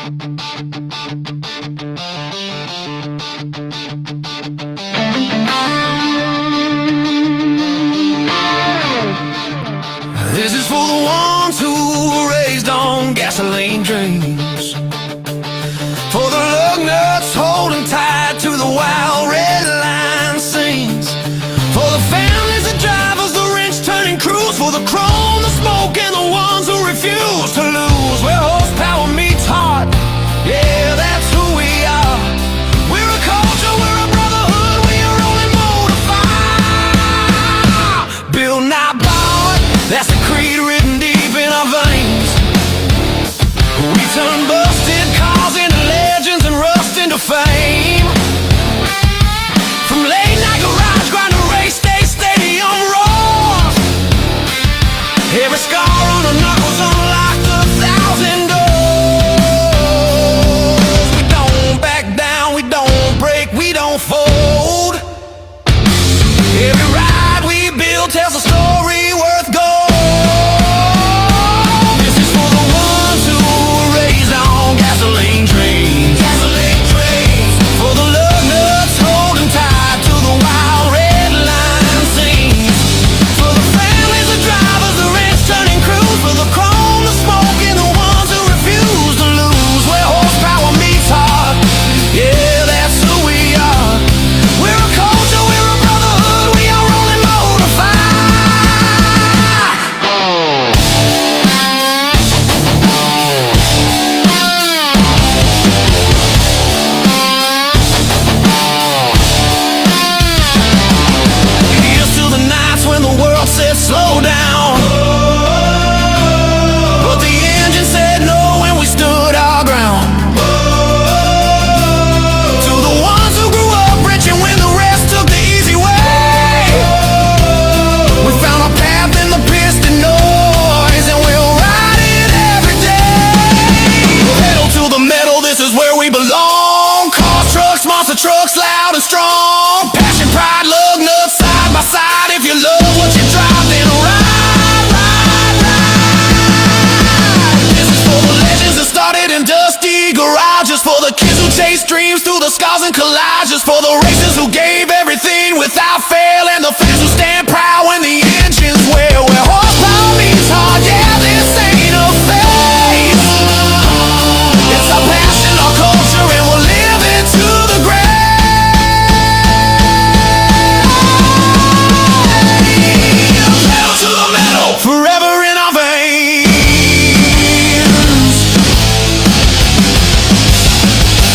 This is for the ones who were raised on gasoline dreams, for the lug nuts holding tight to the wild red line scenes, for the families, the drivers, the wrench turning crews, for the chrome, the smoke, and the ones who refuse to lose. Where horsepower meets heart, yeah, that's who we are. We're a culture, we're a brotherhood, we are rolling motor fire. Build not borrowed, that's the creed written deep in our veins. We turn busted cars into legends and rust into fame. From late night garage grind to race day stadium roars, every scar on our knuckles unlocked 1,000 doors. We don't back down, we don't break, we don't fold. Every ride we build tells a story worth gold. Slow down, but the engine said no when we stood our ground. To the ones who grew up rich and when the rest took the easy way, we found our path in the piston noise and we'll ride it every day. Pedal to the metal, this is where we belong. Cars, trucks, monster trucks, loud and strong. Passion, pride, lug nuts, side by side. If you love what you drive, then ride, ride, ride. This is for the legends that started in dusty garages, for the kids who chase dreams through the scars and collages, for the racers who gave everything without fail, and the fans who stand proud when the engines wail. Where horsepower meets heart, yeah, this ain't a phase. It's our passion, our culture, and we'll live it to the grave. Forever in our veins.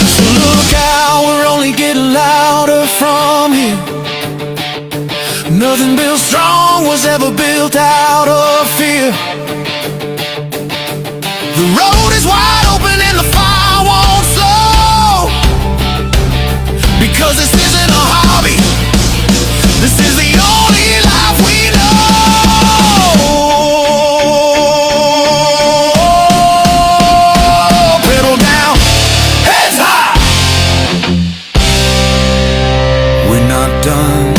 So look out, we're only getting louder from here. Nothing built strong was ever built out of fear. The road is wide open and the fire won't slow, because this isn't a hobby, this is the only life we know. Done.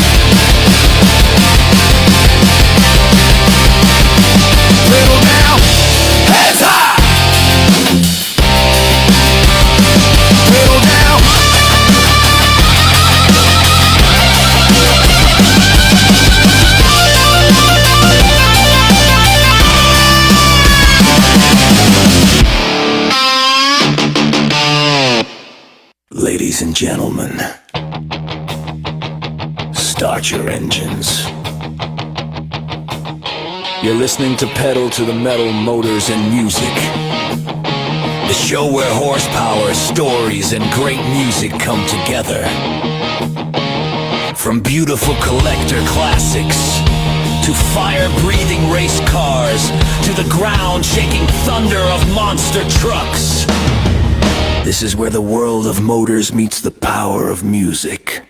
Pedal down, heads high. Pedal down. Ladies and gentlemen, start your engines. You're listening to Pedal to the Metal, Motors and Music, the show where horsepower, stories, and great music come together. From beautiful collector classics to fire-breathing race cars to the ground-shaking thunder of monster trucks, this is where the world of motors meets the power of music.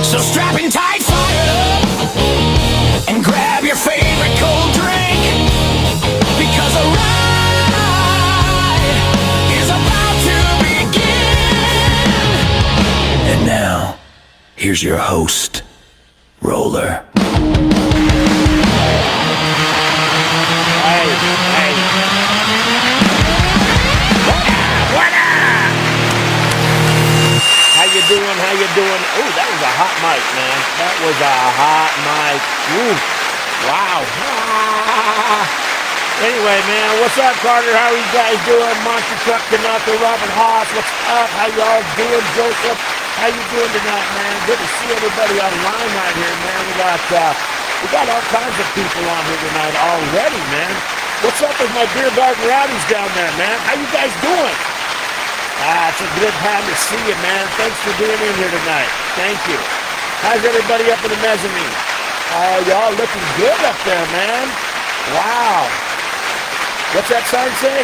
So strap in tight, fire up, and grab your favorite cold drink, because a ride is about to begin. And now, here's your host, Roller. Hey. Oh, that was a hot mic, man. That was a hot mic. Ooh, wow. Anyway, man, what's up, Carter? How are you guys doing? Monster Truck Canucker, Robert Haas, what's up? How y'all doing, Joseph? How you doing tonight, man? Good to see everybody online right here, man. We got all kinds of people on here tonight already, man. What's up with my beer garden rowdies down there, man? How you guys doing? It's a good time to see you, man. Thanks for being in here tonight. Thank you. How's everybody up in the mezzanine? Oh, y'all looking good up there, man. Wow. What's that sign say?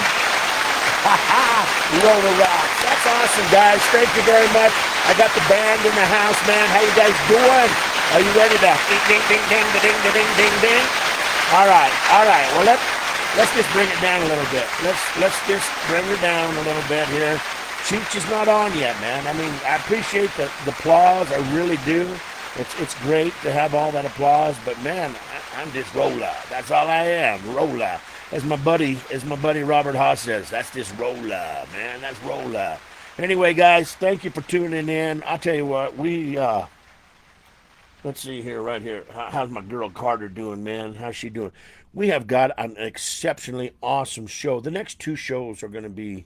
Ha ha! Roll the rocks. That's awesome, guys. Thank you very much. I got the band in the house, man. How you guys doing? Are you ready to ding ding ding ding ding ding ding ding ding? All right, all right. Well, let's just bring it down a little bit. Let's just bring her down a little bit here. Cheech is not on yet, man. I mean, I appreciate the applause. I really do. It's great to have all that applause, but man, I'm just roller. That's all I am, roller. As my buddy Robert Haas says, that's just roller, man. That's roller. Anyway, guys, thank you for tuning in. I'll tell you what, let's see here, right here. How's my girl Carter doing, man? How's she doing? We have got an exceptionally awesome show. The next two shows are going to be,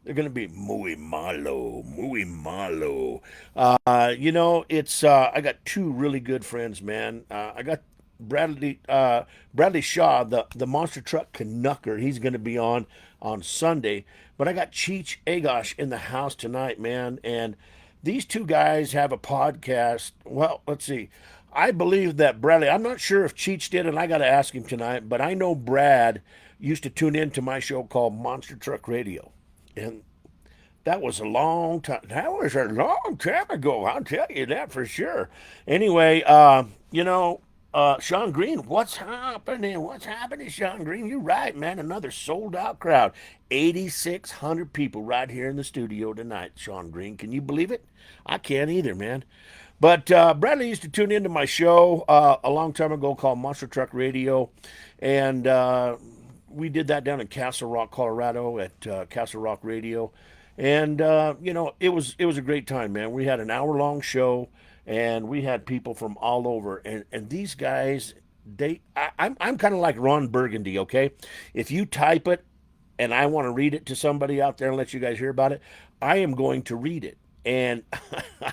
they're going to be muy malo, muy malo. It's I got two really good friends, man. I got Bradley Shaw, the monster truck Canucker. He's going to be on Sunday. But I got Cheech Agosh in the house tonight, man. And these two guys have a podcast. Well, let's see. I believe that Bradley, I'm not sure if Cheech did, and I got to ask him tonight, but I know Brad used to tune in to my show called Monster Truck Radio. And that was a long time. That was a long time ago. I'll tell you that for sure. Anyway, Sean Green, what's happening? What's happening, Sean Green? You're right, man. Another sold out crowd. 8,600 people right here in the studio tonight, Sean Green. Can you believe it? I can't either, man. But Bradley used to tune into my show a long time ago called Monster Truck Radio. And we did that down in Castle Rock, Colorado at Castle Rock Radio. And it was a great time, man. We had an hour-long show, and we had people from all over. And these guys, I'm kind of like Ron Burgundy, okay? If you type it and I want to read it to somebody out there and let you guys hear about it, I am going to read it. And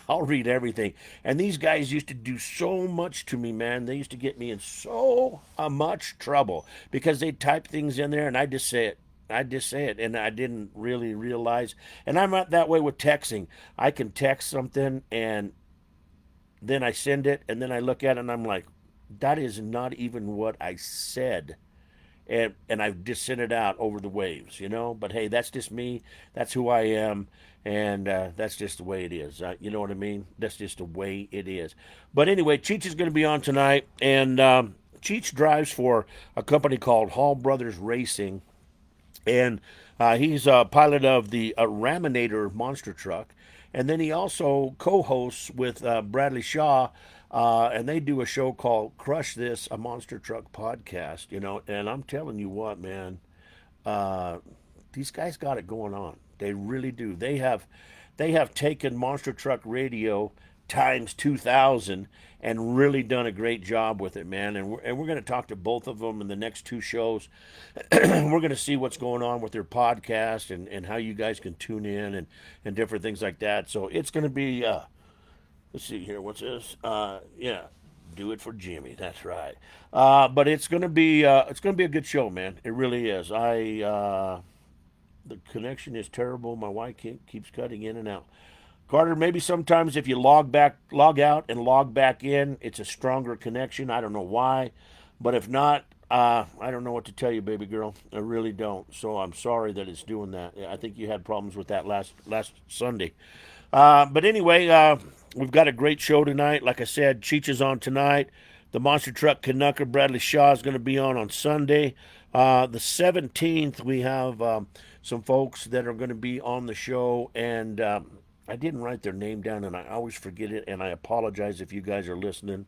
I'll read everything. And these guys used to do so much to me, man. They used to get me in so much trouble because they'd type things in there and I just say it. I just say it, and I didn't really realize. And I'm not that way with texting. I can text something, and then I send it, and then I look at it, and I'm like, that is not even what I said. And I've just sent it out over the waves, you know. But hey, that's just me. That's who I am, and that's just the way it is. You know what I mean? That's just the way it is. But anyway, Cheech is going to be on tonight, and Cheech drives for a company called Hall Brothers Racing, and he's a pilot of the Raminator monster truck, and then he also co-hosts with Bradley Shaw, and they do a show called Crush This, a monster truck podcast. You know, and I'm telling you what, man, uh, these guys got it going on. They really do. They have taken monster truck radio times 2000 and really done a great job with it, man. And we're going to talk to both of them in the next two shows. We're going to see what's going on with their podcast and how you guys can tune in and different things like that. So it's going to be, let's see here, what's this? Yeah, do it for Jimmy. That's right. But it's going to be a good show, man. It really is. The connection is terrible. My wife keeps cutting in and out. Carter, maybe sometimes if you log out and log back in, it's a stronger connection. I don't know why, but if not, I don't know what to tell you, baby girl. I really don't. So I'm sorry that it's doing that. I think you had problems with that last Sunday. But anyway, we've got a great show tonight. Like I said, Cheech is on tonight. The Monster Truck Canucker Bradley Shaw is going to be on Sunday. The 17th, we have some folks that are going to be on the show, and I didn't write their name down, and I always forget it, and I apologize if you guys are listening.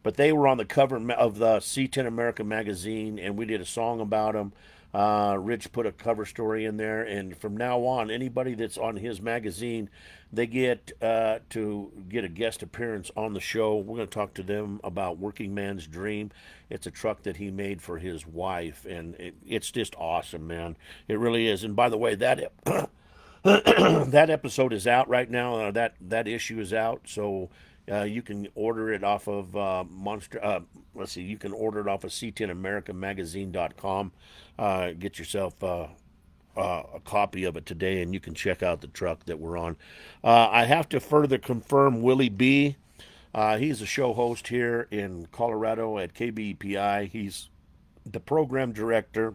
But they were on the cover of the C10 America magazine, and we did a song about them. Rich put a cover story in there, and from now on, anybody that's on his magazine, they get to get a guest appearance on the show. We're going to talk to them about Working Man's Dream. It's a truck that he made for his wife, and it's just awesome, man. It really is. And by the way, that that episode is out right now. That issue is out, so you can order it off of Monster. Let's see, you can order it off of C10AmericanMagazine.com. Get yourself a copy of it today, and you can check out the truck that we're on. I have to further confirm Willie B. He's a show host here in Colorado at KBPI. He's the program director.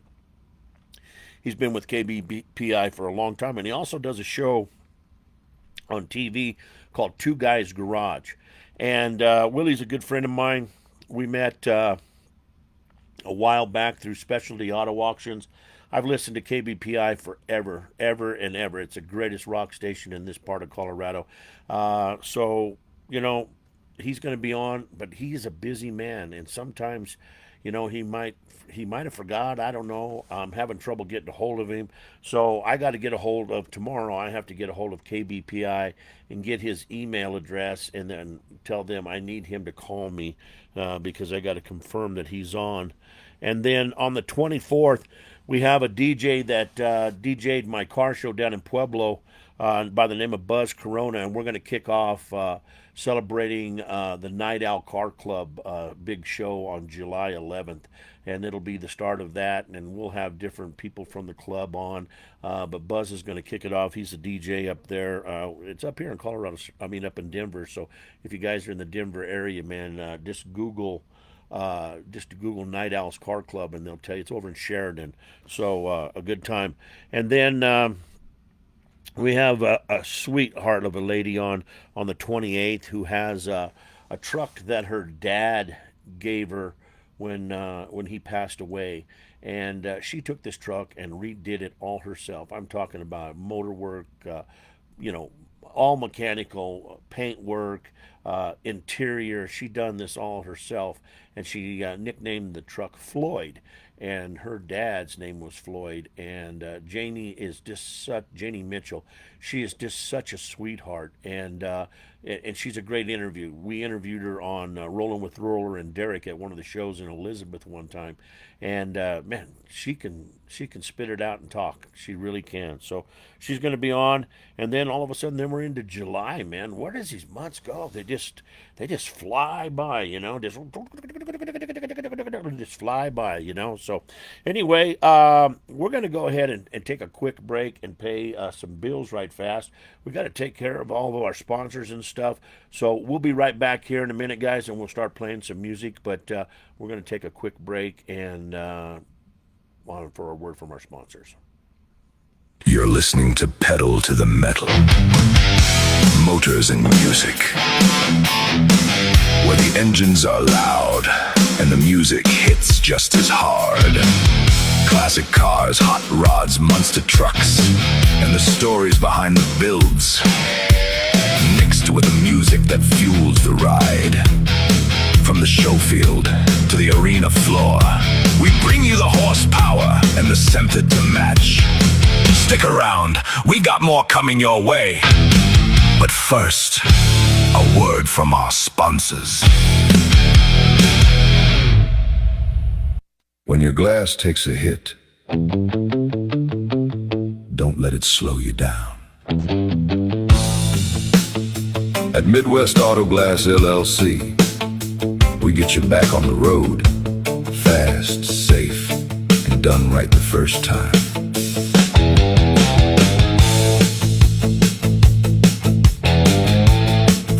He's been with KBPI for a long time, and he also does a show on TV called Two Guys Garage. And Willie's a good friend of mine. We met a while back through Specialty Auto Auctions. I've listened to KBPI forever, ever and ever. It's the greatest rock station in this part of Colorado. So, you know, he's going to be on, but he is a busy man, and sometimes, you know, he might have forgot. I don't know. I'm having trouble getting a hold of him. So I got to get a hold of tomorrow. I have to get a hold of KBPI and get his email address, and then tell them I need him to call me because I got to confirm that he's on. And then on the 24th, we have a DJ that DJ'd my car show down in Pueblo by the name of Buzz Corona, and we're going to kick off celebrating the Night Owl Car Club big show on July 11th, and it'll be the start of that, and we'll have different people from the club on, but Buzz is going to kick it off. He's a DJ up there. It's up here in Colorado, up in Denver, so if you guys are in the Denver area, man, just Google Night Owls Car Club, and they'll tell you it's over in Sheridan. So a good time. And then we have a sweetheart of a lady on the 28th who has a truck that her dad gave her when he passed away, and she took this truck and redid it all herself. I'm talking about motor work, all mechanical, paint work, interior. She done this all herself, and she nicknamed the truck Floyd, and her dad's name was Floyd. And Janie Mitchell. She is just such a sweetheart, and she's a great interview. We interviewed her on Rolling with Roller and Derek at one of the shows in Elizabeth one time, and man, she can spit it out and talk. She really can. So she's going to be on, and then all of a sudden, then we're into July, man. Where does these months go? They just fly by, just fly by, So anyway, we're going to go ahead and take a quick break and pay some bills right fast. We got to take care of all of our sponsors and stuff. So we'll be right back here in a minute, guys, and we'll start playing some music. But we're going to take a quick break and for a word from our sponsors. You're listening to Pedal to the Metal. Motors and music. Where the engines are loud and the music hits just as hard. Classic cars, hot rods, monster trucks, and the stories behind the builds, mixed with the music that fuels the ride. From the show field to the arena floor, we bring you the horsepower and the center to match. Stick around, we got more coming your way. But first, a word from our sponsors. When your glass takes a hit, don't let it slow you down. At Midwest Auto Glass LLC, we get you back on the road, fast, safe, and done right the first time.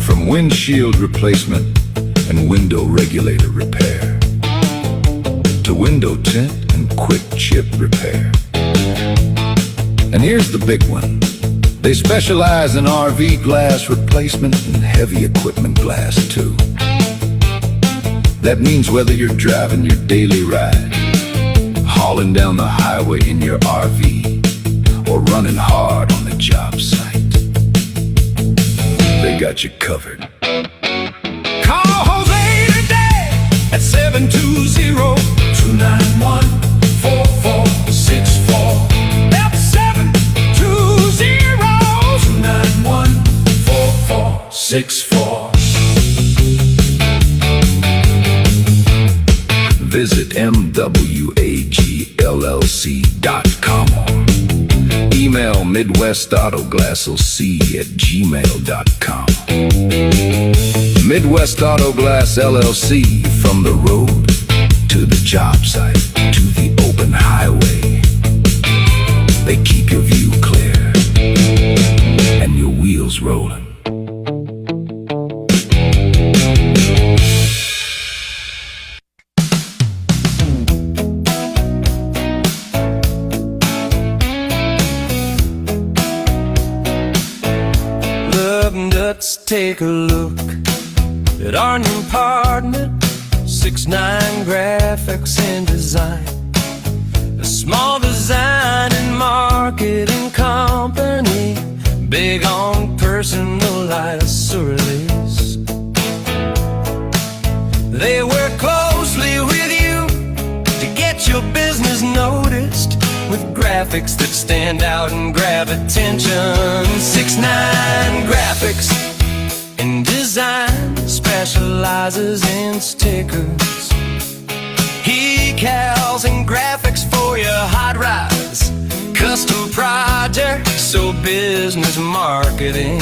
From windshield replacement and window regulator repair, to window tint and quick chip repair. And here's the big one. They specialize in RV glass replacement and heavy equipment glass too. That means whether you're driving your daily ride, hauling down the highway in your RV, or running hard on the job site, they got you covered. Call Jose today at 720-291-4466. 64. Visit MWAGLLC.com or email MidwestAutoGlassLC@gmail.com. Midwest Auto Glass LLC, from the road to the job site to the open highway. They keep your view clear and your wheels rolling. Let's take a look at our new partner, 6ix9ine Graphics and Design. A small design and marketing company, big on personalized release. They work closely with you to get your business noticed, with graphics that stand out and grab attention. 6ix9ine Graphics and Design specializes in stickers, decals, and graphics for your hot rods, custom projects, or business marketing.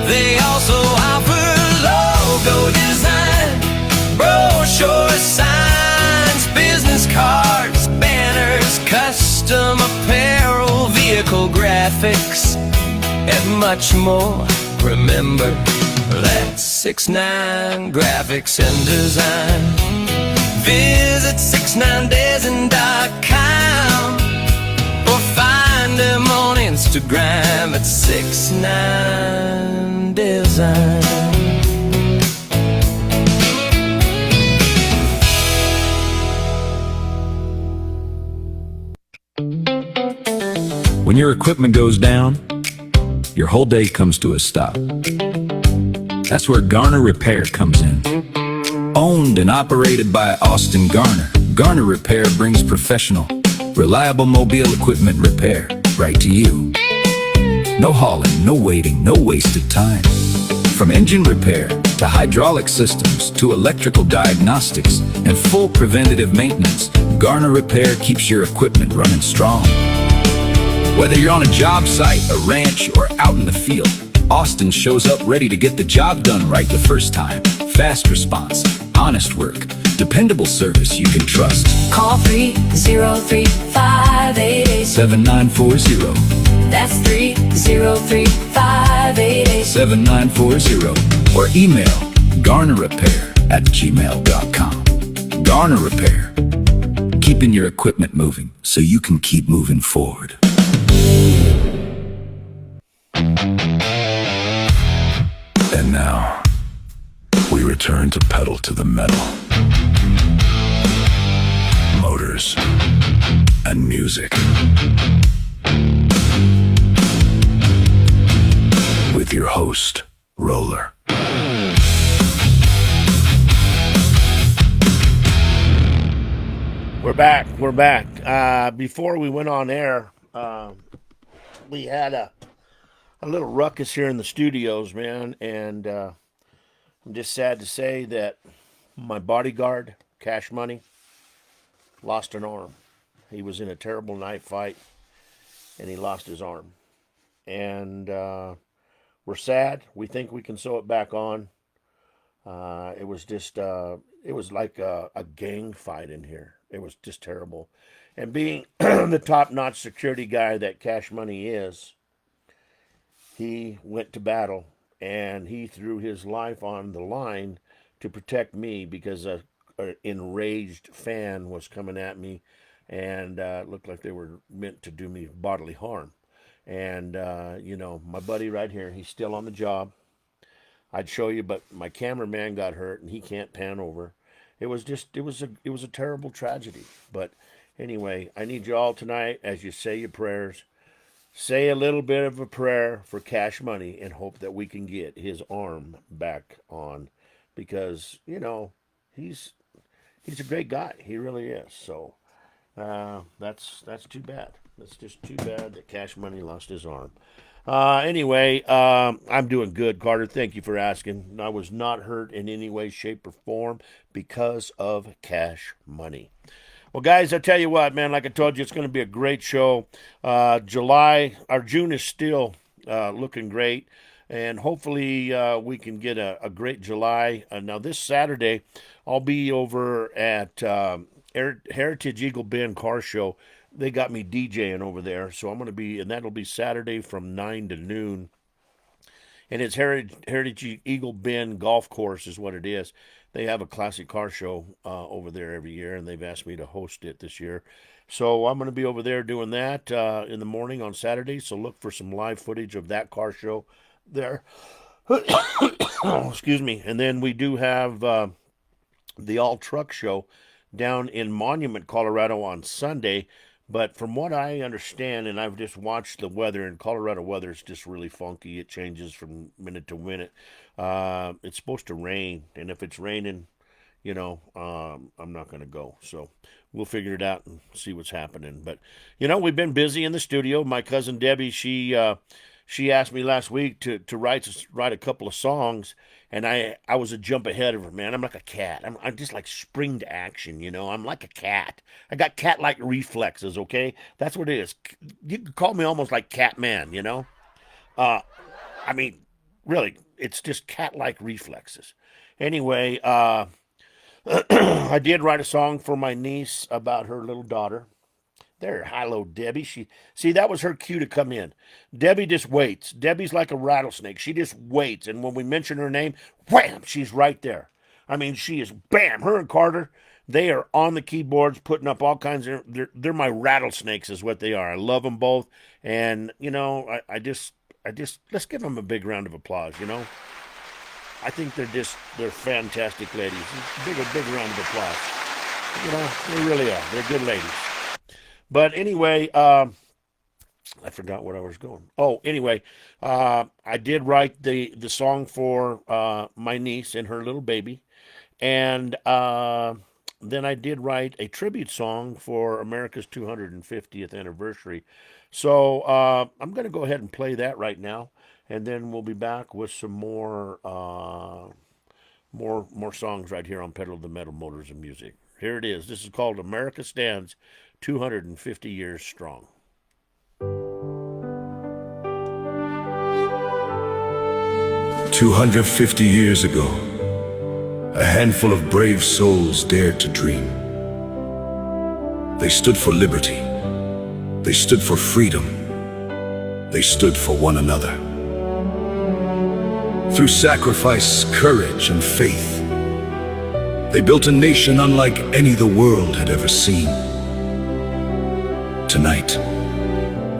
They also offer logo design, brochure signs, business cards, banners, custom apparel, vehicle graphics, and much more. Remember, that's 6ix9ine Graphics and Design. Visit 6ix9design.com or find them on Instagram at 6ix9design. When your equipment goes down, your whole day comes to a stop. That's where Garner Repair comes in. Owned and operated by Austin Garner, Garner Repair brings professional, reliable mobile equipment repair right to you. No hauling, no waiting, no wasted time. From engine repair to hydraulic systems to electrical diagnostics and full preventative maintenance, Garner Repair keeps your equipment running strong. Whether you're on a job site, a ranch, or out in the field, Austin shows up ready to get the job done right the first time. Fast response, honest work, dependable service you can trust. Call 303-588 7940. That's 303-588 7940 or email garnerrepair@gmail.com. Garner Repair, keeping your equipment moving so you can keep moving forward. And now, we return to pedal to the metal. Motors and music. With your host, Roller. We're back. Before we went on air, we had a little ruckus here in the studios, man, and I'm just sad to say that my bodyguard, Cash Money, lost an arm. He was in a terrible knife fight, and he lost his arm. And we're sad. We think we can sew it back on. It was just, it was like a gang fight in here. It was just terrible. And being the top-notch security guy that Cash Money is, he went to battle, and he threw his life on the line to protect me because an enraged fan was coming at me, and it looked like they were meant to do me bodily harm. And, you know, my buddy right here, he's still on the job. I'd show you, but my cameraman got hurt, and he can't pan over. It was a terrible tragedy. But anyway, I need you all tonight, as you say your prayers, say a little bit of a prayer for Cash Money and hope that we can get his arm back on, because, you know, he's a great guy. He really is. So that's too bad. That's just too bad that Cash Money lost his arm. Anyway, I'm doing good, Carter. Thank you for asking. I was not hurt in any way, shape, or form because of cash money. Well, guys, I tell you what, man. Like I told you, it's going to be a great show. June is still looking great, and hopefully we can get a great July. Now, this Saturday, I'll be over at Heritage Eagle Bend Car Show. They got me DJing over there, so I'm going to be, and that'll be Saturday from 9 to noon. And it's Heritage Eagle Bend Golf Course is what it is. They have a classic car show over there every year, and they've asked me to host it this year. So I'm going to be over there doing that in the morning on Saturday. So look for some live footage of that car show there. Excuse me. And then we do have the All Truck Show down in Monument, Colorado on Sunday. But from what I understand, and I've just watched the weather, and Colorado weather is just really funky. It changes from minute to minute. It's supposed to rain, and if it's raining, I'm not going to go. So we'll figure it out and see what's happening. But, we've been busy in the studio. My cousin Debbie, she asked me last week to write a couple of songs, and I was a jump ahead of her, man. I'm like a cat. I'm just like spring to action, I'm like a cat. I got cat-like reflexes, okay? That's what it is. You could call me almost like Catman, I mean, really, it's just cat-like reflexes. Anyway, I did write a song for my niece about her little daughter. There, hello, Debbie. That was her cue to come in. Debbie just waits. Debbie's like a rattlesnake. She just waits, and when we mention her name, wham, she's right there. I mean, she is, bam, her and Carter, they are on the keyboards, putting up all kinds of, they're my rattlesnakes is what they are. I love them both, and, I just, let's give them a big round of applause, I think they're fantastic ladies. Big round of applause. They really are. They're good ladies. But anyway, I forgot what I was going. Oh, anyway, I did write the song for my niece and her little baby, and then I did write a tribute song for America's 250th anniversary. So I'm going to go ahead and play that right now, and then we'll be back with some more songs right here on Pedal the Metal Motors and Music. Here it is. This is called America Stands 250 Years Strong. 250 years ago, a handful of brave souls dared to dream. They stood for liberty. They stood for freedom. They stood for one another. Through sacrifice, courage, and faith, they built a nation unlike any the world had ever seen. Tonight,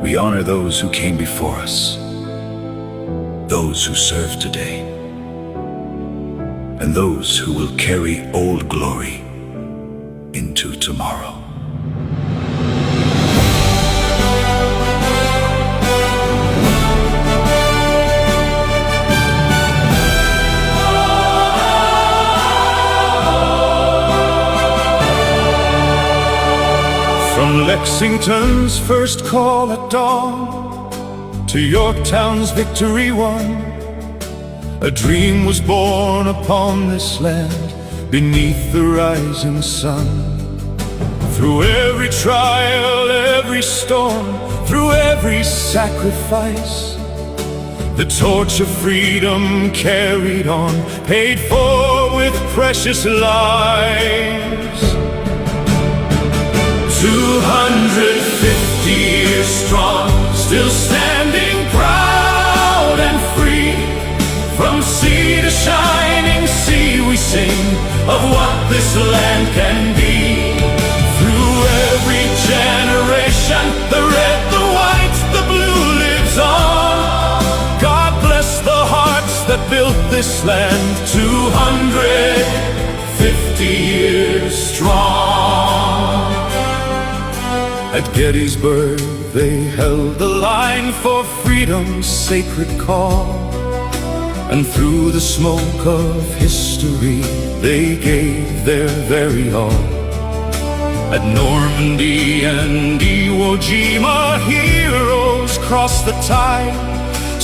we honor those who came before us, those who serve today, and those who will carry old glory into tomorrow. From Lexington's first call at dawn to Yorktown's victory won, a dream was born upon this land beneath the rising sun. Through every trial, every storm, through every sacrifice, the torch of freedom carried on, paid for with precious lives. 250 years strong, still standing proud and free. From sea to shining sea we sing of what this land can be. Through every generation, the red, the white, the blue lives on. God bless the hearts that built this land, 250 years strong. At Gettysburg they held the line for freedom's sacred call, and through the smoke of history they gave their very all. At Normandy and Iwo Jima, heroes crossed the tide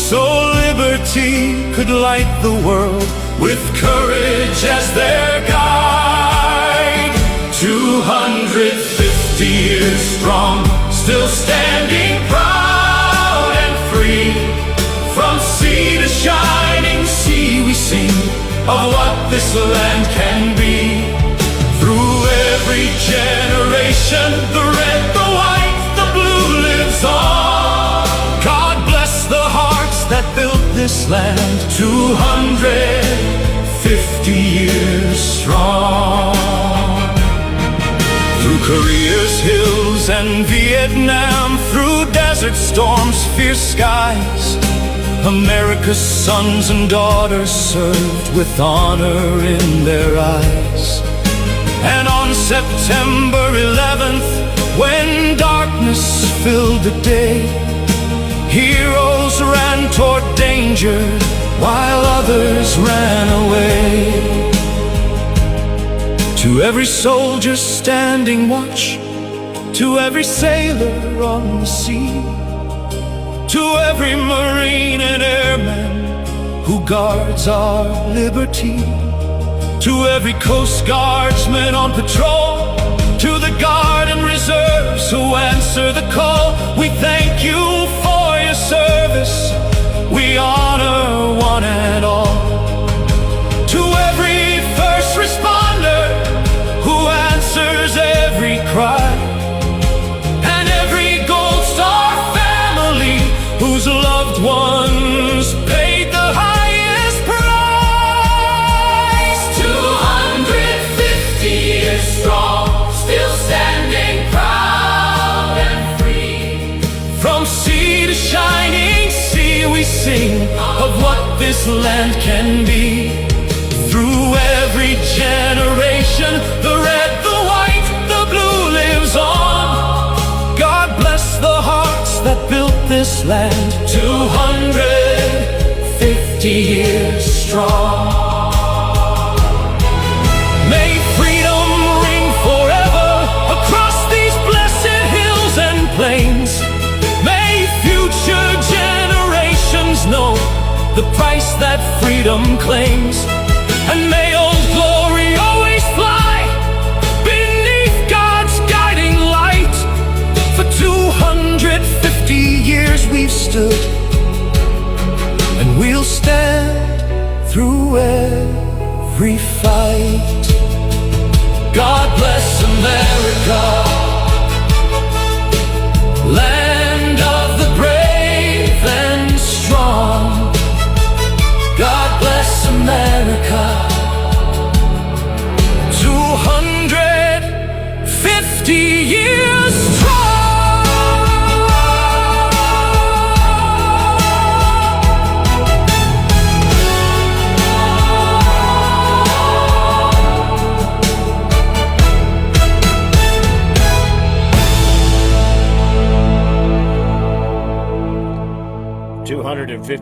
so liberty could light the world with courage as their guide. 250 years strong, still standing proud and free. From sea to shining sea we sing of what this land can be. Through every generation, the red, the white, the blue lives on. God bless the hearts that built this land, 250 years strong. Through Korea's hills and Vietnam, through desert storms, fierce skies, America's sons and daughters served with honor in their eyes. And on September 11th, when darkness filled the day, heroes ran toward danger while others ran away. To every soldier standing watch, to every sailor on the sea, to every Marine and airman who guards our liberty, to every Coast Guardsman on patrol, to the Guard and Reserves who answer the call, we thank you for your service, we honor one and all. To every first responder who answers every cry, and every Gold Star family whose loved ones paid the highest price. 250 years strong, still standing proud and free. From sea to shining sea we sing of what this land can be. Through every generation, the red, the white, the blue lives on. God bless the hearts that built this land, 250 years strong. May freedom ring forever across these blessed hills and plains. May future generations know the price that freedom claims. And may Old Glory always fly beneath God's guiding light. For 250 years we've stood, and we'll stand through every fight. God bless America, land of the brave and strong. God bless America, 250 years strong.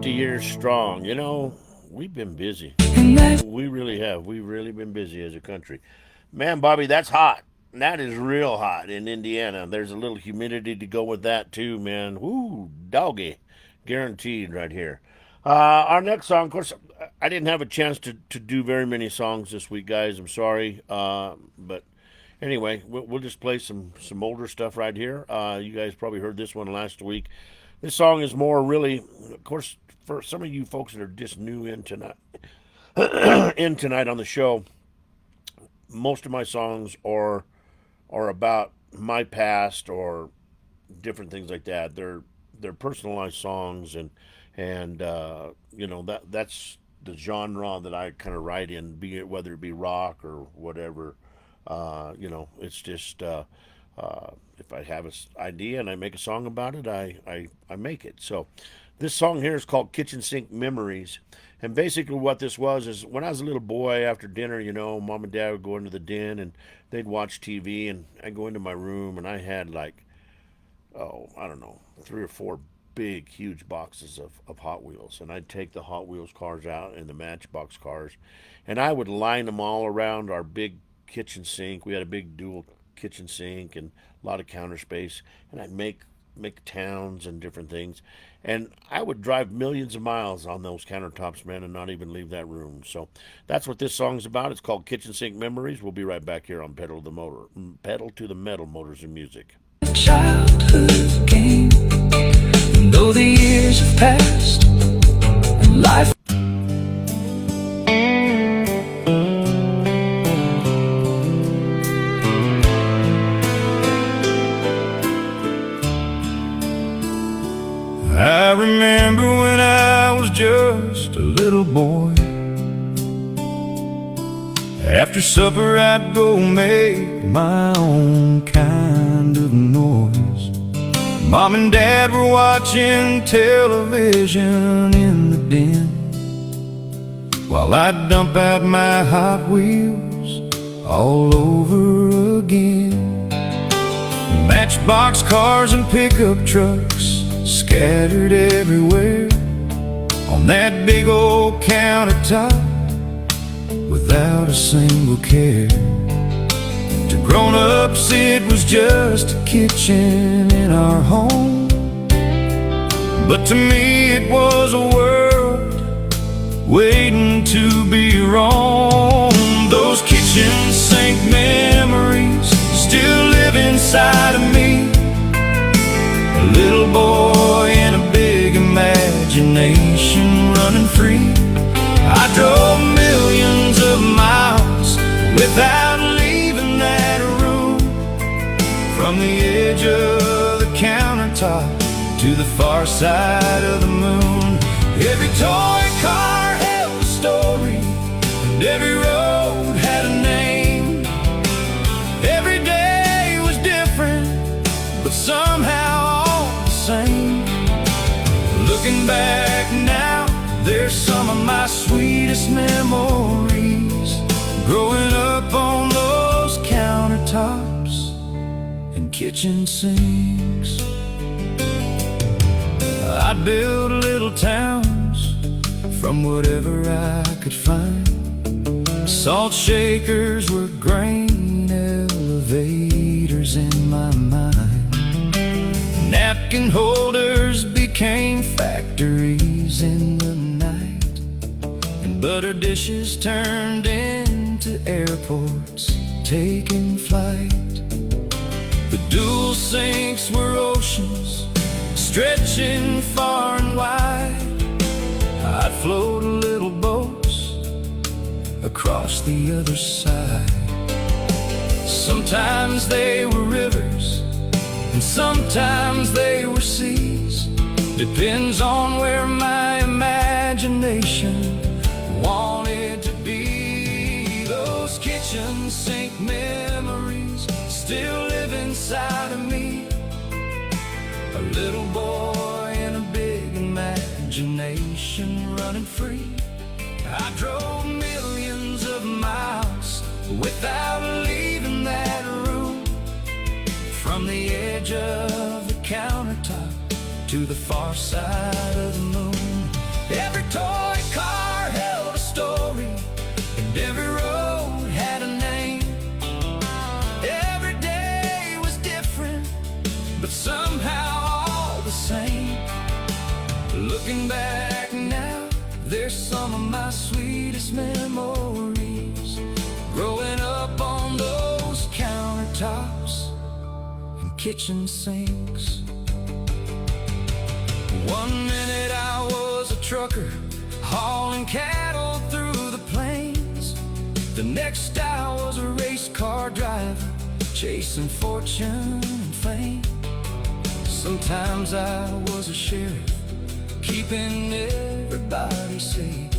Years strong. You know, we've been busy. We really have. We've really been busy as a country. Man, Bobby, that's hot. That is real hot in Indiana. There's a little humidity to go with that too, man. Woo, doggy. Guaranteed right here. Our next song, of course, I didn't have a chance to do very many songs this week, guys. I'm sorry. But anyway, we'll just play some older stuff right here. You guys probably heard this one last week. This song is more really, of course, for some of you folks that are just new in tonight, in tonight on the show. Most of my songs are about my past or different things like that. They're personalized songs, and you know that's the genre that I kind of write in, be it whether it be rock or whatever. You know, it's just if I have an idea and I make a song about it, I make it. So this song here is called Kitchen Sink Memories. And basically what this was is when I was a little boy after dinner, you know, mom and dad would go into the den and they'd watch TV, and I'd go into my room and I had like, oh, I don't know, 3 or 4 big, huge boxes of Hot Wheels. And I'd take the Hot Wheels cars out and the Matchbox cars, and I would line them all around our big kitchen sink. We had a big dual kitchen sink and a lot of counter space, and I'd make make towns and different things. And I would drive millions of miles on those countertops, man, and not even leave that room. So that's what this song's about. It's called Kitchen Sink Memories. We'll be right back here on Pedal to the Metal Motors and Music. Childhood game, though the years have passed and life. I remember when I was just a little boy. After supper I'd go make my own kind of noise. Mom and Dad were watching television in the den, while I'd dump out my Hot Wheels all over again. Matchbox cars and pickup trucks scattered everywhere on that big old countertop, without a single care. To grown-ups it was just a kitchen in our home, but to me it was a world waiting to be roamed. Those kitchen sink memories still live inside of me, a little boy in a big imagination running free. I drove millions of miles without leaving that room, from the edge of the countertop to the far side of the moon. Every toy car held a story, and every road had a name. Every day was different, but somehow all the same. Looking back now, there's some of my sweetest memories, growing up on those countertops and kitchen sinks. I'd build little towns from whatever I could find. Salt shakers were grain elevators in my mind. Napkin holders became factories in the night, and butter dishes turned into airports taking flight. The dual sinks were oceans stretching far and wide. I'd float little boats across the other side. Sometimes they were rivers, and sometimes they were seas. Depends on where my imagination wanted to be. Those kitchen sink memories still live inside of me, a little boy in a big imagination running free. I drove millions of miles without leaving that room, from the edge of the countertop to the far side of the moon. Every toy car held a story, and every road had a name. Every day was different, but somehow all the same. Looking back now, there's some of my sweetest memories, growing up on those countertops and kitchen sinks. One minute I was a trucker hauling cattle through the plains. The next I was a race car driver chasing fortune and fame. Sometimes I was a sheriff keeping everybody safe.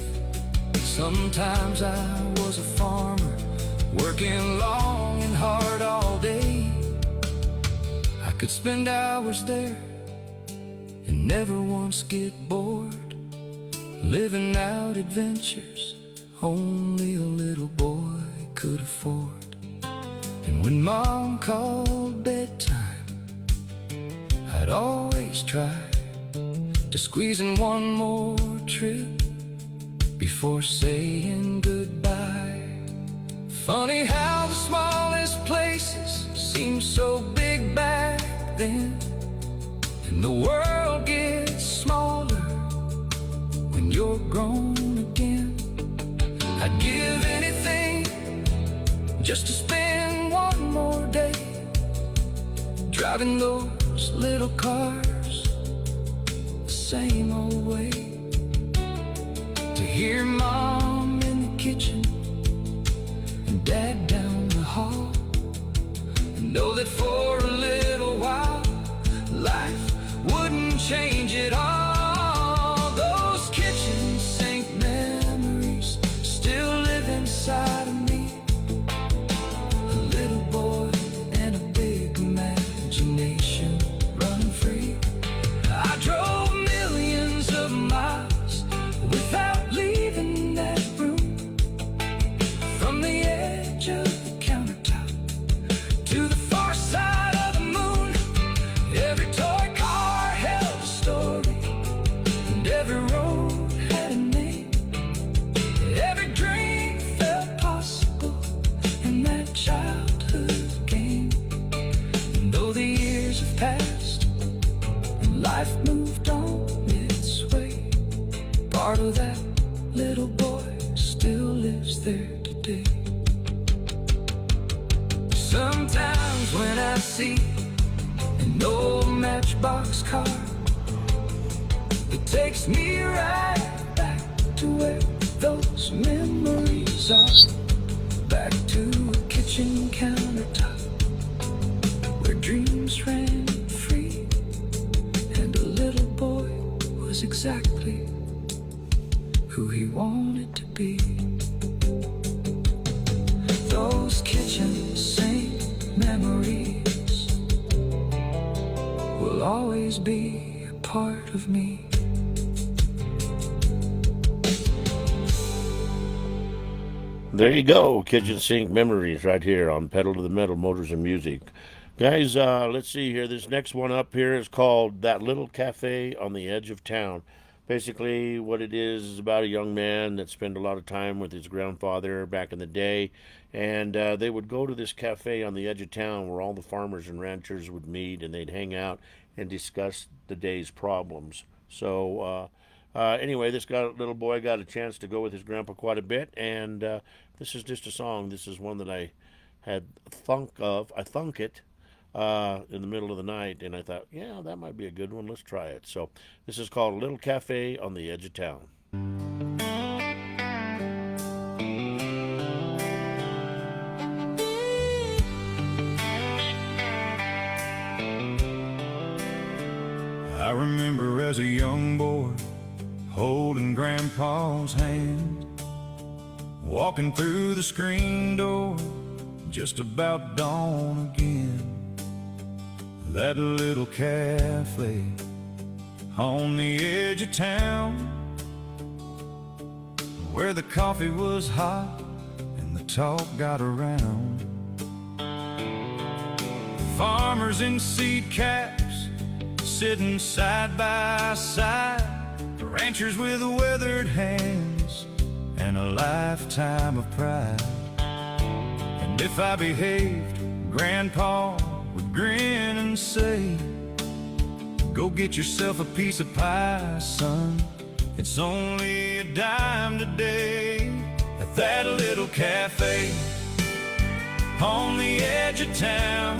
Sometimes I was a farmer working long and hard all day. I could spend hours there and never once get bored, living out adventures only a little boy could afford. And when Mom called bedtime, I'd always try to squeeze in one more trip before saying goodbye. Funny how the smallest places seem so big back then, And the world gets smaller when you're grown again. I'd give anything just to spend one more day driving those little cars the same old way. To hear Mom in the kitchen and Dad down the hall, and know that for a little while life wouldn't change at all. Those kitchen sink memories still live inside of me. A little boy and a big imagination running free. I drove millions of miles without leaving that room. From the edge of the countertop to the far side of the moon. Every toy car held a story, and every road had a name. Every dream felt possible in that childhood game. And though the years have passed and life moved on its way, part of that little boy still lives there today. Sometimes when I see an old matchbox car, it takes me right back to where those memories are. Back to a kitchen countertop where dreams ran free, and a little boy was exactly who he wanted to be. Those kitchen sink memories will always be a part of me. There you go, kitchen sink memories right here on Pedal to the Metal, Motors and Music. Guys, let's see here. This next one up here is called That Little Cafe on the Edge of Town. Basically, what it is about a young man that spent a lot of time with his grandfather back in the day. And they would go to this cafe on the edge of town where all the farmers and ranchers would meet, and they'd hang out and discuss the day's problems. So, anyway, this little boy got a chance to go with his grandpa quite a bit, and this is just a song. This is one that I had thunk of. I thunk it in the middle of the night, and I thought, yeah, that might be a good one. Let's try it. So this is called Little Cafe on the Edge of Town. I remember as a young boy holding Grandpa's hand, walking through the screen door just about dawn again. That little cafe on the edge of town, where the coffee was hot and the talk got around. Farmers in seed caps sitting side by side, ranchers with weathered hands and a lifetime of pride. And if I behaved, Grandpa would grin and say, "Go get yourself a piece of pie, son. It's only a dime today." At that little cafe on the edge of town,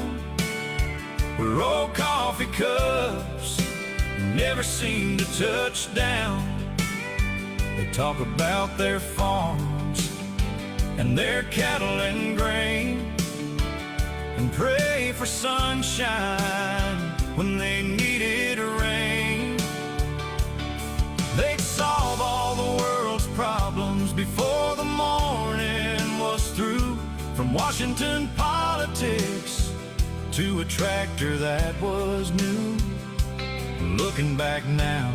where old coffee cups never seem to touch down. They talk about their farms and their cattle and grain, and pray for sunshine when they needed rain. They'd solve all the world's problems before the morning was through, from Washington politics to a tractor that was new. Looking back now,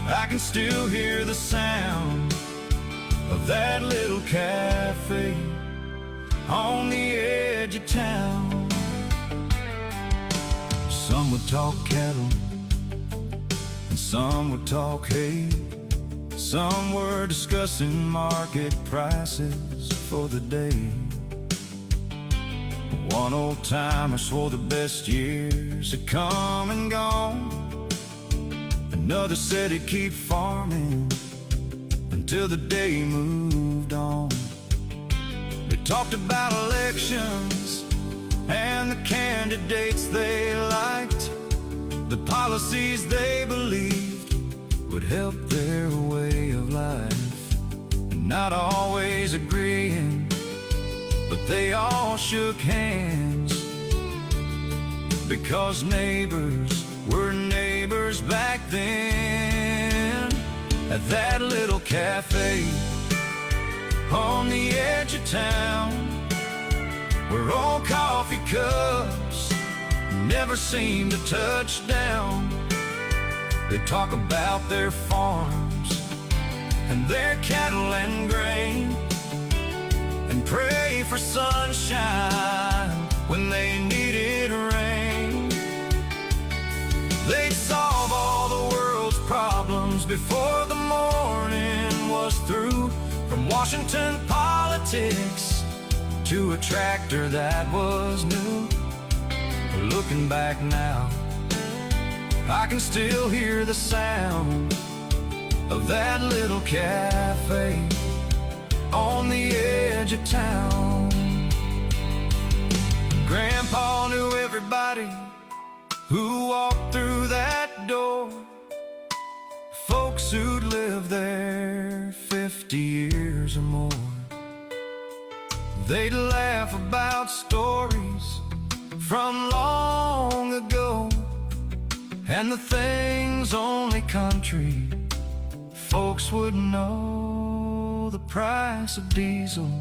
I can still hear the sound of that little cafe on the edge of town. Some would talk cattle, and some would talk hay. Some were discussing market prices for the day. One old timer swore the best years had come and gone. Another said he'd keep farming until the day he moved on. They talked about elections and the candidates they liked, the policies they believed would help their way of life. And not always agreeing, but they all shook hands, because neighbors were neighbors back then. At that little cafe on the edge of town, where old coffee cups never seemed to touch down, they talk about their farms and their cattle and grain, and pray for sunshine when they needed rain. They'd solve all the world's problems before the morning was through, from Washington politics to a tractor that was new. Looking back now, I can still hear the sound of that little cafe on the edge of town. Grandpa knew everybody who walked through that door, folks who'd lived there 50 years or more. They'd laugh about stories from long ago, and the things only country folks would know: the price of diesel,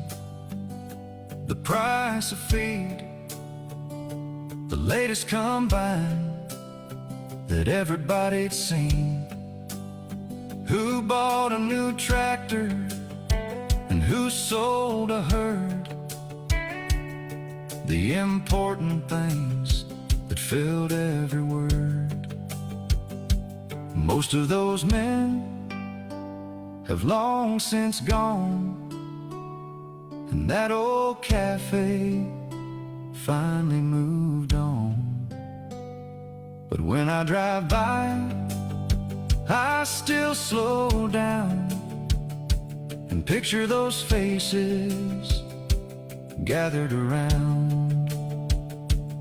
the price of feed, the latest combine that everybody'd seen, who bought a new tractor and who sold a herd, the important things that filled every word. Most of those men have long since gone, and that old cafe finally moved on. But when I drive by, I still slow down and picture those faces gathered around.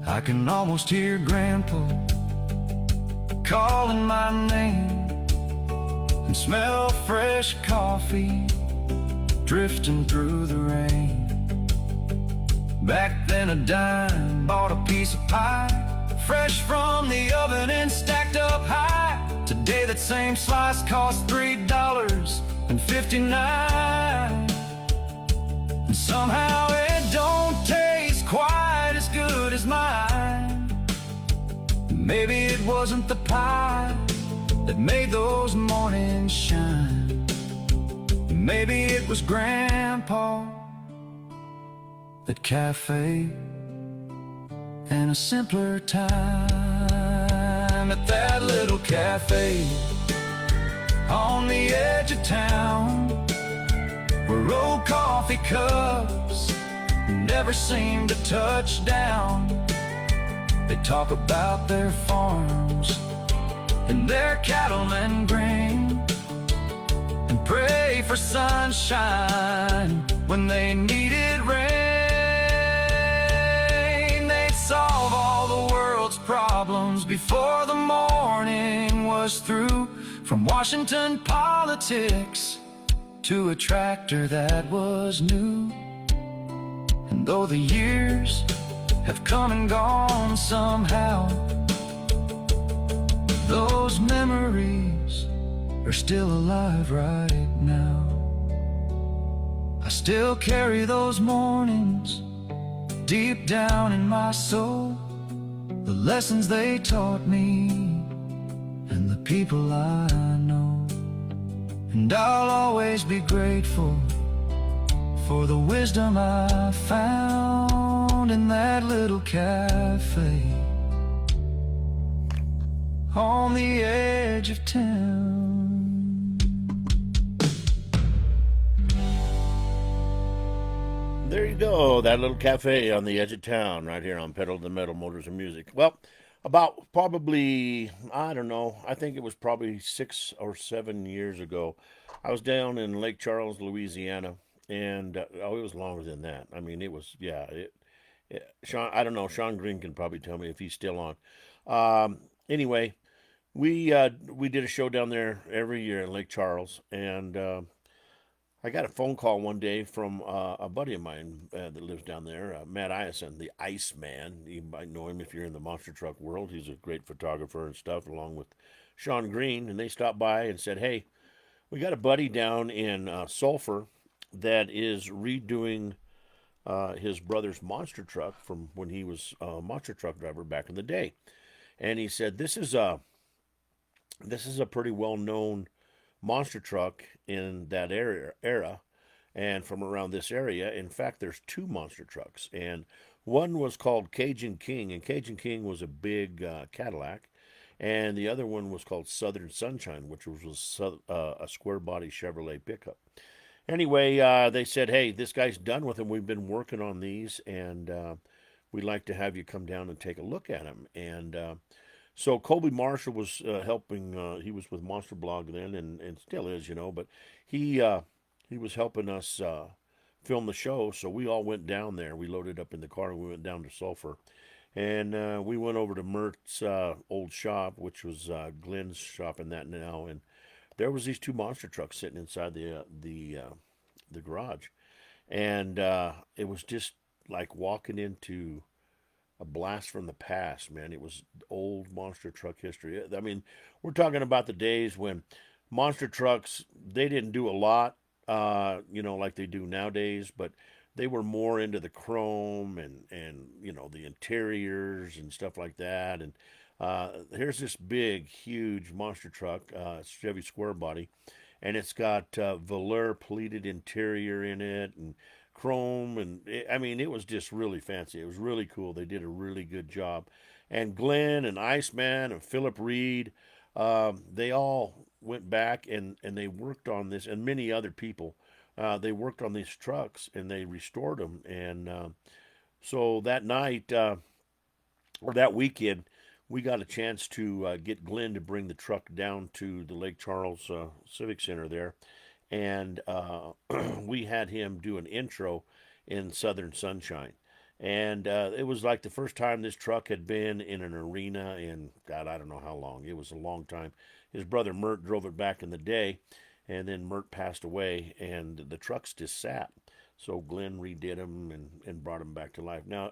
I can almost hear Grandpa calling my name, and smell fresh coffee drifting through the rain. Back then a dime bought a piece of pie, fresh from the oven and stacked up high. Today that same slice costs $3.59, and somehow it don't taste quite as good as mine. Maybe it wasn't the pie that made those mornings shine. Maybe it was Grandpa, that cafe, and a simpler time at that little cafe on the edge of town, where old coffee cups never seemed to touch down. They talk about their farms and their cattle and grain, and pray for sunshine when they needed rain. They'd solve all the world's problems before the morning was through, from Washington politics to a tractor that was new. And though the years have come and gone somehow, those memories are still alive right now. I still carry those mornings deep down in my soul, the lessons they taught me and the people I know. And I'll always be grateful for the wisdom I found in that little cafe on the edge of town. There you go, that little cafe on the edge of town, right here on Pedal to the Metal Motors and Music. Well, about probably, I don't know, I think it was probably 6 or 7 years ago. I was down in Lake Charles, Louisiana, and oh, it was longer than that. I mean, it was, yeah, Sean, I don't know, Sean Green can probably tell me if he's still on. Anyway, we did a show down there every year in Lake Charles, and I got a phone call one day from a buddy of mine that lives down there, Matt Iacon, the Iceman. You might know him if you're in the monster truck world. He's a great photographer and stuff, along with Sean Green. And they stopped by and said, "Hey, we got a buddy down in Sulphur that is redoing his brother's monster truck from when he was a monster truck driver back in the day." And he said, "This is a pretty well known monster truck in that era and from around this area. In fact, there's two monster trucks, and one was called Cajun King, and Cajun King was a big Cadillac, and the other one was called Southern Sunshine, which was a square body Chevrolet pickup." Anyway, they said, "Hey, this guy's done with them. We've been working on these, and we'd like to have you come down and take a look at them." And so Colby Marshall was helping. He was with Monster Blog then, and still is, but he was helping us film the show. So we all went down there. We loaded up in the car and we went down to Sulphur, and we went over to Mert's old shop, which was Glenn's shop in that now, and there was these two monster trucks sitting inside the garage, and it was just like walking into a blast from the past, man. It was old monster truck history. I mean, we're talking about the days when monster trucks, they didn't do a lot, like they do nowadays, but they were more into the chrome and the interiors and stuff like that. And here's this big, huge monster truck, Chevy square body, and it's got velour pleated interior in it and chrome, and I mean, it was just really fancy. It was really cool. They did a really good job. And Glenn and Iceman and Philip Reed, they all went back and they worked on this, and many other people. They worked on these trucks and they restored them. And so that night, or that weekend, we got a chance to get Glenn to bring the truck down to the Lake Charles Civic Center there, and we had him do an intro in Southern Sunshine. And it was like the first time this truck had been in an arena in, God, I don't know how long. It was a long time. His brother Mert drove it back in the day, and then Mert passed away, and the trucks just sat. So Glenn redid them and brought them back to life. Now,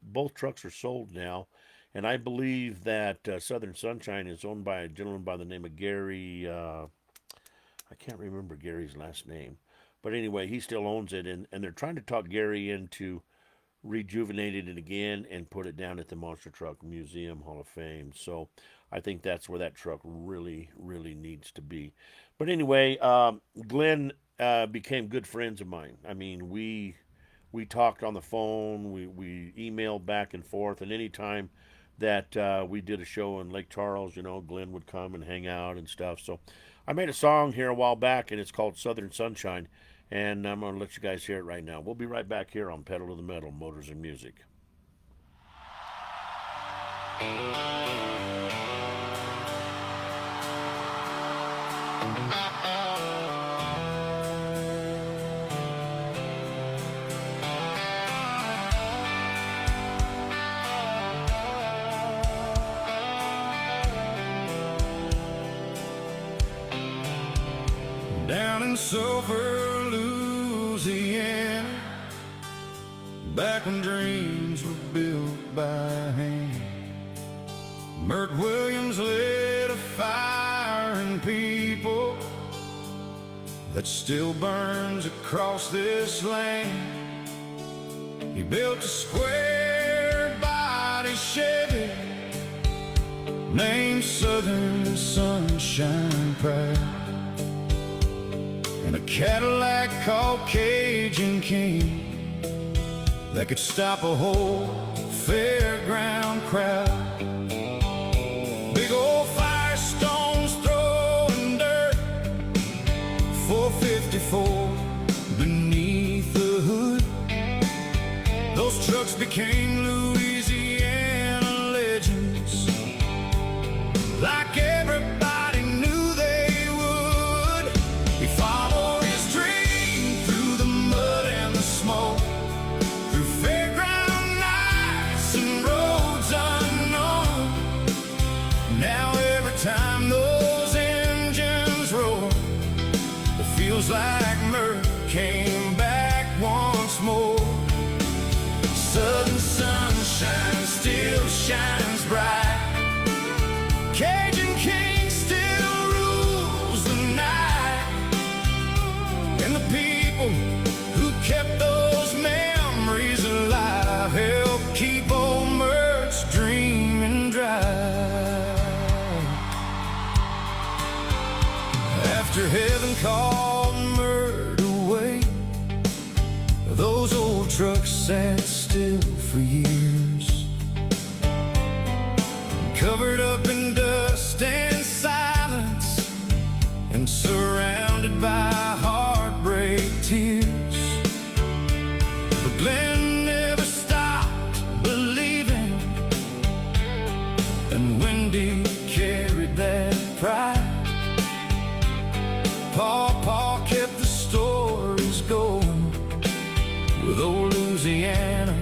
both trucks are sold now, and I believe that Southern Sunshine is owned by a gentleman by the name of Gary. I can't remember Gary's last name, but anyway, he still owns it, and they're trying to talk Gary into rejuvenating it again and put it down at the Monster Truck Museum Hall of Fame. So I think that's where that truck really, really needs to be. But anyway, Glenn became good friends of mine. I mean, we talked on the phone, we emailed back and forth, and anytime that we did a show in Lake Charles, Glenn would come and hang out and stuff. So I made a song here a while back, and it's called Southern Sunshine, and I'm going to let you guys hear it right now. We'll be right back here on Pedal to the Metal, Motors and Music. Down in Sulphur, Louisiana, back when dreams were built by hand, Mert Williams lit a fire in people that still burns across this land. He built a square body Chevy named Southern Sunshine Pride, and a Cadillac called Cajun King that could stop a whole fairground crowd. Big old Firestones throwing dirt, 454 beneath the hood. Those trucks became Louisiana legends, like everybody knew they would. He followed his dream through the mud and the smoke, through fairground nights and roads unknown. Now every time those engines roar, it feels like Mert came back once more. Southern sunshine still shines bright, Cajun King still rules the night, and the people who kept those memories alive help keep old Mert's dreaming dry. After heaven called Mert away, those old trucks sat still for years, covered up in dust and silence, and surrounded by heartbreak tears. But Glenn never stopped believing, and Wendy carried that pride. Paw kept the stories going, with old Louisiana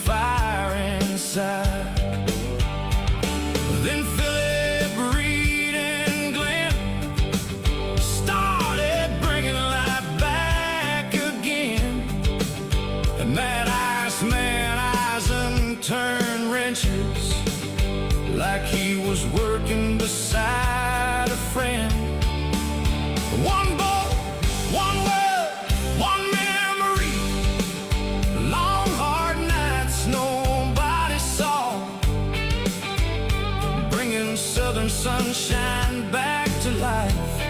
fire inside. Then Philip, Reed, and Glenn started bringing life back again. And that Iceman Eisen turned wrenches, like he was working beside a friend. One boat, one world, one memory, long hard nights nobody saw, bringing southern sunshine back to life,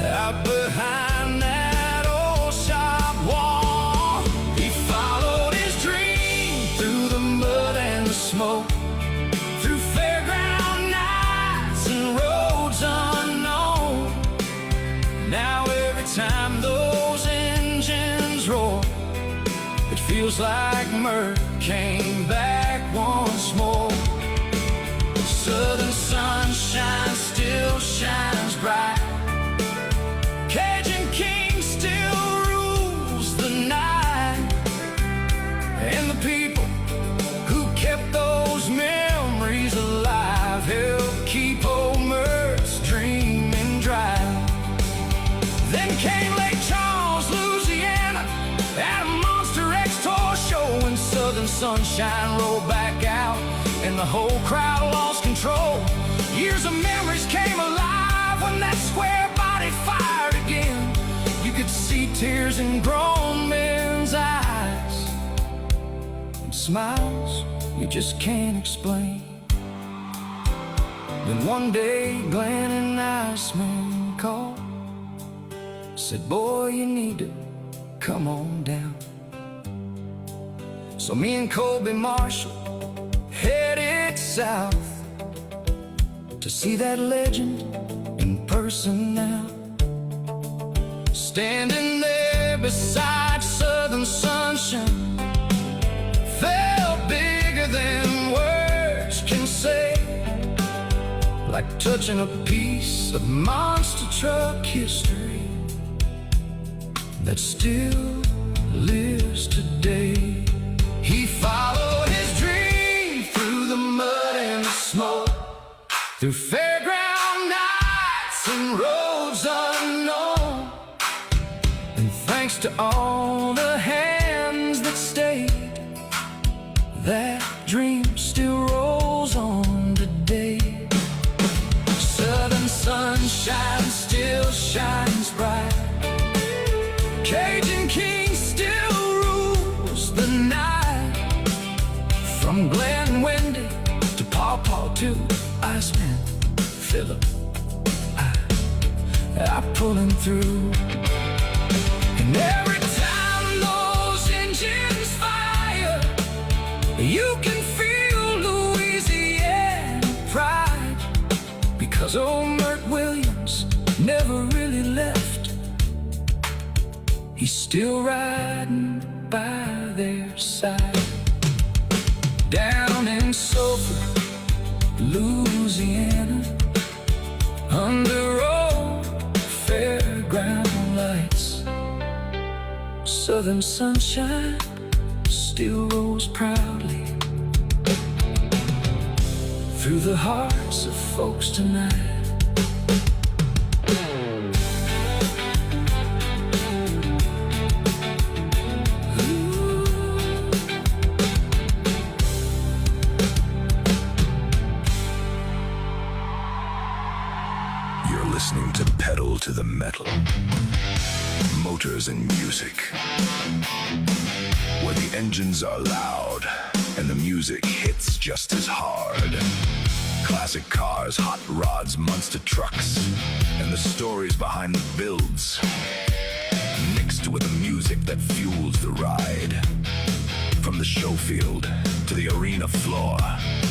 out behind that old shop wall. He followed his dream through the mud and the smoke, through fairground nights and roads unknown. Now every time those engines roar, it feels like Mert came back once more. Southern sunshine still shines bright, Cajun King still rules the night, and the people who kept those memories alive help keep old Mert's dreaming dry. Then came Lake Charles, Louisiana, at a Monster X tour show, when southern sunshine rolled back out and the whole crowd lost control. Years of memories came alive when that square body fired again. You could see tears in grown men's eyes, and smiles you just can't explain. Then one day Glenn and Iceman called, said, boy, you need to come on down. So me and Colby Marshall headed south to see that legend in person now. Standing there beside southern sunshine, felt bigger than words can say, like touching a piece of monster truck history that still lives today. He followed his dream through the mud and the smoke, through fairground nights and roads unknown. And thanks to all the hands that stayed, that dream still rolls on today. Southern sunshine still shines bright, Cajun King still rules the night. From Glen and Wendy to Paw to Iceman Philip, I pull him through. And every time those engines fire, you can feel Louisiana pride, because old Mert Williams never really left. He's still riding by their side. Down in Sulphur, Louisiana, under old fairground lights, southern sunshine still rolls proudly through the hearts of folks tonight. You're listening to Pedal to the Metal. Motors and music, where the engines are loud and the music hits just as hard. Classic cars, hot rods, monster trucks, and the stories behind the builds, mixed with the music that fuels the ride. From the show field to the arena floor,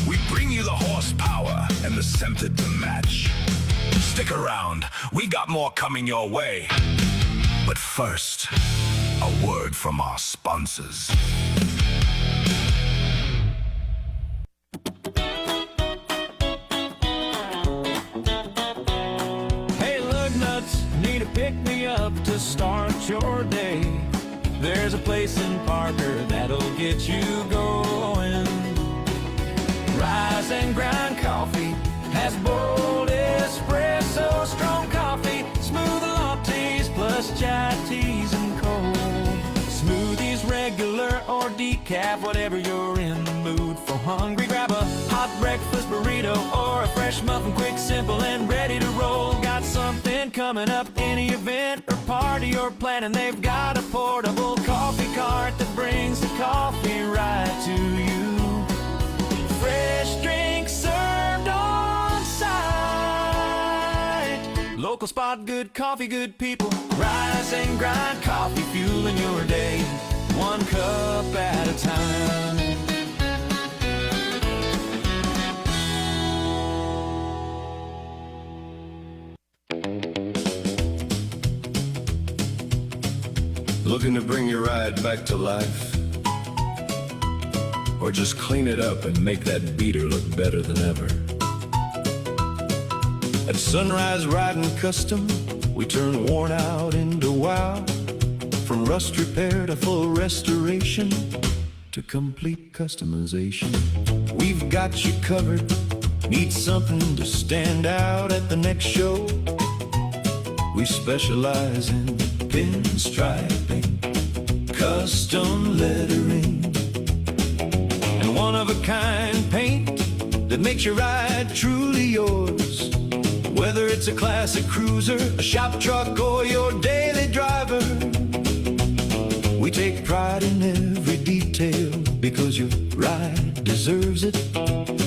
we bring you the horsepower and the center to match. Stick around, we got more coming your way. But first, a word from our sponsors. Hey, lug nuts, need a pick-me-up to start your day. There's a place in Parker that'll get you going. Rise and Grind Coffee has bold espresso, strong coffee, smooth lattes, plus chai teas and cold. Smoothies, regular or decaf, whatever you're in the mood for. Hungry, grab a hot breakfast burrito or a fresh muffin, quick, simple, and ready to roll. Got something coming up, any event or party you're planning, they've got a portable coffee cart that brings the coffee right to you. Fresh drinks served on site. Local spot, good coffee, good people. Rise and Grind Coffee, fueling your day, one cup at a time. Looking to bring your ride back to life? Or just clean it up and make that beater look better than ever? At Sunrise Riding Custom, we turn worn out into wow. From rust repair to full restoration to complete customization, we've got you covered. Need something to stand out at the next show? We specialize in pinstriping, custom lettering, and one-of-a-kind paint that makes your ride truly yours. Whether it's a classic cruiser, a shop truck, or your daily driver, we take pride in every detail because your ride deserves it.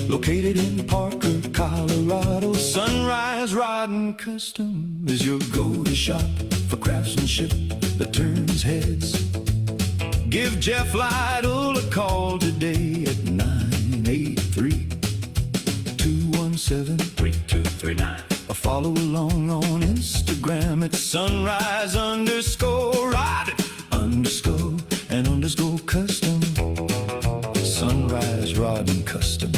Located in Parker, Colorado, Sunrise Riding Custom is your go-to shop for craftsmanship that turns heads. Give Jeff Lytle a call today at 983-217-3239. Or follow along on Instagram at sunrise_ride_and_custom. Sunrise Riding Custom.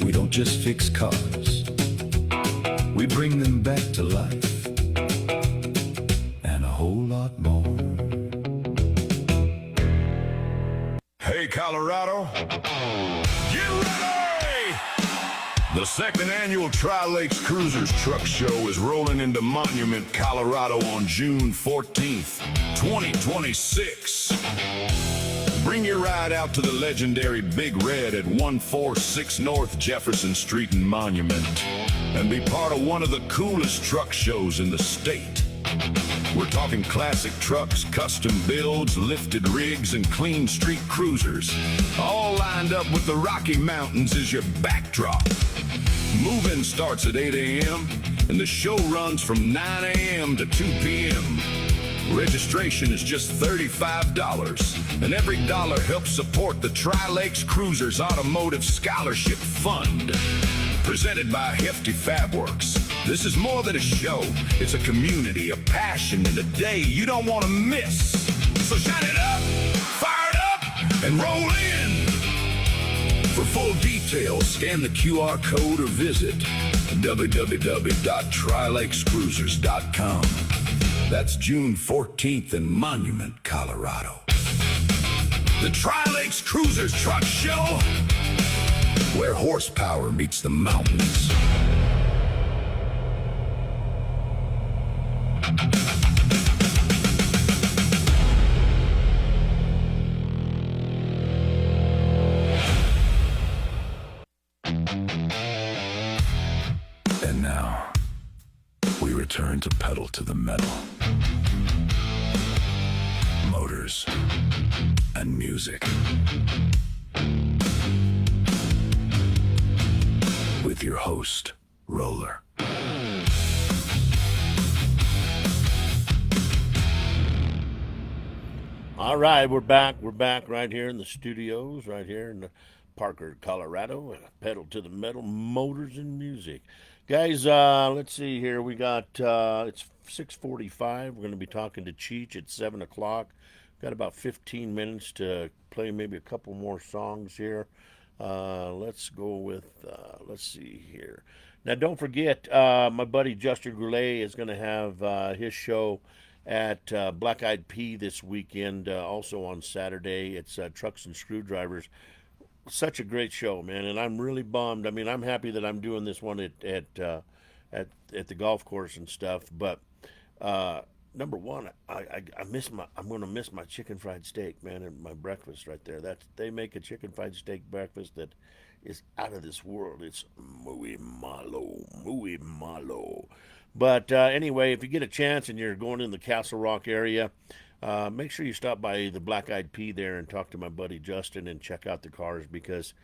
We don't just fix cars, we bring them back to life and a whole lot more. Hey, Colorado, get ready! The second annual Tri-Lakes Cruisers Truck Show is rolling into Monument, Colorado on June 14th, 2026. Bring your ride out to the legendary Big Red at 146 North Jefferson Street in Monument and be part of one of the coolest truck shows in the state. We're talking classic trucks, custom builds, lifted rigs, and clean street cruisers, all lined up with the Rocky Mountains as your backdrop. Move-in starts at 8 a.m. and the show runs from 9 a.m. to 2 p.m. Registration is just $35, and every dollar helps support the Tri-Lakes Cruisers Automotive Scholarship Fund, presented by Hefty Fabworks. This is more than a show. It's a community, a passion, and a day you don't want to miss. So shine it up, fire it up, and roll in. For full details, scan the QR code or visit www.trilakescruisers.com. That's June 14th in Monument, Colorado. The Tri-Lakes Cruisers Truck Show, where horsepower meets the mountains. And now, we return to pedal to the metal. Motors and music. With your host, Roller. All right, we're back. We're back right here in the studios, right here in Parker, Colorado. Pedal to the metal, motors and music, guys. Let's see here. We got it's 6:45. We're going to be talking to Cheech at 7 o'clock. Got about 15 minutes to play maybe a couple more songs here. Let's go with let's see here. Now, don't forget, my buddy Justin Goulet is going to have his show at Black Eyed Pea this weekend, also on Saturday. It's Trucks and Screwdrivers. Such a great show, man, and I'm really bummed. I mean, I'm happy that I'm doing this one at the golf course and stuff. But number one, I'm going to miss my chicken fried steak, man, and my breakfast right there. They make a chicken fried steak breakfast that is out of this world. It's muy malo, muy malo. But anyway, if you get a chance and you're going in the Castle Rock area, make sure you stop by the Black Eyed Pea there and talk to my buddy Justin and check out the cars, because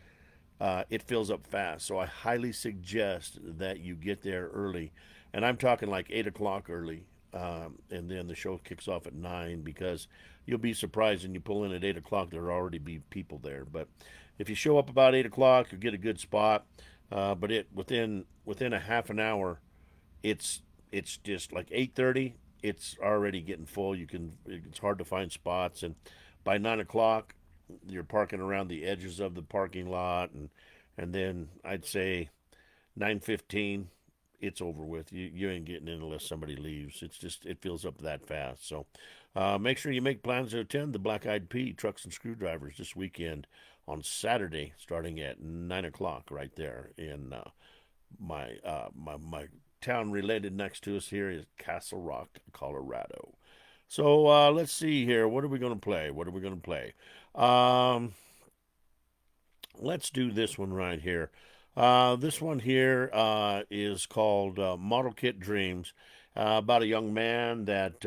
it fills up fast. So I highly suggest that you get there early. And I'm talking like 8 o'clock early. And then the show kicks off at 9, because you'll be surprised when you pull in at 8 o'clock, there'll already be people there. But if you show up about 8 o'clock, you'll get a good spot. But within a half an hour, it's just like 8:30. It's already getting full. It's hard to find spots, and by 9 o'clock, you're parking around the edges of the parking lot, and then I'd say 9:15, it's over with. You ain't getting in unless somebody leaves. It fills up that fast. So make sure you make plans to attend the Black Eyed Pea Trucks and Screwdrivers this weekend on Saturday, starting at 9 o'clock, right there in my town related next to us here is Castle Rock, Colorado. So let's see here. What are we going to play? Let's do this one right here. This one here is called Model Kit Dreams, about a young man that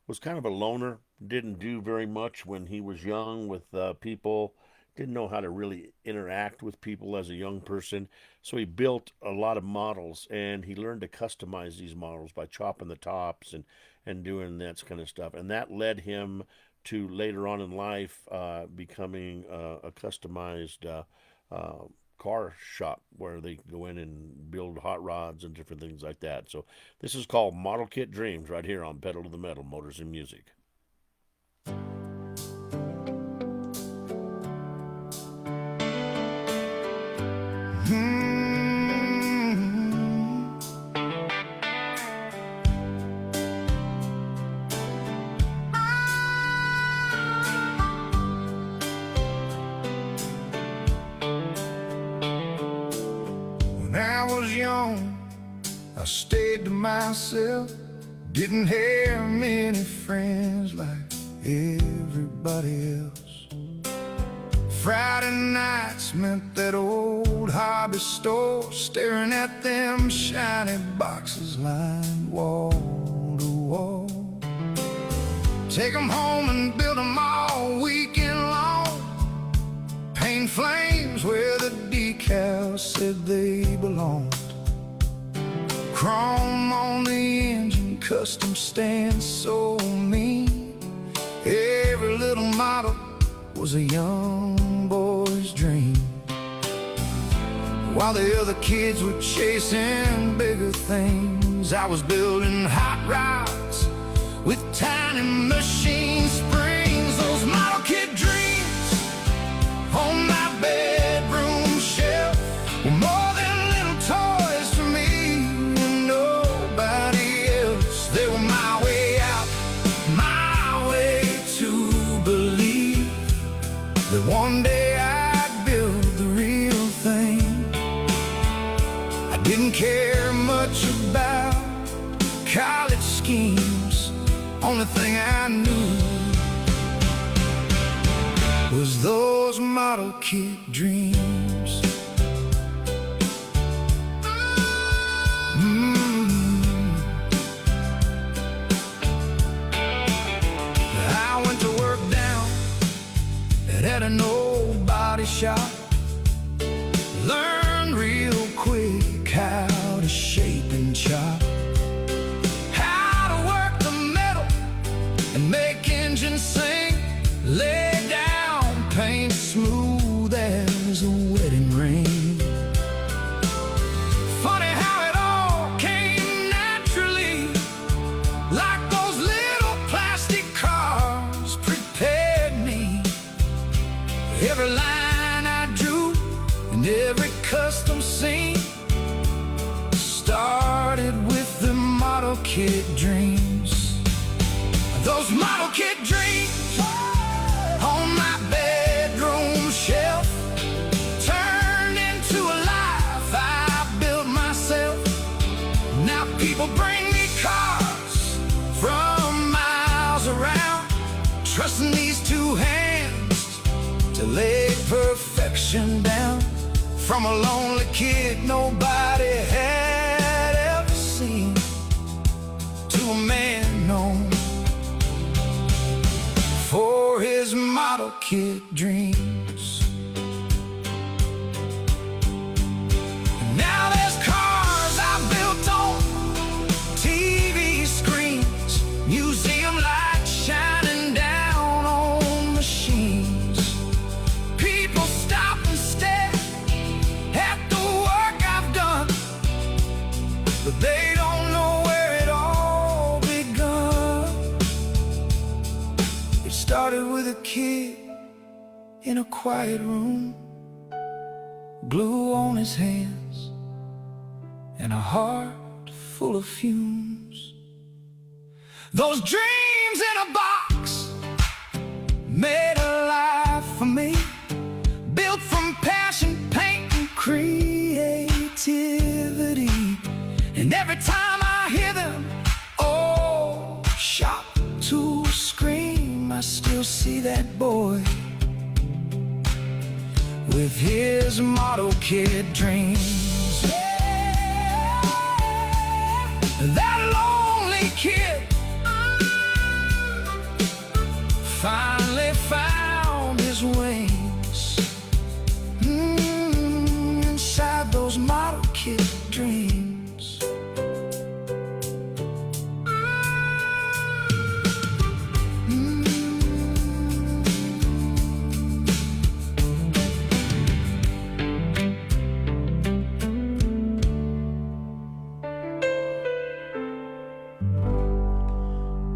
was kind of a loner, didn't do very much when he was young with people, didn't know how to really interact with people as a young person. So he built a lot of models, and he learned to customize these models by chopping the tops and doing that kind of stuff. And that led him to later on in life becoming a customized car shop where they go in and build hot rods and different things like that. So this is called Model Kit Dreams right here on Pedal to the Metal, Motors and Music. When I was young, I stayed to myself. Didn't have many friends like everybody else. Friday nights meant that old hobby store, staring at them shiny boxes lined wall to wall. Take 'em home and build 'em all weekend long. Paint flames where the decals said they belonged. Chrome on the engine, custom stands so mean. Every little model was a young boy's dream. While the other kids were chasing bigger things, I was building hot rods with tiny machine springs. Those model kid dreams on my bedroom shelf were more than little toys for me and nobody else. They were my way out, my way to believe that one day I'd build the real thing. I didn't care much about college schemes. Only thing I knew was those model kid dreams. I went to work down at an old body shop. Learned real quick how to shape and chop, how to work the metal and make engines sing. Lay down paint smooth as a wedding ring. Funny how it all came naturally, like those little plastic cars prepared me. Every line I drew and every custom scene started with the model kid dreams. Those model kid dreams on my bedroom shelf turned into a life I built myself. Now people bring me cars from miles around, trusting these two hands to lay perfection down. From a lonely kid nobody had ever seen, to a man known for his model kid dreams. Now there's cars I built on TV screens, museum lights shining down on machines. People stop and stare at the work I've done, but they don't know where it all begun. It started with a kid in a quiet room, glue on his hands and a heart full of fumes. Those dreams in a box made a life for me, built from passion, paint, and creativity. And every time I hear them, oh, shop to scream, I still see that boy with his model kid dreams. Yeah, that lonely kid finally found his wings inside those model kid dreams.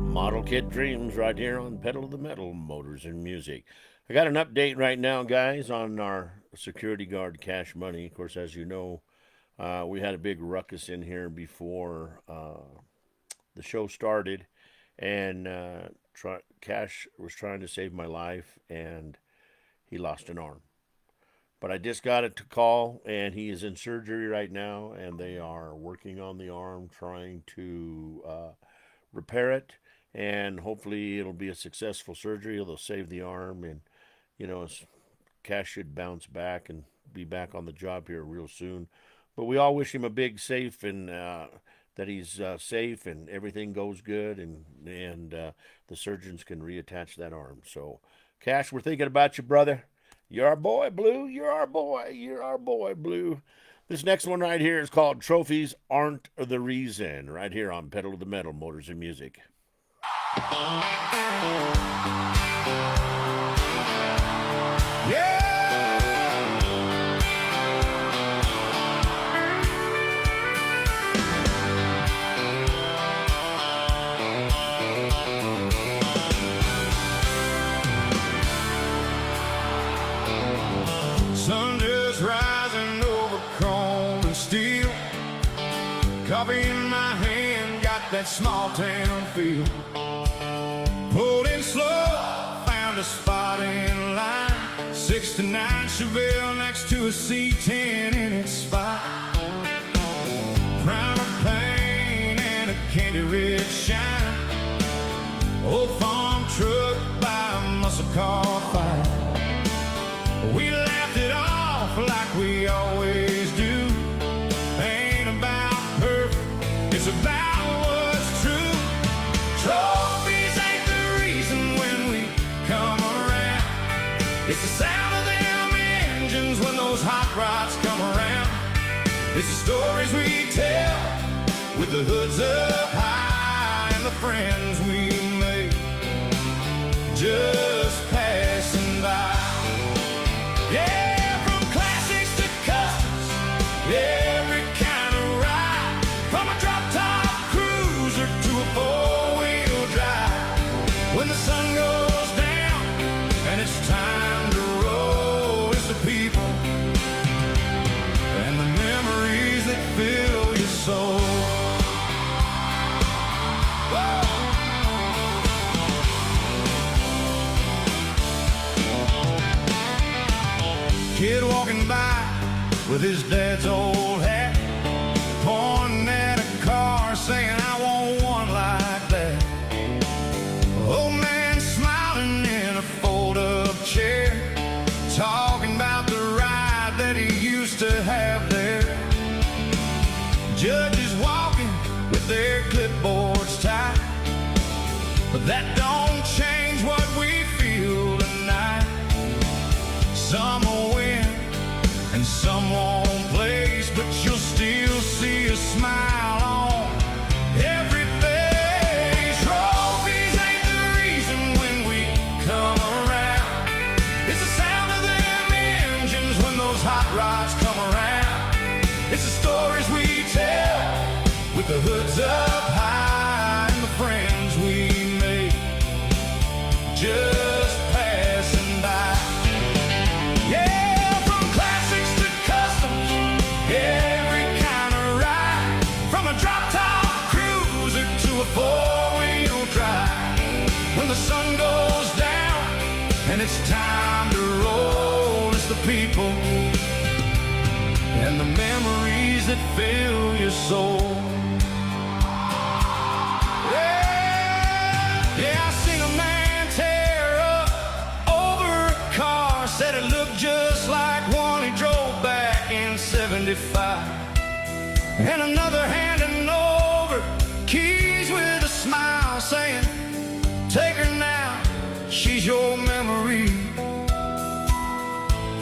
Model Kid Dreams right here on Pedal to the Metal, Motors and Music. I got an update right now, guys, on our security guard Cash Money. Of course, as you know, we had a big ruckus in here before the show started, and Cash was trying to save my life, and he lost an arm. But I just got it to call, and he is in surgery right now, and they are working on the arm, trying to repair it, and hopefully it'll be a successful surgery. They'll save the arm, and Cash should bounce back and be back on the job here real soon. But we all wish him a big safe, and that he's safe and everything goes good, and the surgeons can reattach that arm. So, Cash, we're thinking about you, brother. You're our boy, Blue. You're our boy. You're our boy, Blue. This next one right here is called Trophies Aren't the Reason, right here on Pedal to the Metal, Motors and Music. Yeah! Coffee in my hand, got that small town feel. Pulled in slow, found a spot in line. 69 Chevelle next to a C10 in its spot. Primer paint and a candy red shine. Old farm truck by a muscle car fire. We laughed it off like we always do. Ain't about perfect, it's about what's true. Trophies ain't the reason when we come around. It's the sound of them engines when those hot rods come around. It's the stories we tell with the hoods up high and the friends we make just passing by. Yeah, from classics to customs, every kind of ride. From a drop-top cruiser to a four-wheel drive. When the sun goes down and it's time to roll, it's the people and the memories that fill your soul. Kid walking by with his dad's old hat, pointing at a car saying, I want one like that. Old man smiling in a fold-up chair, talking about the ride that he used to have there. Judges walking with their clipboards tight, but that don't change what we feel tonight. Some will win and some won't place, but you'll still see a smile on every face. Trophies ain't the reason when we come around. It's the sound of them engines when those hot rods come around. It's the stories we tell with the hoods up high and the friends we make just passing by. Yeah, from classics to customs, every kind of ride. From a drop-top cruiser to a four-wheel drive. When the sun goes down and it's time to roll, it's the people and the memories that fill your soul. Yeah, I seen a man tear up over a car, said it looked just like one he drove back in 75. And another handing over keys with a smile, saying, take her now, she's your memory.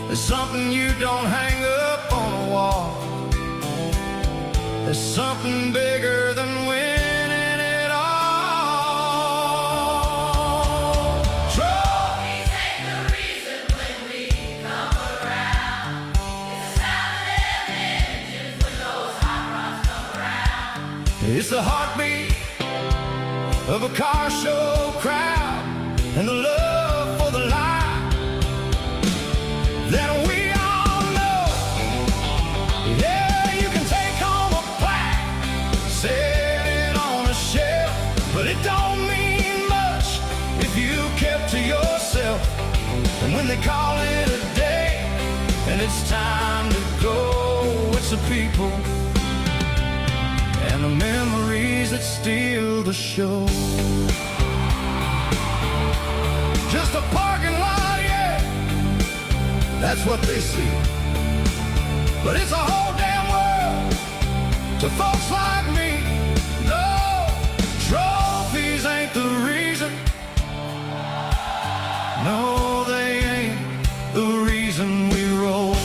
There's something you don't hang up on a wall. There's something bigger than winning it all. Trophies ain't the reason when we come around. It's the sound of them engines when those hot rods come around. It's the heartbeat of a car show crowd and the love for the life that we all know. Yeah, you can take home a plaque, set it on a shelf, but it don't mean much if you kept to yourself. And when they call it a day and it's time to go, it's the people and the memories that steal the show. Just a parking lot, yeah, that's what they see. But it's a whole damn world to folks like me. No, trophies ain't the reason. No, they ain't the reason we roll.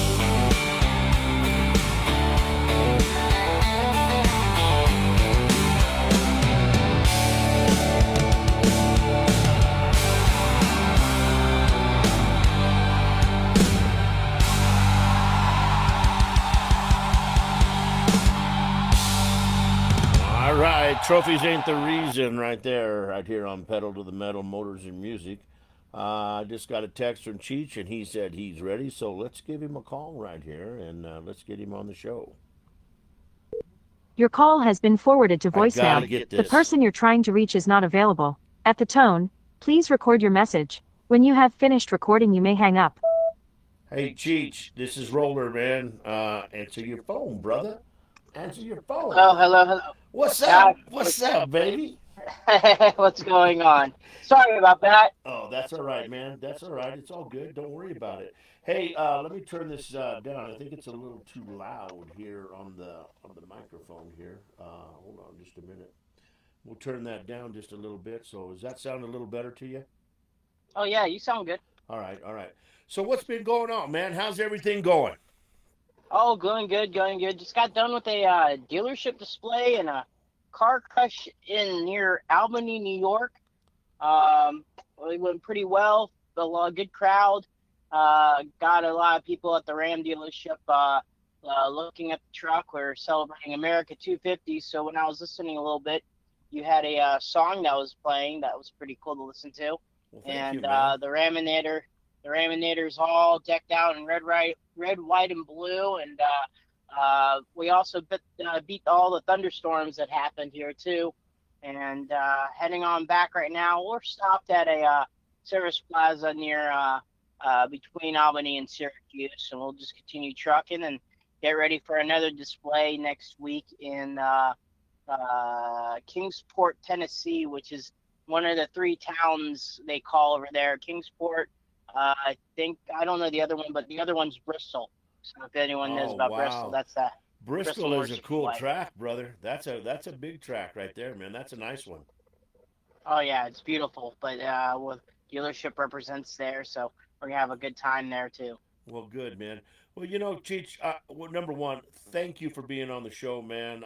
All right, trophies ain't the reason right there, right here on Pedal to the Metal, Motors and Music. I just got a text from Cheech, and he said he's ready, so let's give him a call right here, and let's get him on the show. Your call has been forwarded to I gotta voicemail. get The this. person you're trying to reach is not available. At the tone, please record your message. When you have finished recording, you may hang up. Hey, Cheech, this is Roller, man. Answer your phone, brother. Answer your phone. Hello, hello, hello. What's Yeah, up? What's up, baby? what's going on? Sorry about that. Oh, that's all right, man. That's all right. It's all good. Don't worry about it. Hey, let me turn this down. I think it's a little too loud here on the microphone here. Hold on just a minute. We'll turn that down just a little bit. So, does that sound a little better to you? Oh yeah, you sound good. All right, all right. So, what's been going on, man? How's everything going? Oh, going good, going good. Just got done with a dealership display and a car crush in near Albany, New York. It went pretty well. A lot good crowd. Got a lot of people at the Ram dealership looking at the truck. We're celebrating America 250. So when I was listening a little bit, you had a song that was playing that was pretty cool to listen to. Well, thank you, And man. the Raminator's all decked out in red, white, and blue. And we also beat all the thunderstorms that happened here too. And heading on back right now, we're stopped at a service plaza near between Albany and Syracuse, and we'll just continue trucking and get ready for another display next week in Kingsport, Tennessee, which is one of the three towns they call over there. Kingsport, I don't know the other one, but the other one's Bristol. So if anyone knows Oh, about Bristol, wow. that's that. Bristol is a Horse cool Display. track, brother. That's a big track right there, man. That's a nice one. Oh yeah, it's beautiful. But with dealership represents there, so we're gonna have a good time there too. Well, good, man. Well, Cheech, well, number one, thank you for being on the show, man.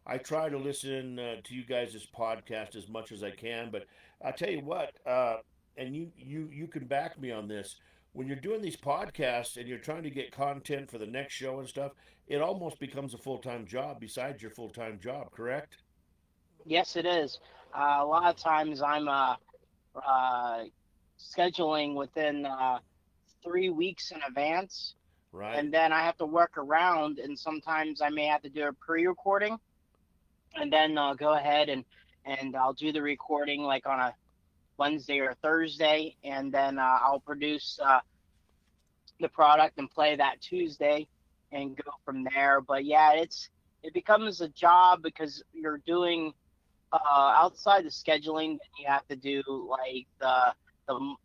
I try to listen to you guys' podcast as much as I can, but I tell you what, and you can back me on this. When you're doing these podcasts and you're trying to get content for the next show and stuff, it almost becomes a full time job besides your full time job, correct? Yes, it is. A lot of times I'm uh, scheduling within 3 weeks in advance, Right? and then I have to work around. And sometimes I may have to do a pre-recording, and then I'll go ahead and I'll do the recording like on a Wednesday or Thursday, and then I'll produce the product and play that Tuesday and go from there. But yeah, it becomes a job because you're doing outside the scheduling. You have to do like the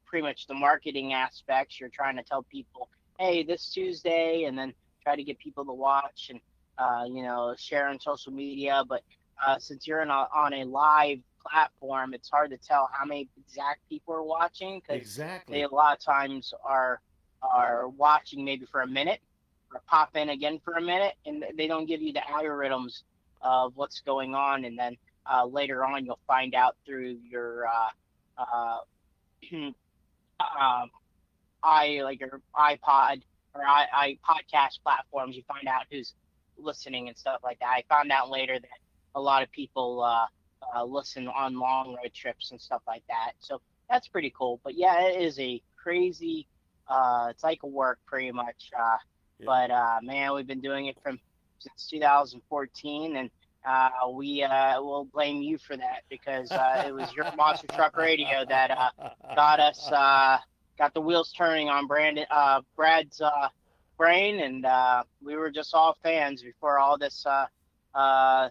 pretty much the marketing aspects. You're trying to tell people, hey, this Tuesday, and then try to get people to watch and share on social media. But since you're on a live platform, it's hard to tell how many exact people are watching because they Exactly. a lot of times are watching maybe for a minute or pop in again for a minute, and they don't give you the algorithms of what's going on, and then later on you'll find out through your uh, um, like your iPod or I podcast platforms. You find out who's listening and stuff like that. I found out later that a lot of people listen on long road trips and stuff like that. So that's pretty cool. But yeah, it is a crazy. It's like a work pretty much. Yeah. But man, we've been doing it from since 2014, and we will blame you for that because it was your Monster Truck Radio that got us got the wheels turning on Brad's brain, and we were just all fans before all this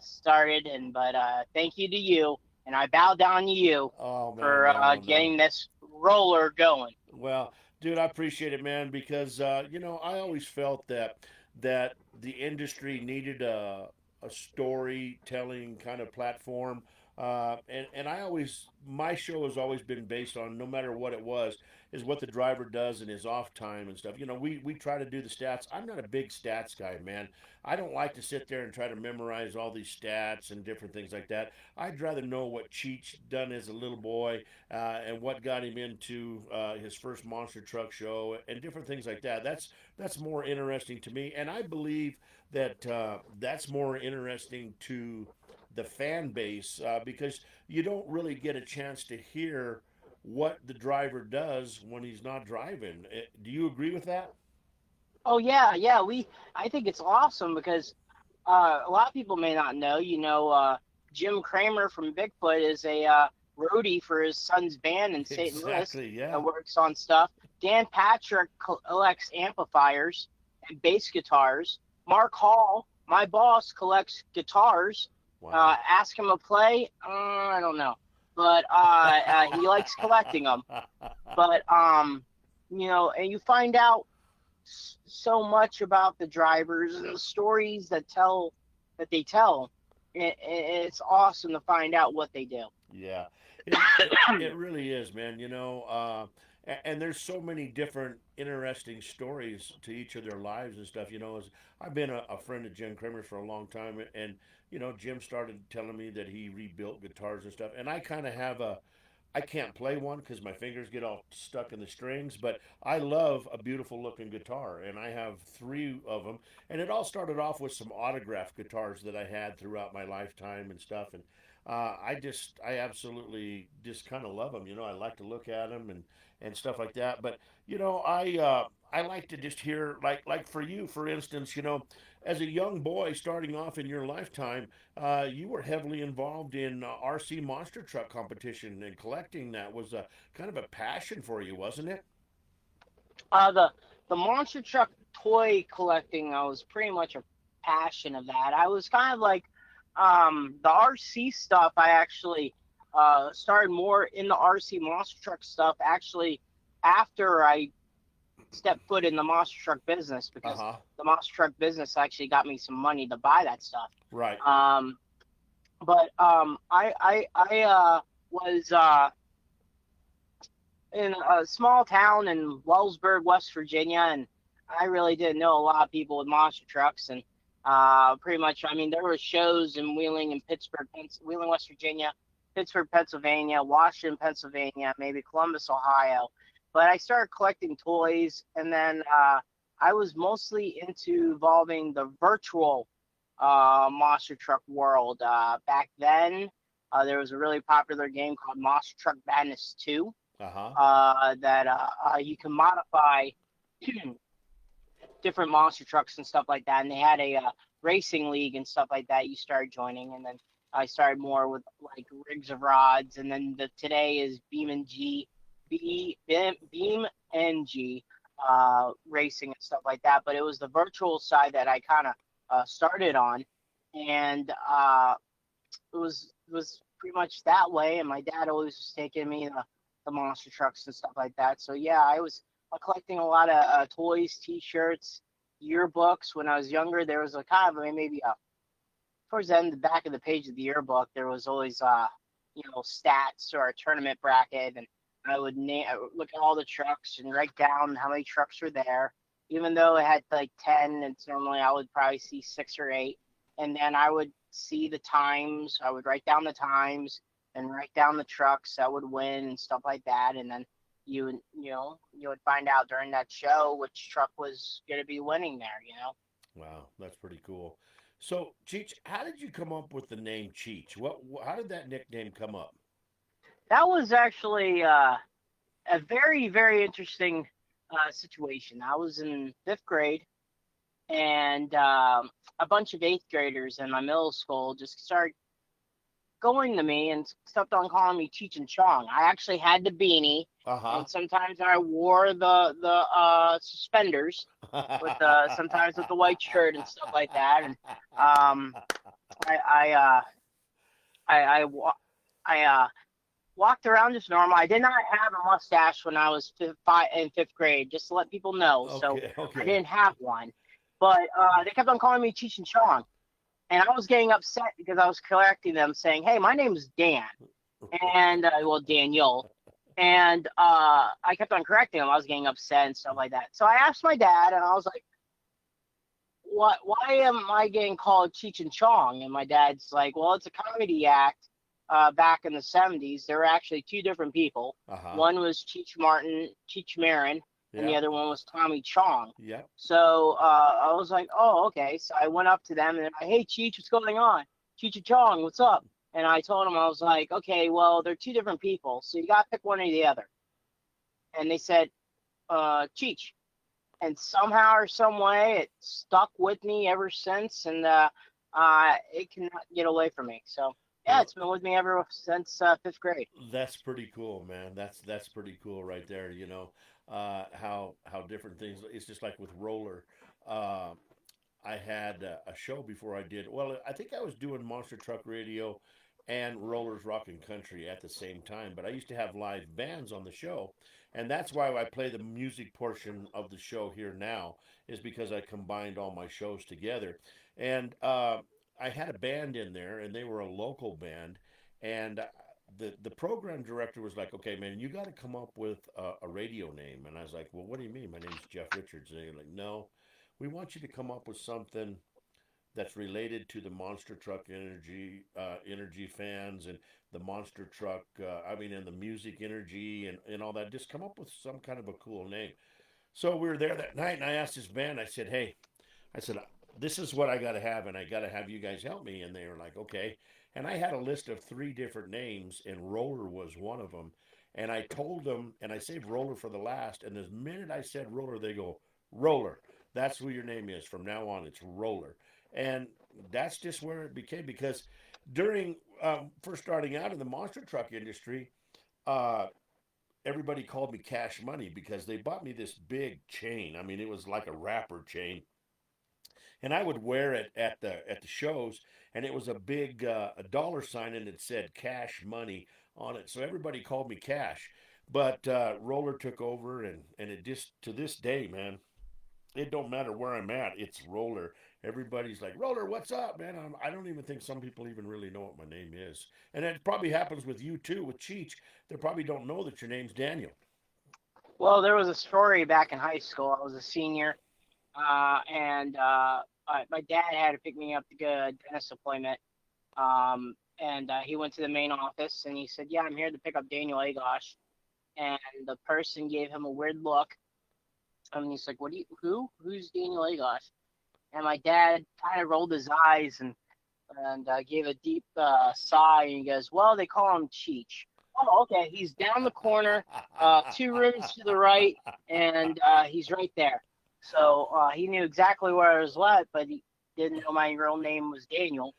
started. And but thank you to you, and I bow down to you Oh man, for no, no. getting this roller going. Well, dude, I appreciate it, man, because I always felt that the industry needed a storytelling kind of platform. And I always my show has always been based on no matter what it was is what the driver does in his off time and stuff. We try to do the stats. I'm not a big stats guy, man. I don't like to sit there and try to memorize all these stats and different things like that. I'd rather know what Cheech done as a little boy and what got him into his first monster truck show and different things like that. That's more interesting to me, and I believe that that's more interesting to the fan base because you don't really get a chance to hear what the driver does when he's not driving. Do you agree with that? Oh yeah, yeah. I think it's awesome because A lot of people may not know. Jim Kramer from Bigfoot is a roadie for his son's band in St. Louis Exactly. Yeah. that works on stuff. Dan Patrick collects amplifiers and bass guitars. Mark Hall, my boss, collects guitars. Wow. Ask him to play. I don't know, but he likes collecting them. But and you find out so much about the drivers and the stories that they tell. It's awesome to find out what they do. Yeah, it really is, man. And there's so many different interesting stories to each of their lives and stuff. I've been a friend of Jim Kramer's for a long time, and Jim started telling me that he rebuilt guitars and stuff, and I kind of have a I can't play one because my fingers get all stuck in the strings, but I love a beautiful looking guitar, and I have three of them. And it all started off with some autographed guitars that I had throughout my lifetime and stuff. And I absolutely just kind of love them. I like to look at them and stuff like that. But I like to just hear like for you, for instance, as a young boy starting off in your lifetime, you were heavily involved in RC monster truck competition, and collecting that was a kind of a passion for you, wasn't it? The monster truck toy collecting, I was pretty much a passion of that. I was kind of like the RC stuff. I actually started more in the RC monster truck stuff actually after I stepped foot in the monster truck business, Uh because huh. the monster truck business actually got me some money to buy that stuff. Right. Um, but I was in a small town in Wellsburg, West Virginia, and I really didn't know a lot of people with monster trucks. And pretty much, I mean, there were shows in Wheeling and Pittsburgh, Wheeling, West Virginia, Pittsburgh, Pennsylvania, Washington, Pennsylvania, maybe Columbus, Ohio. But I started collecting toys, and then I was mostly into involving the virtual monster truck world. Back then, there was a really popular game called Monster Truck Madness 2 Uh huh. that you can modify different monster trucks and stuff like that. And they had a racing league and stuff like that. You started joining, and then I started more with like rigs of rods, and then today is Beam NG racing and stuff like that. But it was the virtual side that I kind of started on, and it was pretty much that way. And my dad always was taking me the monster trucks and stuff like that. So yeah, I was collecting a lot of toys, T-shirts, yearbooks. When I was younger, there was a kind of maybe towards the end, the back of the page of the yearbook, there was always stats or a tournament bracket, and I would look at all the trucks and write down how many trucks were there. Even though it had like 10, it's normally I would probably see 6 or 8, and then I would see the times. I would write down the times and write down the trucks that would win and stuff like that, and then you would find out during that show which truck was going to be winning there. Wow, that's pretty cool. So, Cheech, how did you come up with the name Cheech? How did that nickname come up? That was actually a very, very interesting situation. I was in 5th grade, and a bunch of 8th graders in my middle school just started going to me and kept on calling me Cheech and Chong. I actually had the beanie, Uh huh. and sometimes I wore the suspenders with sometimes with the white shirt and stuff like that. And um, I I uh, I walked around just normal. I did not have a mustache when I was in 5th grade, just to let people know. So Okay. I Okay. didn't have one. But they kept on calling me Cheech and Chong. And I was getting upset because I was correcting them, saying, "Hey, my name is Dan," and well, Daniel. And I kept on correcting them. I was getting upset and stuff like that. So I asked my dad, and I was like, "What? Why am I getting called Cheech and Chong?" And my dad's like, "Well, it's a comedy act. Back in the '70s, there were actually two different people. Uh huh. One was Cheech Marin, and the Yeah. other one was Tommy Chong." Yeah. So I was like, "Oh, okay." So I went up to them and hey, Cheech, what's going on? Cheech and Chong, what's up? And I told them, I was like, "Okay, well, they're two different people, so you gotta pick one or the other." And they said, Cheech. And somehow or some way, it stuck with me ever since. And it cannot get away from me. So yeah, Well, it's been with me ever since fifth grade. that's pretty cool, man. That's pretty cool right there. How different things. It's just like with roller. Uh, I had a show before I did. Well, I think I was doing Monster Truck Radio and Rollers Rock and Country at the same time. But I used to have live bands on the show, and that's why I play the music portion of the show here now. Is because I combined all my shows together, and I had a band in there, and they were a local band, and the program director was like, "Okay, man, you got to come up with a radio name." And I was like, "Well, what do you mean? My name's Jeff Richards." And they're like, "No, we want you to come up with something that's related to the monster truck energy fans and the monster truck and the music energy and all that. Just come up with some kind of a cool name." So we were there that night, and I asked this band, I said, "Hey," I said, "this is what I got to have, and I got to have you guys help me." And they were like, "Okay." And I had a list of 3 different names, and Roller was one of them. And I told them, and I saved Roller for the last. And the minute I said Roller, they go, "Roller. That's who your name is. From now on, it's Roller." And that's just where it became, because during first starting out in the monster truck industry, uh, everybody called me Cash Money because they bought me this big chain. I mean, it was like a rapper chain, and I would wear it at the shows, and it was a big a dollar sign, and it said Cash Money on it. So everybody called me Cash. But Roller took over, and it just to this day, man, it don't matter where I'm at, it's Roller. Everybody's like, "Roller, what's up, man?" I don't even think some people even really know what my name is, and it probably happens with you too, with Cheech. They probably don't know that your name's Daniel. Well, there was a story back in high school. I was a senior, and my dad had to pick me up to go to a dentist appointment. And he went to the main office and he said, "Yeah, I'm here to pick up Daniel Agosh." And the person gave him a weird look. And he's like, "What do you, who? Who's Daniel Agosh?" And my dad kind of rolled his eyes and gave a deep sigh. And he goes, "Well, they call him Cheech." Oh, okay. He's down the corner, 2 rooms to the right, and he's right there. So he knew exactly where I was at, but he didn't know my real name was Daniel.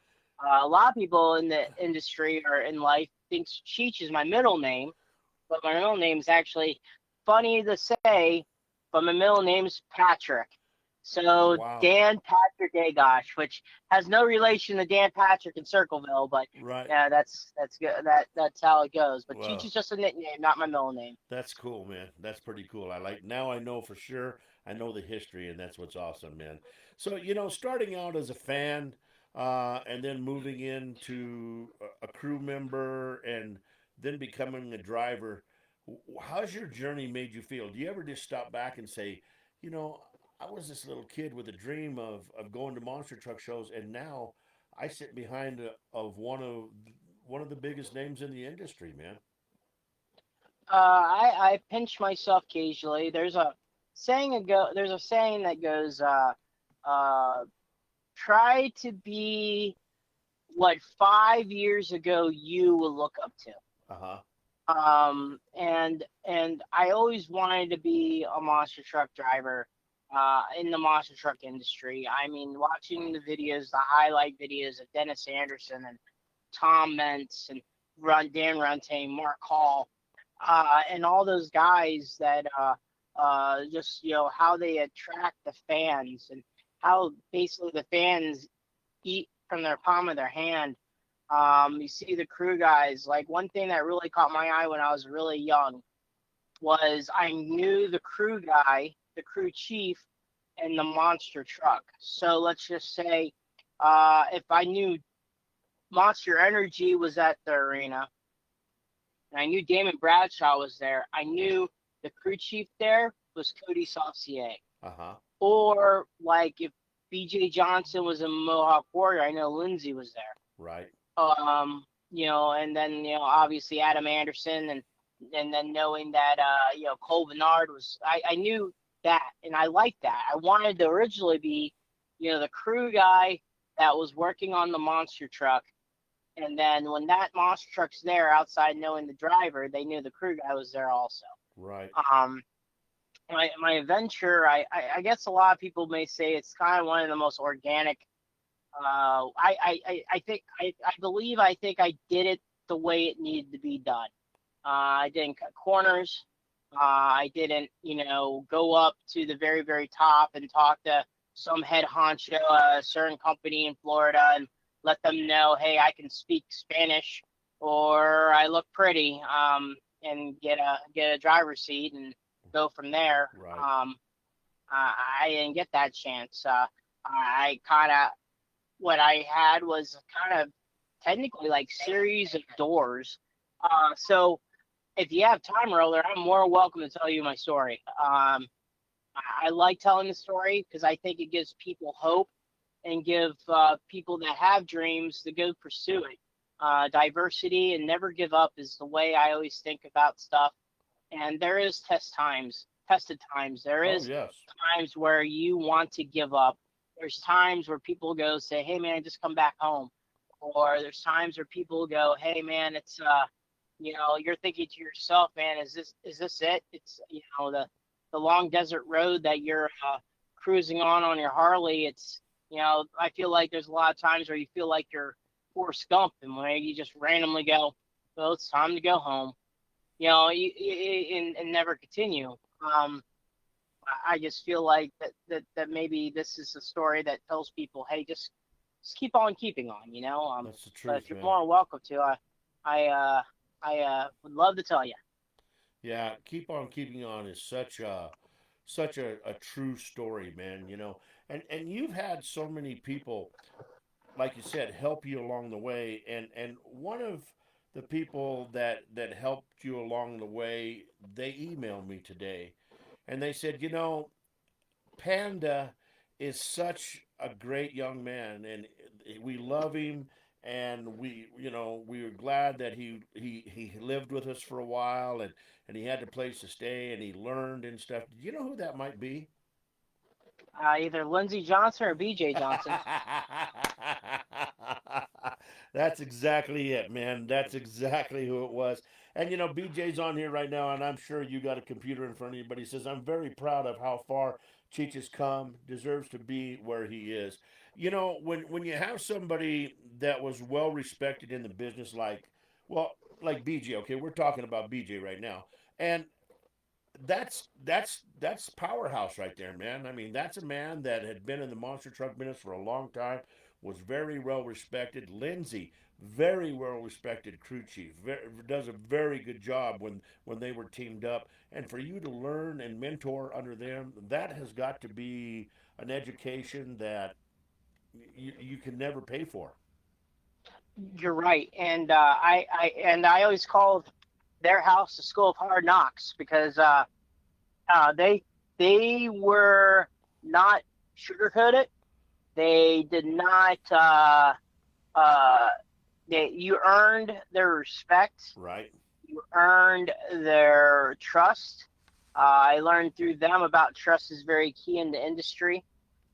A lot of people in the industry or in life thinks Cheech is my middle name, but my middle name is actually funny to say, but my middle name's Patrick. So Wow. Dan Patrick Agosh, which has no relation to Dan Patrick in Circleville, but Right. yeah, that's good. That's how it goes. But Cheech Well, is just a nickname, not my middle name. that's cool, man. That's pretty cool. I like now I know for sure. I know the history, and that's what's awesome, man. So, starting out as a fan, and then moving into a crew member, and then becoming a driver. How's your journey made you feel? Do you ever just stop back and say, you know, I was this little kid with a dream of going to monster truck shows, and now I sit behind of one of the biggest names in the industry, man. I pinch myself occasionally. There's a saying that goes, uh, try to be what 5 years ago you will look up to. Uh huh. And I always wanted to be a monster truck driver, in the monster truck industry. I mean, watching the videos, the highlight videos of Dennis Anderson and Tom Mentz and Dan Runte, Mark Hall, and all those guys that just how they attract the fans and how basically the fans eat from their palm of their hand. You see the crew guys. Like one thing that really caught my eye when I was really young was I knew the crew guy, the crew chief, and the monster truck. So let's just say, if I knew Monster Energy was at the arena, and I knew Damon Bradshaw was there, I knew the crew chief there was Cody Saucier. Uh huh. Or like if BJ Johnson was a Mohawk Warrior, I know Lindsay was there. Right. And then obviously Adam Anderson, and then knowing that Cole Bernard was, I knew that, and I liked that. I wanted to originally be, the crew guy that was working on the monster truck, and then when that monster truck's there outside, knowing the driver, they knew the crew guy was there also. Right. My adventure, I guess a lot of people may say it's kind of one of the most organic I think I believe I think I did it the way it needed to be done. I didn't cut corners. I didn't, go up to the very, very top and talk to some head honcho at a certain company in Florida and let them know, hey, I can speak Spanish or I look pretty, and get a driver's seat and go from there. Right. I didn't get that chance. I kind of what I had was kind of technically like series of doors. So if you have time, Roller, I'm more welcome to tell you my story. I like telling the story because I think it gives people hope and give people that have dreams to go pursue it. Diversity and never give up is the way I always think about stuff. And there is tested times. There Oh, is yes. times where you want to give up. There's times where people go say, "Hey man, just come back home," or there's times where people go, "Hey man, it's you're thinking to yourself, man, is this it? It's the long desert road that you're cruising on your Harley. It's I feel like there's a lot of times where you feel like you're Forrest Gump, and where you just randomly go, well, it's time to go home. And never continue. I just feel like that maybe this is a story that tells people, hey, just keep on keeping on, That's the But truth, if you're man. more welcome to, I would love to tell you. Yeah, keep on keeping on is such a true story, man. And you've had so many people, like you said, help you along the way. And one of the people that helped you along the way, they emailed me today, and they said, Panda is such a great young man, and we love him, and we were glad that he lived with us for a while, and he had a place to stay, and he learned and stuff. Do you know who that might be? Either Lindsey Johnson or BJ Johnson. That's exactly it, man. That's exactly who it was. And BJ's on here right now, and I'm sure you got a computer in front of you, but he says, I'm very proud of how far Cheech has come, deserves to be where he is. When you have somebody that was well respected in the business, like BJ, okay, we're talking about BJ right now. And that's powerhouse right there, man. I mean, that's a man that had been in the monster truck business for a long time, was very well respected. Lindsay, very well respected crew chief, does a very good job when they were teamed up. And for you to learn and mentor under them, that has got to be an education that you can never pay for. You're right, and I always call their house the School of Hard Knocks because they were not sugarcoated. They did not. Uh, you earned their respect. Right. You earned their trust. I learned through them about trust is very key in the industry.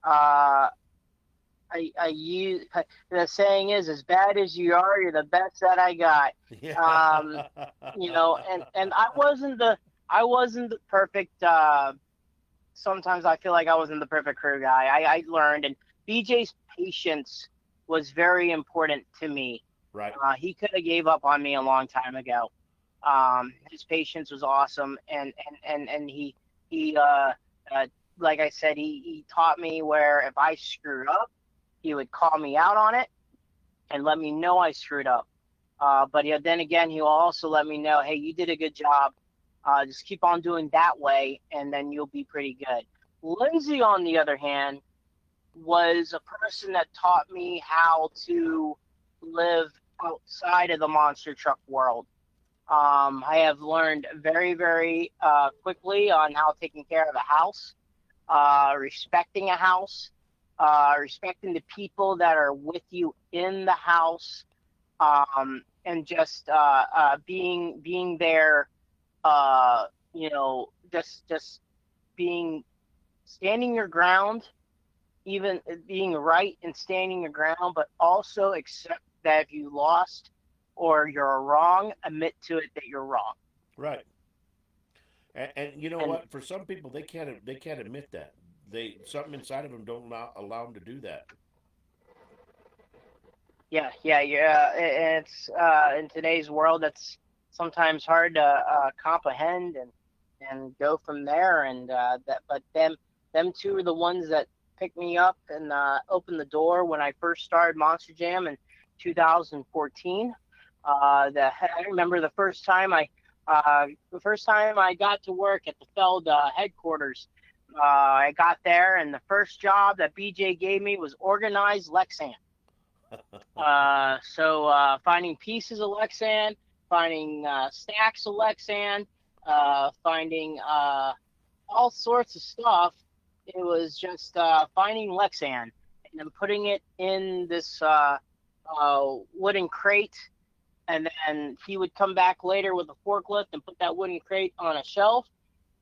Uh, I use the saying is, as bad as you are, you're the best that I got. Um, Yeah. and I wasn't the perfect. Sometimes I feel like I wasn't the perfect crew guy. I learned, and BJ's patience was very important to me. Right. He could have gave up on me a long time ago. His patience was awesome, and he uh, like I said, he taught me where if I screwed up, he would call me out on it and let me know I screwed up. But yeah, then again, he'll also let me know, hey, you did a good job. Just keep on doing that way, and then you'll be pretty good. Lindsay, on the other hand, was a person that taught me how to live outside of the monster truck world. I have learned very, very quickly on how taking care of a house, respecting a house, respecting the people that are with you in the house, and just being there. Just being standing your ground, even being right and standing your ground, but also accept that if you lost or you're wrong, admit to it that you're wrong. Right. And you know And what? For some people, they can't admit that. Something inside of them don't allow them to do that. yeah. It's in today's world, that's sometimes hard to comprehend and go from there. And but them two are the ones that picked me up and opened the door when I first started Monster Jam in 2014. I remember the first time I got to work at the Feld headquarters. I got there, and the first job that BJ gave me was organize Lexan. Finding pieces of Lexan, finding stacks of Lexan, finding all sorts of stuff. It was just finding Lexan and then putting it in this wooden crate. And then he would come back later with a forklift and put that wooden crate on a shelf.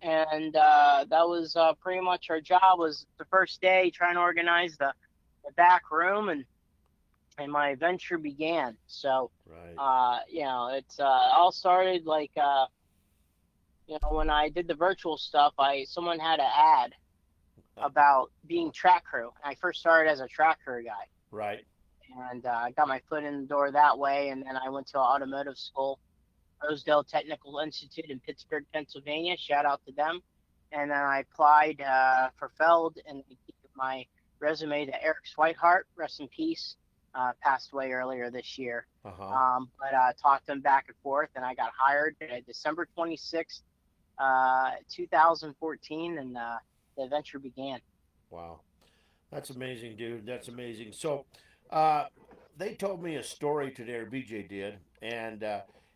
And that was pretty much our job. Was the first day trying to organize the back room, and my adventure began. So, Right. it's all started like, when I did the virtual stuff, someone had an ad about being track crew. I first started as a track crew guy, Right. and I got my foot in the door that way. And then I went to automotive school, Rosedale Technical Institute in Pittsburgh, Pennsylvania. Shout out to them. And then I applied for Feld, and gave my resume to Eric Swihart, rest in peace. Passed away earlier this year. Uh-huh. But talked to him back and forth, and I got hired December 26th, 2014, and the adventure began. Wow. That's amazing, dude. That's amazing. So, they told me a story today, or BJ did, and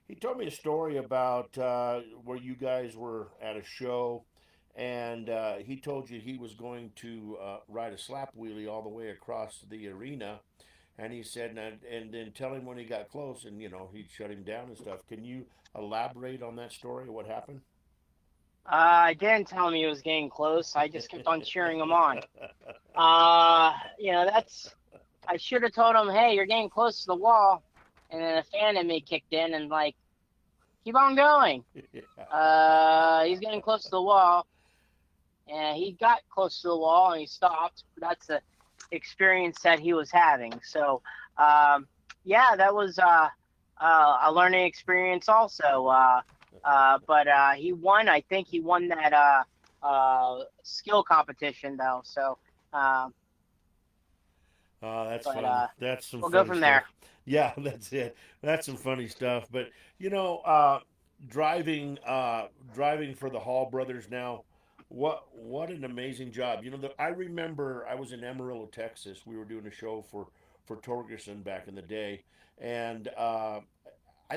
he told me a story about where you guys were at a show, and he told you he was going to ride a slap wheelie all the way across the arena, and he said, and then tell him when he got close, and he'd shut him down and stuff. Can you elaborate on that story? What happened? I didn't tell him he was getting close. I just kept on cheering him on. That's. I should have told him, hey, you're getting close to the wall, and then a fan in me kicked in and like, keep on going. He's getting close to the wall, and he got close to the wall and he stopped. That's the experience that he was having. So, that was a learning experience also. But he won. I think he won that skill competition though. So, That's but funny. That's some we'll go funny from stuff. there. Yeah, that's it. That's some funny stuff. But driving for the Hall brothers now, what an amazing job. I remember I was in Amarillo, Texas. We were doing a show for Torgerson back in the day, and I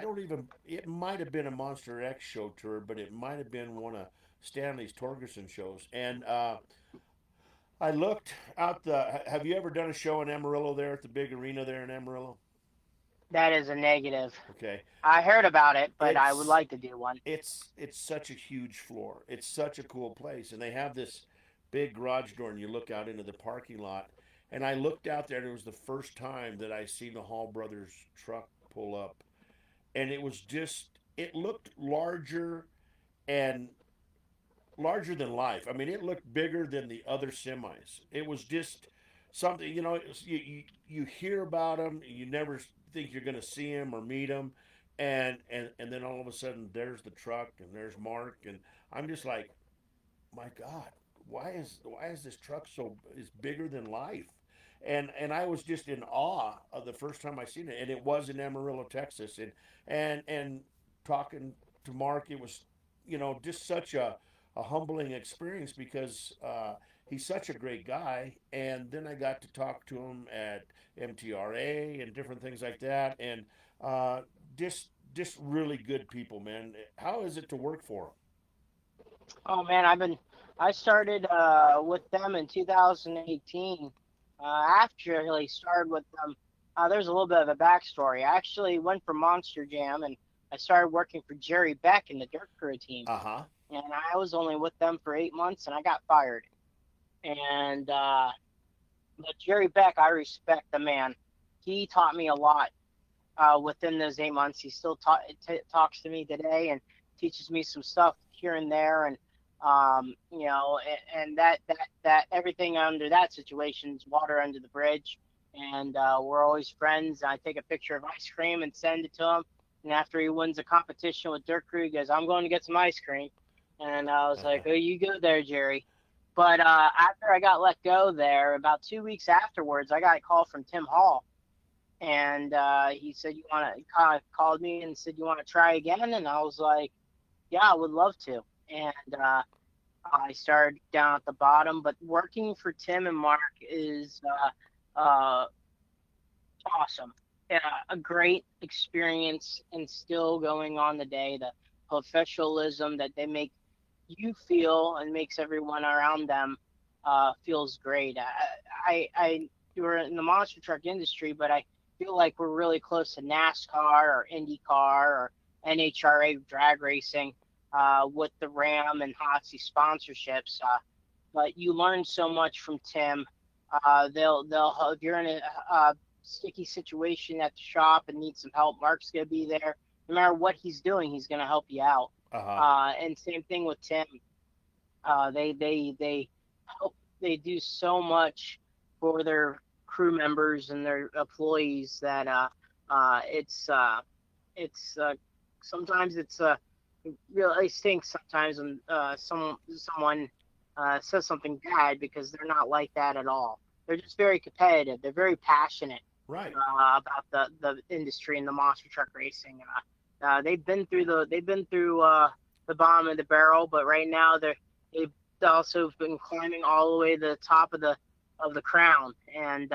don't even. It might have been a Monster X show tour, but it might have been one of Stanley's Torgerson shows, and I looked out the. Have you ever done a show in Amarillo there at the big arena there in Amarillo? That is a negative. Okay, I heard about it, but I would it's like to do one. it's such a huge floor. It's such a cool place, and they have this big garage door, and you look out into the parking lot. And I looked out there, and it was the first time that I seen the Hall brothers truck pull up, and it was just it looked and larger than life. I mean, it looked bigger than the other semis. It was just something, you hear about them, you never think you're going to see them or meet them, and then all of a sudden there's the truck and there's Mark, and I'm just like, my God, why is this truck so is bigger than life? And I was just in awe of the first time I seen it, and it was in Amarillo, Texas, and talking to Mark, it was just such a humbling experience because he's such a great guy. And then I got to talk to him at MTRA and different things like that, and uh, just really good people, man. How is it to work for him? Oh man, I started with them in 2018. Actually started with them. There's a little bit of a backstory. I actually went for Monster Jam, and I started working for Jerry Beck in the Dirt Crew team. Uh huh. And I was only with them for 8 months, and I got fired. And but Jerry Beck, I respect the man. He taught me a lot within those 8 months. He still talks to me today and teaches me some stuff here and there, and and that everything under that situation is water under the bridge. and we're always friends. I take a picture of ice cream and send it to him. And after he wins a competition with Dirt Crew, he goes, "I'm going to get some ice cream." And I was like, "Oh, you go there, Jerry." But after I got let go there, about 2 weeks afterwards, I got a call from Tim Hall, and he said, "You want to?" Kind of called me and said, "You want to try again?" And I was like, "Yeah, I would love to." And I started down at the bottom, but working for Tim and Mark is awesome. Yeah, a great experience, and still going on today. The professionalism that they make you feel and makes everyone around them feels great. We're in the monster truck industry, but I feel like we're really close to NASCAR or IndyCar or NHRA drag racing with the Ram and Hotsy sponsorships. But you learn so much from Tim. They'll if you're in a sticky situation at the shop and need some help, Mark's gonna be there. No matter what he's doing, he's gonna help you out. Uh-huh. And same thing with Tim. They help. They do so much for their crew members and their employees that uh, it's uh, it's sometimes it's really stinks sometimes when someone says something bad, because they're not like that at all. They're just very competitive. They're very passionate Right. about the industry and the monster truck racing. They've been through the bottom of the barrel, but right now they've also been climbing all the way to the top of the crown. And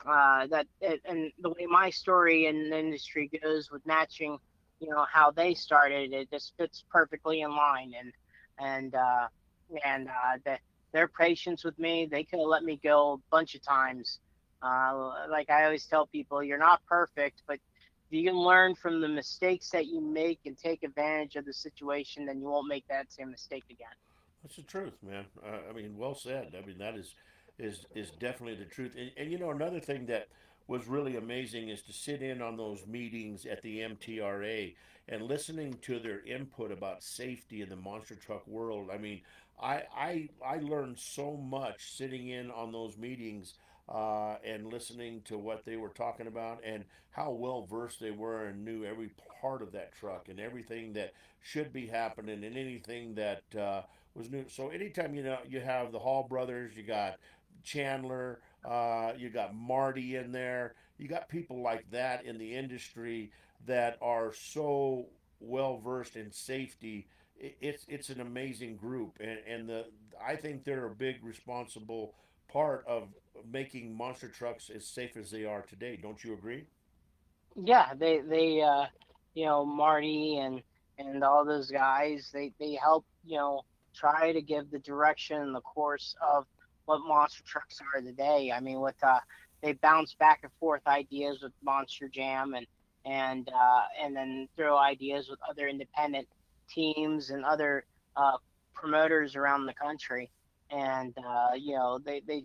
and the way my story in the industry goes with matching, how they started, it just fits perfectly in line. And their patience with me, they could have let me go a bunch of times. Like I always tell people, you're not perfect, but if you can learn from the mistakes that you make and take advantage of the situation, then you won't make that same mistake again. That's the truth, man. I mean, well said. I mean, that is definitely the truth. And another thing that was really amazing is to sit in on those meetings at the MTRA and listening to their input about safety in the monster truck world. I mean, I learned so much sitting in on those meetings and listening to what they were talking about and how well versed they were and knew every part of that truck and everything that should be happening and anything that was new. So anytime you have the Hall brothers, you got Chandler, you got Marty in there, you got people like that in the industry that are so well versed in safety. It's an amazing group, and the I think they're a big responsible part of making monster trucks as safe as they are today. Don't you agree? Yeah, Marty and all those guys, they help, try to give the direction and the course of what monster trucks are today. I mean, with they bounce back and forth ideas with Monster Jam, and then throw ideas with other independent teams and other promoters around the country. And they're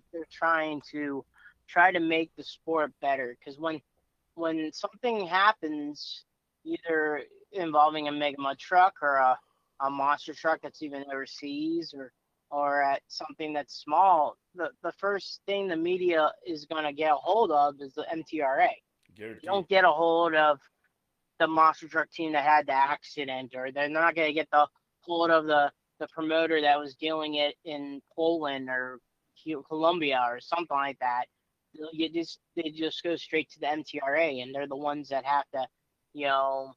try to make the sport better, because when something happens, either involving a mega mud truck or a monster truck that's even overseas, or at something that's small, the first thing the media is going to get a hold of is the MTRA. You Guaranteed. don't get a hold of the monster truck team that had the accident, or they're not going to get the hold of the promoter that was dealing it in Poland or Colombia or something like that. They just go straight to the MTRA, and they're the ones that have to, you know,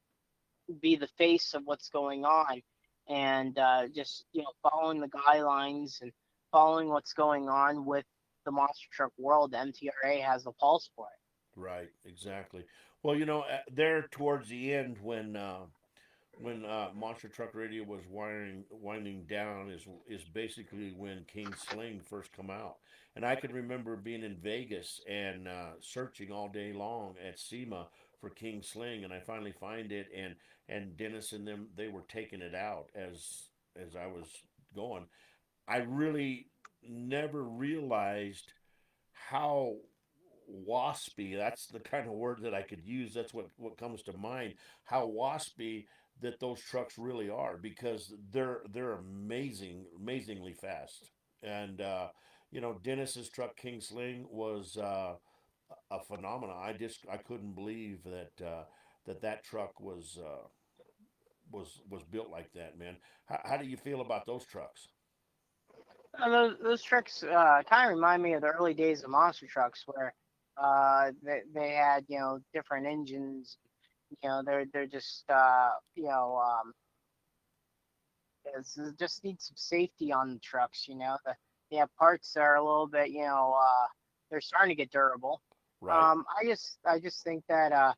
be the face of what's going on, and just following the guidelines and following what's going on with the monster truck world. The MTRA has the pulse for it. Right, exactly. Well, there towards the end when Monster Truck Radio was winding down is basically when King Sling first come out, and I can remember being in Vegas and searching all day long at SEMA for King Sling, and I finally find it, and Dennis and them they were taking it out as I was going. I really never realized how waspy, that's the kind of word that I could use, that's what comes to mind, how waspy that those trucks really are, because they're amazingly fast. And Dennis's truck King Sling was a phenomenon. I couldn't believe that that truck was built like that, man. How do you feel about those trucks? Those trucks kind of remind me of the early days of monster trucks, where they had different engines. They're just just need some safety on the trucks. They have parts that are a little bit they're starting to get durable. Right, I just think that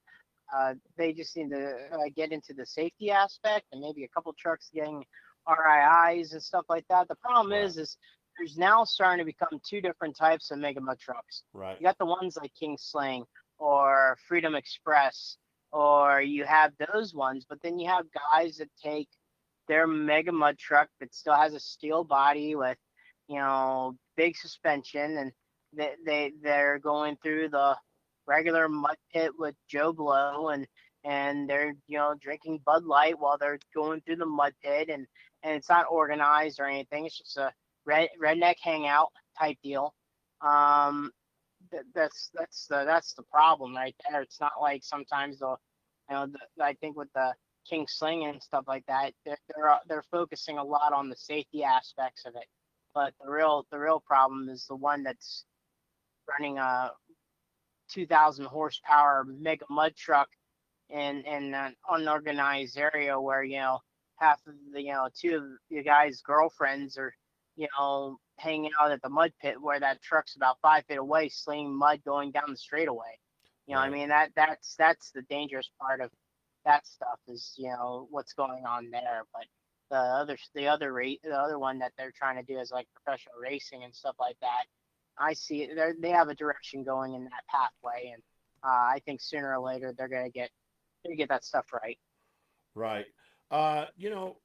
they just need to get into the safety aspect, and maybe a couple trucks getting RIIs and stuff like that. The problem right, is there's now starting to become two different types of Mega Mud trucks. right, You got the ones like King Sling or Freedom Express, or you have those ones, but then you have guys that take their Mega Mud truck that still has a steel body with, big suspension, and they're going through the regular mud pit with Joe Blow, and they're drinking Bud Light while they're going through the mud pit, and it's not organized or anything. It's just a redneck hangout type deal. Um, that's the problem right there. It's not like sometimes I think with the King Sling and stuff like that, they're focusing a lot on the safety aspects of it. But the real problem is the one that's running a 2,000 horsepower mega mud truck in an unorganized area where half of the two of the guys' girlfriends are hanging out at the mud pit where that truck's about 5 feet away, slinging mud going down the straightaway. I right. mean that's the dangerous part of that stuff is what's going on there. But the other one that they're trying to do is like professional racing and stuff like that. I see it. They have a direction going in that pathway, and I think sooner or later they're gonna get that stuff right. Right. You know,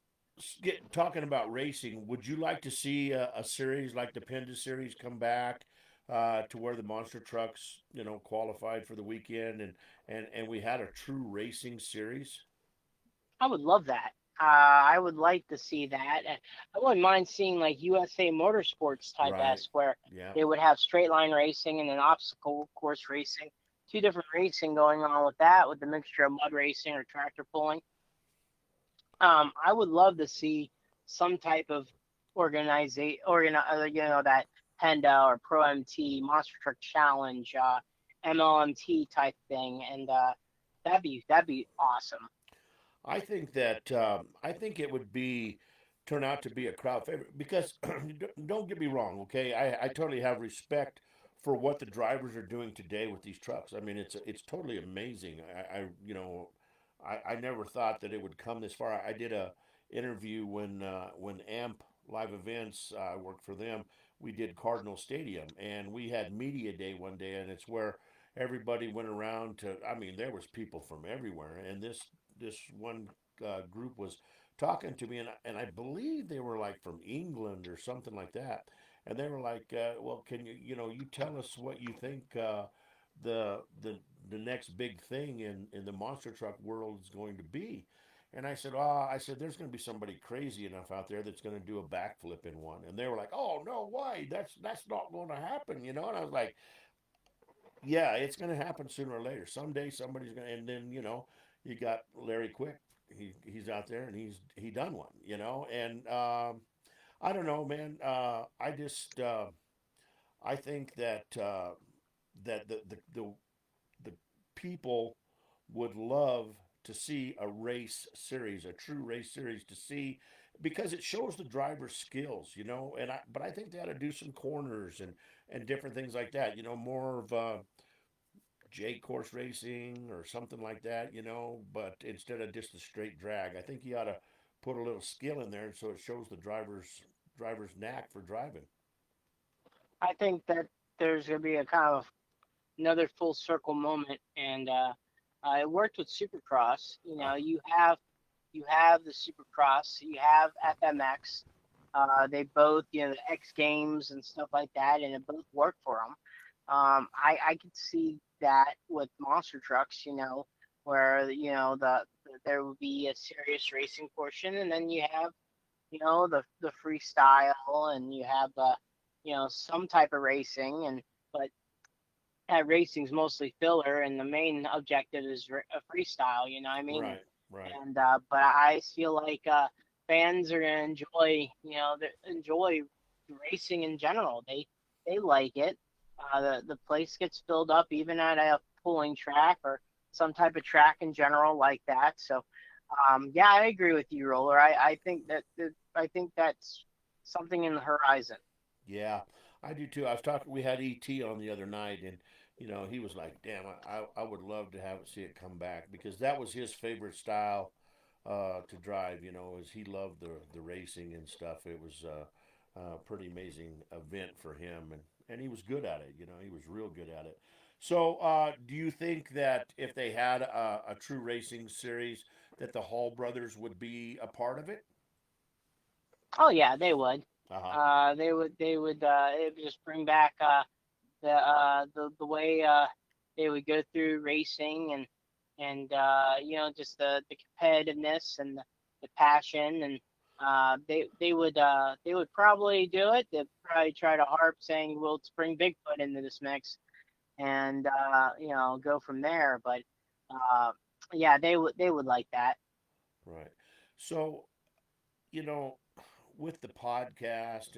talking about racing, would you like to see a series like the Penda series come back to where the monster trucks, qualified for the weekend and we had a true racing series? I would love that. I would like to see that. I wouldn't mind seeing like USA Motorsports type Right. S, where Yeah. they would have straight line racing and then obstacle course racing. Two different racing going on with that, with the mixture of mud racing or tractor pulling. I would love to see some type of that Penda or Pro MT Monster Truck Challenge, MLMT type thing, and that'd be awesome. I think it would be turn out to be a crowd favorite because don't get me wrong, okay? I totally have respect for what the drivers are doing today with these trucks. I mean, it's totally amazing. I never thought that it would come this far. I did a interview when AMP Live Events worked for them. We did Cardinal Stadium, and we had media day one day, and it's where everybody went around to. I mean, there was people from everywhere, and this one group was talking to me, and I believe they were like from England or something like that, and they were like, "Well, can you tell us what you think the the the next big thing in the monster truck world is going to be?" And I said, "Oh, I said there's going to be somebody crazy enough out there that's going to do a backflip in one." And they were like, "Oh no, why? That's not going to happen." And I was like, yeah, it's going to happen sooner or later. Someday somebody's going to, and then you got Larry Quick. He's out there and he done one. And I don't know, man. I think that that the people would love to see a race series, a true race series, to see because it shows the driver's skills. But I think they ought to do some corners and different things like that. More of J course racing or something like that. But instead of just a straight drag, I think you ought to put a little skill in there so it shows the driver's knack for driving. I think that there's gonna be a kind of another full circle moment, and I worked with Supercross. Ah, You have the Supercross, you have FMX. They both, the X Games and stuff like that, and it both work for them. I could see that with monster trucks, where there would be a serious racing portion, and then you have the freestyle, and you have some type of racing, and but that racing's mostly filler, and the main objective is a freestyle. You know what I mean? Right, right. And but I feel like fans are gonna enjoy, enjoy racing in general. They like it. The place gets filled up even at a pulling track or some type of track in general like that. So yeah, I agree with you, Roller. I think I think that's something in the horizon. Yeah, I do too. I was talking. We had ET on the other night, and he was like, "Damn, I would love to have see it come back because that was his favorite style to drive. As he loved the racing and stuff. It was a pretty amazing event for him, and he was good at it. He was real good at it. So, do you think that if they had a true racing series, that the Hall brothers would be a part of it? Oh yeah, they would. Uh huh. It would just bring back the way they would go through racing and just the competitiveness and the passion and they would probably do it. They'd probably try to harp saying we'll bring Bigfoot into this mix and go from there. But uh, yeah, they would like that. Right. So, you know, with the podcast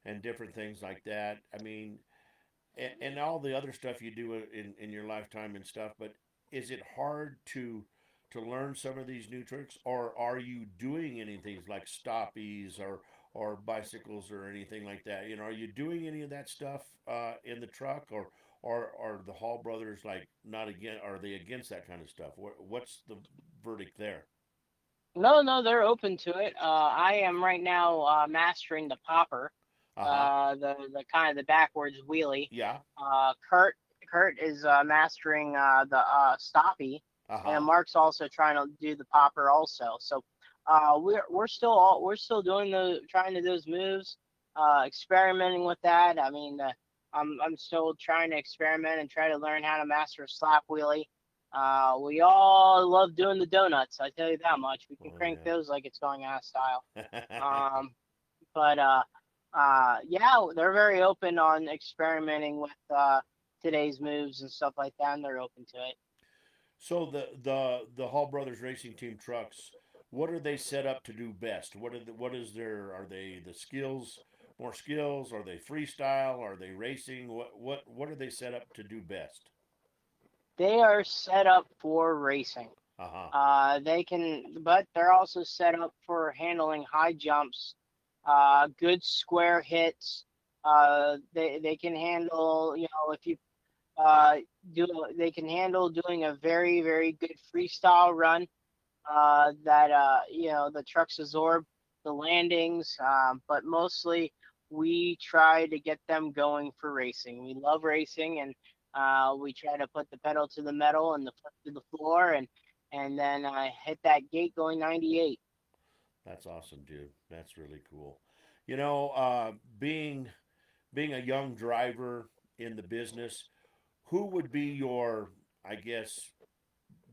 and different things like that. I mean, and all the other stuff you do in your lifetime and stuff. But is it hard to learn some of these new tricks, or are you doing anything like stoppies or bicycles or anything like that? Are you doing any of that stuff in the truck, or are the Hall brothers like not again? Are they against that kind of stuff? What's the verdict there? No, no, they're open to it. I am right now mastering the popper, Uh huh. the kind of the backwards wheelie. Yeah. Kurt is mastering the stoppie, Uh and huh. Mark's also trying to do the popper also. So we're still doing the trying to do those moves, experimenting with that. I mean, I'm still trying to experiment and try to learn how to master a slap wheelie. We all love doing the donuts. I tell you that much. We can Oh crank yeah. those like it's going out of style. Um, but yeah, they're very open on experimenting with today's moves and stuff like that, and they're open to it. So the Hall Brothers Racing Team trucks, what are they set up to do best? What is their are they the skills more skills? Are they freestyle? Are they racing? What are they set up to do best? They are set up for racing. Uh huh. But they're also set up for handling high jumps, good square hits. They can handle, if you uh, do, they can handle doing a very, very good freestyle run. That the trucks absorb the landings, but mostly we try to get them going for racing. We love racing, and we try to put the pedal to the metal and the foot to the floor, and then hit that gate going 98. That's awesome, dude. That's really cool. You know, uh, being being a young driver in the business, who would be your, I guess,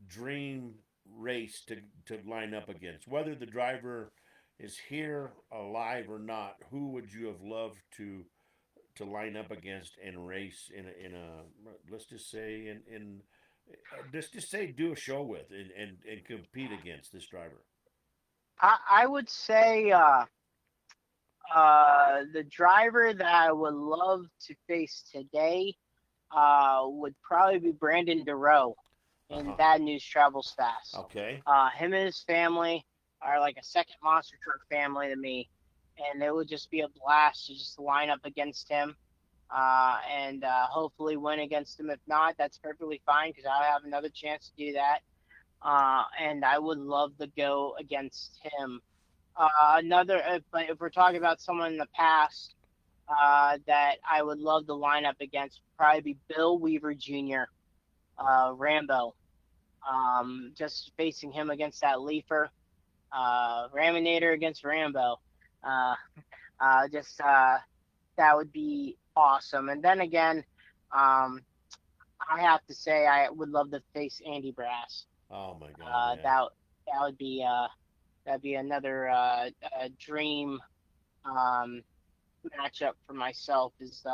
dream race to line up against? Whether the driver is here alive or not, who would you have loved to line up against and race in a let's just say in just say do a show with and compete against this driver? I would say the driver that I would love to face today would probably be Brandon DeRoe Uh in huh. Bad News Travels Fast. Okay. Him and his family are like a second monster truck family to me, and it would just be a blast to just line up against him and hopefully win against him. If not, that's perfectly fine because I have another chance to do that. And I would love to go against him. But if we're talking about someone in the past that I would love to line up against, would probably be Bill Weaver Jr., Rambo. Just facing him against that Leafer, Raminator against Rambo. Uh, just That would be awesome. And then again, um, I have to say I would love to face Andy Brass. Oh my God, Uh, yeah. that that would be that'd be another dream um, matchup for myself. Is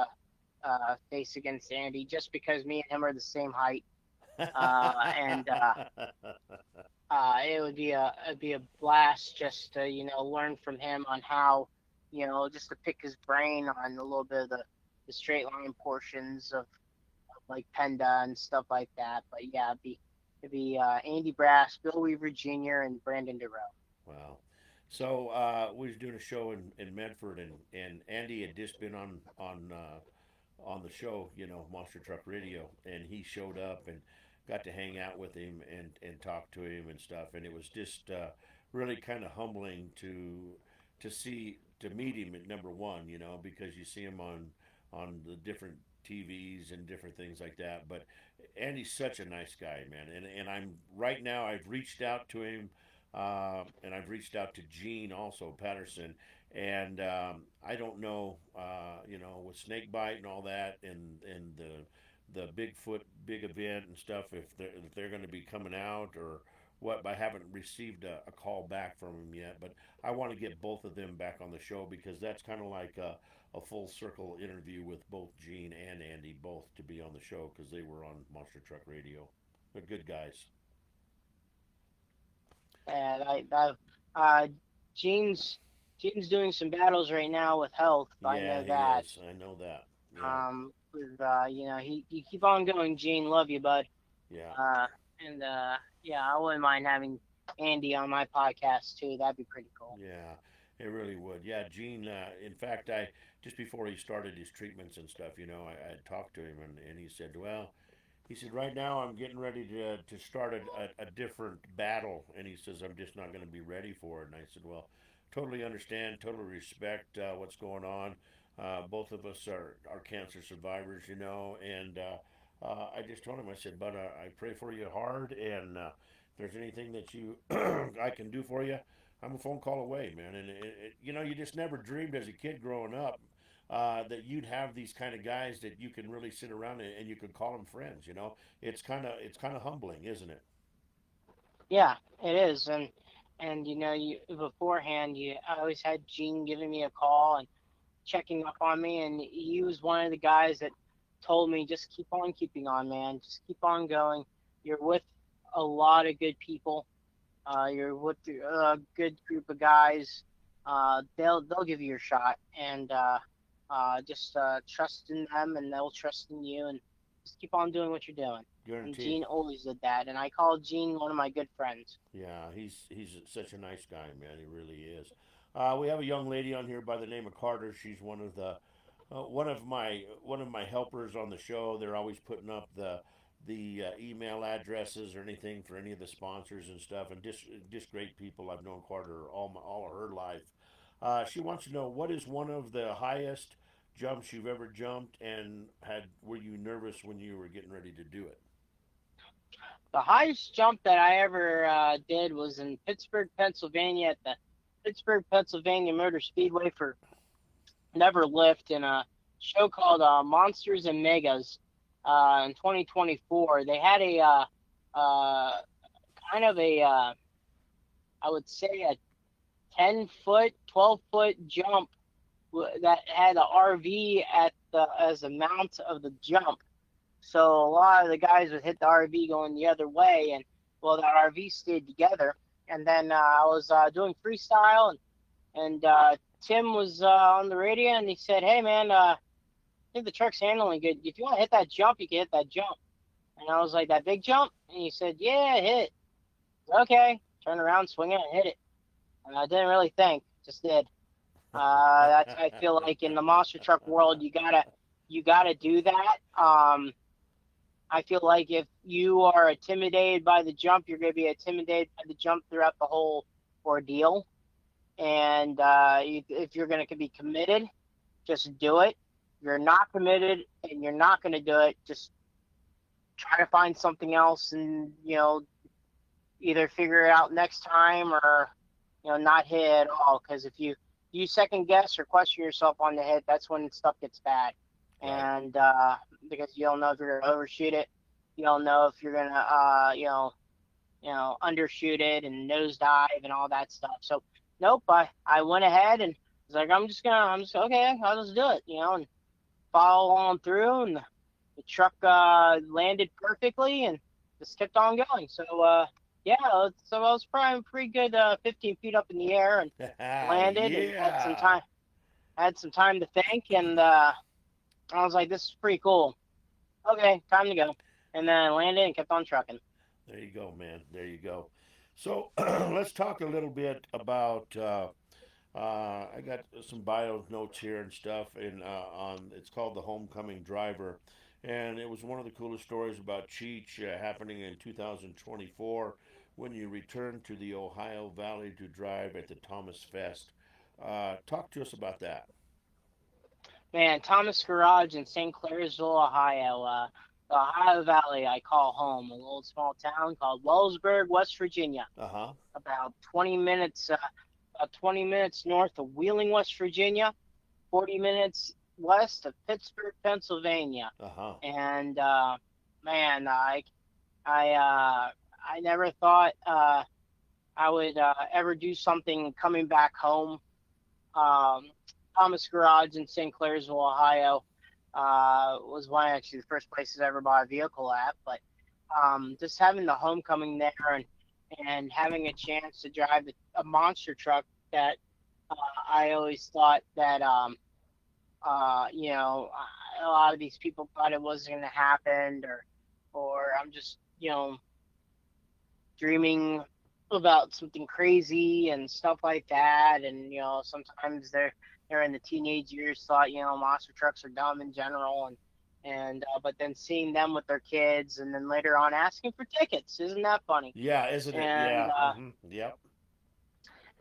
face against Andy, just because me and him are the same height, and it'd be a blast just to learn from him on how just to pick his brain on a little bit of the straight line portions of like Penda and stuff like that. But yeah, it'd be Andy Brass, Bill Weaver Jr., and Brandon DeRoe. Wow. So we was doing a show in Medford, and Andy had just been on the show, Monster Truck Radio, and he showed up and got to hang out with him and talk to him and stuff, and it was just really kind of humbling to meet him at number one, because you see him on the different TVs and different things like that. But Andy's such a nice guy, man, and I'm right now I've reached out to him. And I've reached out to Gene also Patterson, and I don't know, with snake bite and all that, and the Bigfoot big event and stuff, if they're going to be coming out or what. But I haven't received a call back from him yet. But I want to get both of them back on the show, because that's kind of like a full circle interview with both Gene and Andy, both to be on the show, because they were on Monster Truck Radio. They're good guys. And uh, Gene's doing some battles right now with health. I Yeah, know he that. is. I know that. Yeah, With he keep on going, Gene. Love you, bud. yeah. And yeah, I wouldn't mind having Andy on my podcast too. That'd be pretty cool. Yeah, it really would. Yeah, Gene. In fact, I just before he started his treatments and stuff, I had talked to him, and he said, "Well, he said right now I'm getting ready to start a different battle," and he says I'm just not going to be ready for it. And I said, "Well, totally understand, totally respect what's going on. Both of us are cancer survivors, and." I just told him, I said, "But I pray for you hard, and if there's anything that I can do for you, I'm a phone call away, man." And you just never dreamed as a kid growing up that you'd have these kind of guys that you can really sit around and you can call them friends. It's kind of humbling, isn't it? Yeah, it is. And you beforehand, I always had Gene giving me a call and checking up on me, and he was one of the guys that told me just keep on keeping on, man. Just keep on going. You're with a lot of good people. You're with a good group of guys. They'll give you your shot, and just trust in them, and they'll trust in you, and just keep on doing what you're doing. And Guaranteed. Gene always did that, and I call Gene one of my good friends. Yeah, he's such a nice guy, man. He really is. We have a young lady on here by the name of Carter. She's one of my helpers on the show. They're always putting up the email addresses or anything for any of the sponsors and stuff, and just great people. I've known Carter all of her life. She wants to know, what is one of the highest jumps you've ever jumped, and were you nervous when you were getting ready to do it? The highest jump that I ever did was in Pittsburgh, Pennsylvania, at the Pittsburgh, Pennsylvania Motor Speedway for Never Lift, in a show called Monsters and Megas in 2024. They had a kind of I would say a 10-foot, 12-foot jump that had an RV as a mount of the jump. So a lot of the guys would hit the RV going the other way, and well, that RV stayed together. And then I was doing freestyle, and Tim was on the radio, and he said, "Hey man, I think the truck's handling good. If you want to hit that jump, you can hit that jump." And I was like, "That big jump?" And he said, "Yeah, hit it." Okay, turn around, swing it, and hit it. And I didn't really think, just did. I feel like in the monster truck world, you gotta do that. I feel like if you are intimidated by the jump, you're going to be intimidated by the jump throughout the whole ordeal. And if you're going to be committed, just do it. If you're not committed and you're not going to do it, just try to find something else, and either figure it out next time, or not hit at all. Because if you second guess or question yourself on the hit, that's when stuff gets bad. And because you don't know if you're gonna overshoot it, you don't know if you're gonna undershoot it and nosedive and all that stuff. So nope, I went ahead and was like, I'm just okay, I'll just do it, and follow on through, and the truck landed perfectly and just kept on going. So yeah, so I was probably pretty good 15 feet up in the air and landed and Yeah. had some time to think, and I was like, this is pretty cool. Okay, time to go. And then I landed and kept on trucking. There you go, man. There you go. So let's talk a little bit about. I got some bio notes here and stuff, and on it's called the Homecoming Driver, and it was one of the coolest stories about Cheech happening in 2024 when you returned to the Ohio Valley to drive at the Thomas Fest. Talk to us about that. Man, Thomas Garage in St. Clairsville, Ohio. The Ohio Valley I call home, a little small town called Wellsburg, West Virginia. Uh huh. About 20 minutes, about 20 minutes north of Wheeling, West Virginia, 40 minutes west of Pittsburgh, Pennsylvania. Uh huh. And man, I never thought I would ever do something coming back home. Thomas Garage in St. Clairsville, Ohio, was one actually the first places I ever bought a vehicle at. But just having the homecoming there and having a chance to drive a monster truck that I always thought that you know, a lot of these people thought it wasn't going to happen, or I'm just, you know, dreaming about something crazy and stuff like that. And you know, sometimes they're in the teenage years, thought, you know, monster trucks are dumb in general, and but then seeing them with their kids, and then later on asking for tickets, isn't that funny? Yeah, isn't it? And Yeah. Yep.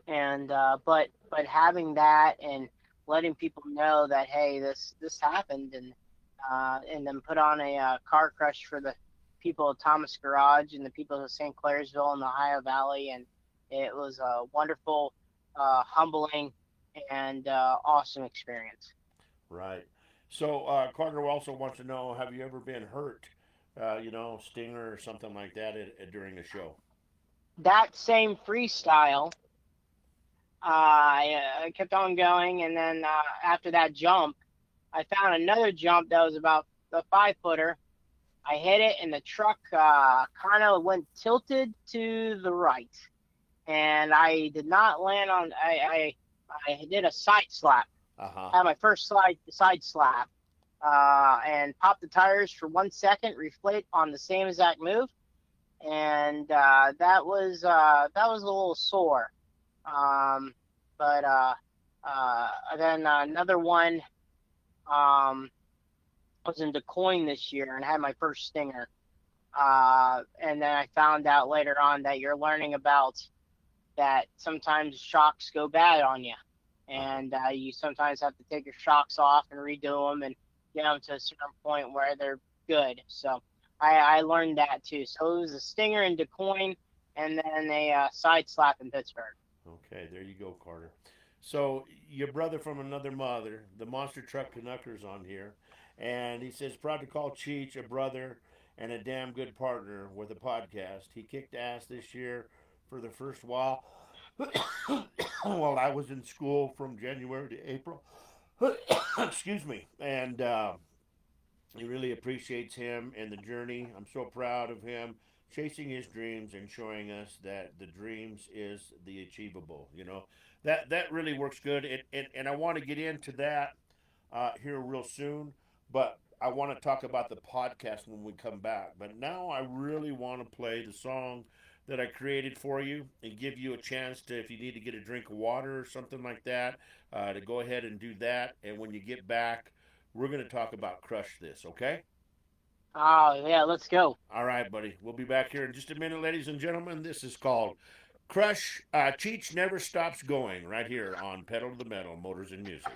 and but having that and letting people know that, hey, this happened, and then put on a car crush for the people of Thomas Garage and the people of St. Clairsville and the Ohio Valley, and it was a wonderful, humbling, and awesome experience. Right. So Carter also wants to know: have you ever been hurt? You know, stinger or something like that during a show. That same freestyle, I kept on going, and then after that jump, I found another jump that was about the 5-footer. I hit it, and the truck kind of went tilted to the right, and I did not land on. I did a side slap. Uh huh. Had my first side slap, and popped the tires for 1 second, reflate on the same exact move, and that was a little sore. But then another one was in DeCoin this year and had my first stinger. And then I found out later on that you're learning about that sometimes shocks go bad on you, and you sometimes have to take your shocks off and redo them and get them to a certain point where they're good. So I learned that too. So it was a stinger in DeCoin and then a side slap in Pittsburgh. Okay, there you go, Carter. So your brother from another mother, the Monster Truck Canucker's on here, and he says proud to call Cheech a brother and a damn good partner with a podcast. He kicked ass this year for the first while while I was in school from January to April. Excuse me, and he really appreciates him and the journey. I'm so proud of him chasing his dreams and showing us that the dreams is the achievable. You know, that really works good. And I want to get into that here real soon, but I want to talk about the podcast when we come back. But now I really want to play the song that I created for you and give you a chance to, if you need to get a drink of water or something like that, to go ahead and do that. And when you get back, we're going to talk about Crush This, okay? Oh, yeah, let's go. All right, buddy. We'll be back here in just a minute, ladies and gentlemen. This is called Crush. Cheech Never Stops Going, right here on Pedal to the Metal, Motors and Music.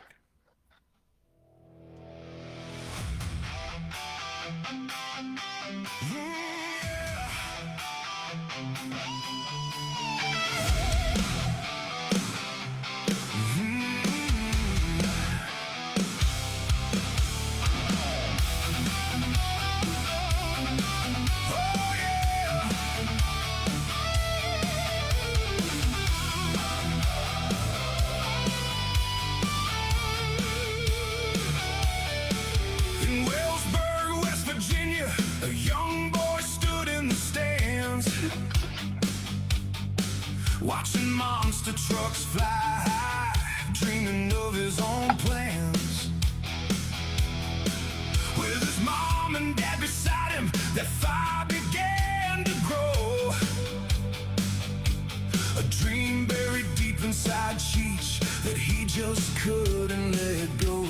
trucks fly high, dreaming of his own plans. With his mom and dad beside him, that fire began to grow. A dream buried deep inside Cheech that he just couldn't let go.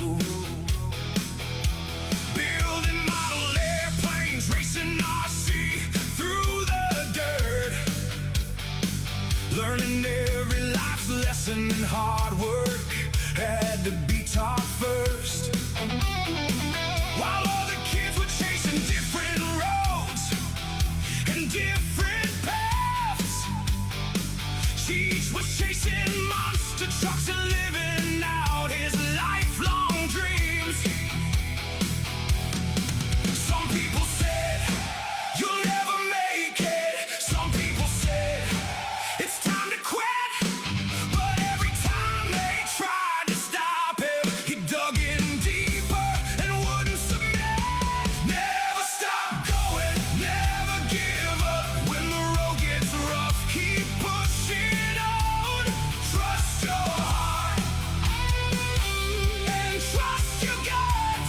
Building model airplanes, racing RC through the dirt, learning every life's lesson, and hard work had to be taught first. While other kids were chasing different roads and different paths, Cheech was chasing monster trucks and living out his lifelong dreams. Some people said, you'll never make it. Some people said, it's time to quit. But every time they tried to stop him, he dug in deeper and wouldn't submit. Never stop going, never give up. When the road gets rough, keep pushing on. Trust your heart and trust your gut.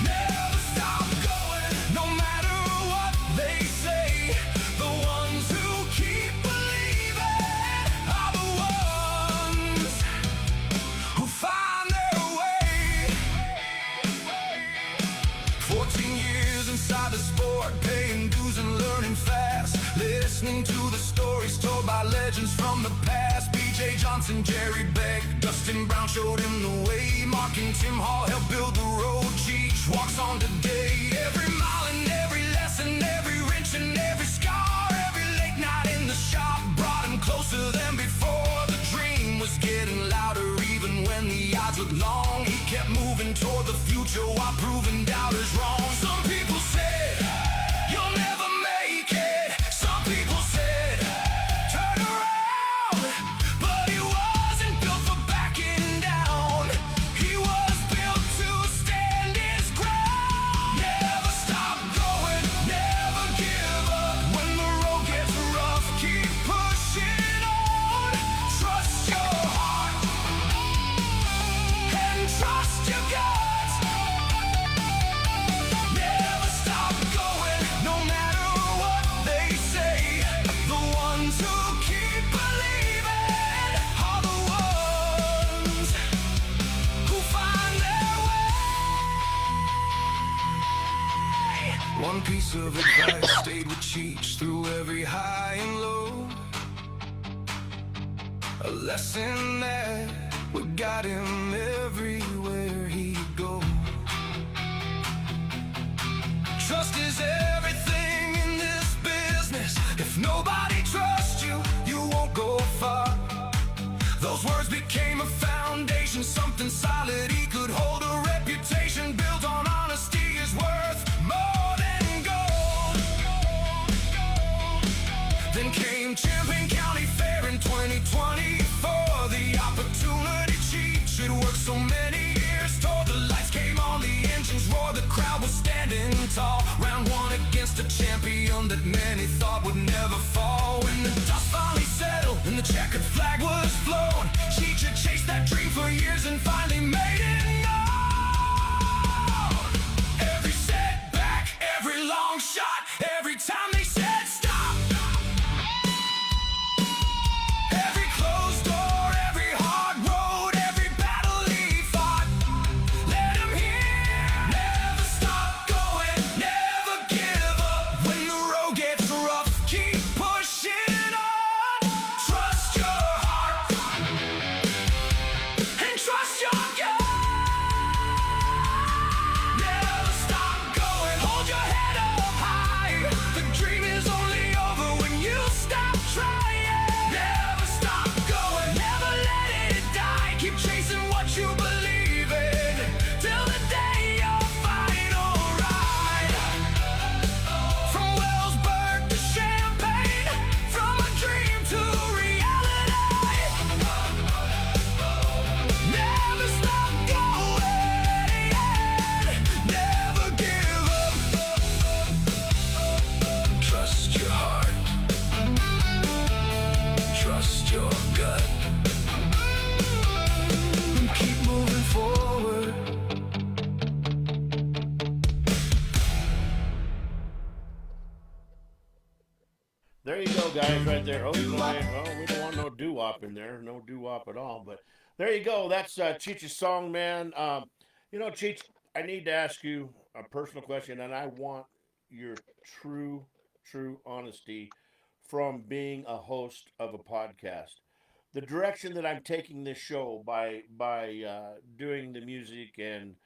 Never stop going, no matter what they say. The ones who keep believing are the ones who find their way. 14 years inside the sport, paying dues and learning fast, listening to the stories told by legends from the past. B.J. Johnson, Jerry Beck, Dustin Brown showed him the way. Mark and Tim Hall helped build the road Cheech walks on today. Every mile and every lesson, every wrench and every scar, every late night in the shop brought him closer than before. The dream was getting louder even when the odds looked long. He kept moving toward the future while proving doubters wrong. Some people said, you'll never make it. Some people said, turn around. But he wasn't built for backing down. He was built to stand his ground. Never stop going, never give up. When the road gets rough, keep pushing on. Trust your heart and trust your gut. Never stop going, no matter what they say. The ones who keep believing are the ones who find their way. One piece of advice stayed with Cheech through every high and low. A lesson that would guide him everywhere he'd go. Trust is everything in this business. If nobody trusts you, you won't go far. Those words became a foundation, something solid. He could hold a reputation built on honesty is worth more than gold. Then came Champlain County Fair in 2024. The opportunity Cheech had worked so many years toward. The lights came on, the engines roared, the crowd was standing tall. Round one against a champion that many thought would never fall. When the dust finally settled and the checkered flag was flown, Cheech had chased that dream for years and finally made it known. Every setback, every long shot, every time they said stop, every closed door, every hard road, every battle he fought, let him hear. Never stop going, never give up. When the road gets rough, keep pushing on. Trust your heart and trust your gut. guys right there. Oh, we don't want no doo-wop in there. No doo-wop at all. But there you go. That's Cheech's song, man. Cheech, I need to ask you a personal question, and I want your true honesty from being a host of a podcast. The direction that I'm taking this show by doing the music and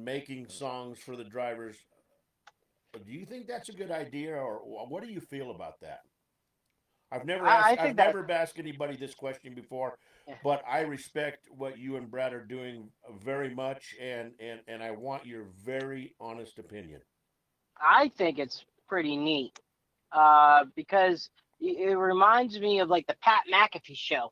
making songs for the drivers. Do you think that's a good idea, or what do you feel about that? I I've think that never asked anybody this question before, but I respect what you and Brad are doing very much, and I want your very honest opinion. I think it's pretty neat because it reminds me of like the Pat McAfee show.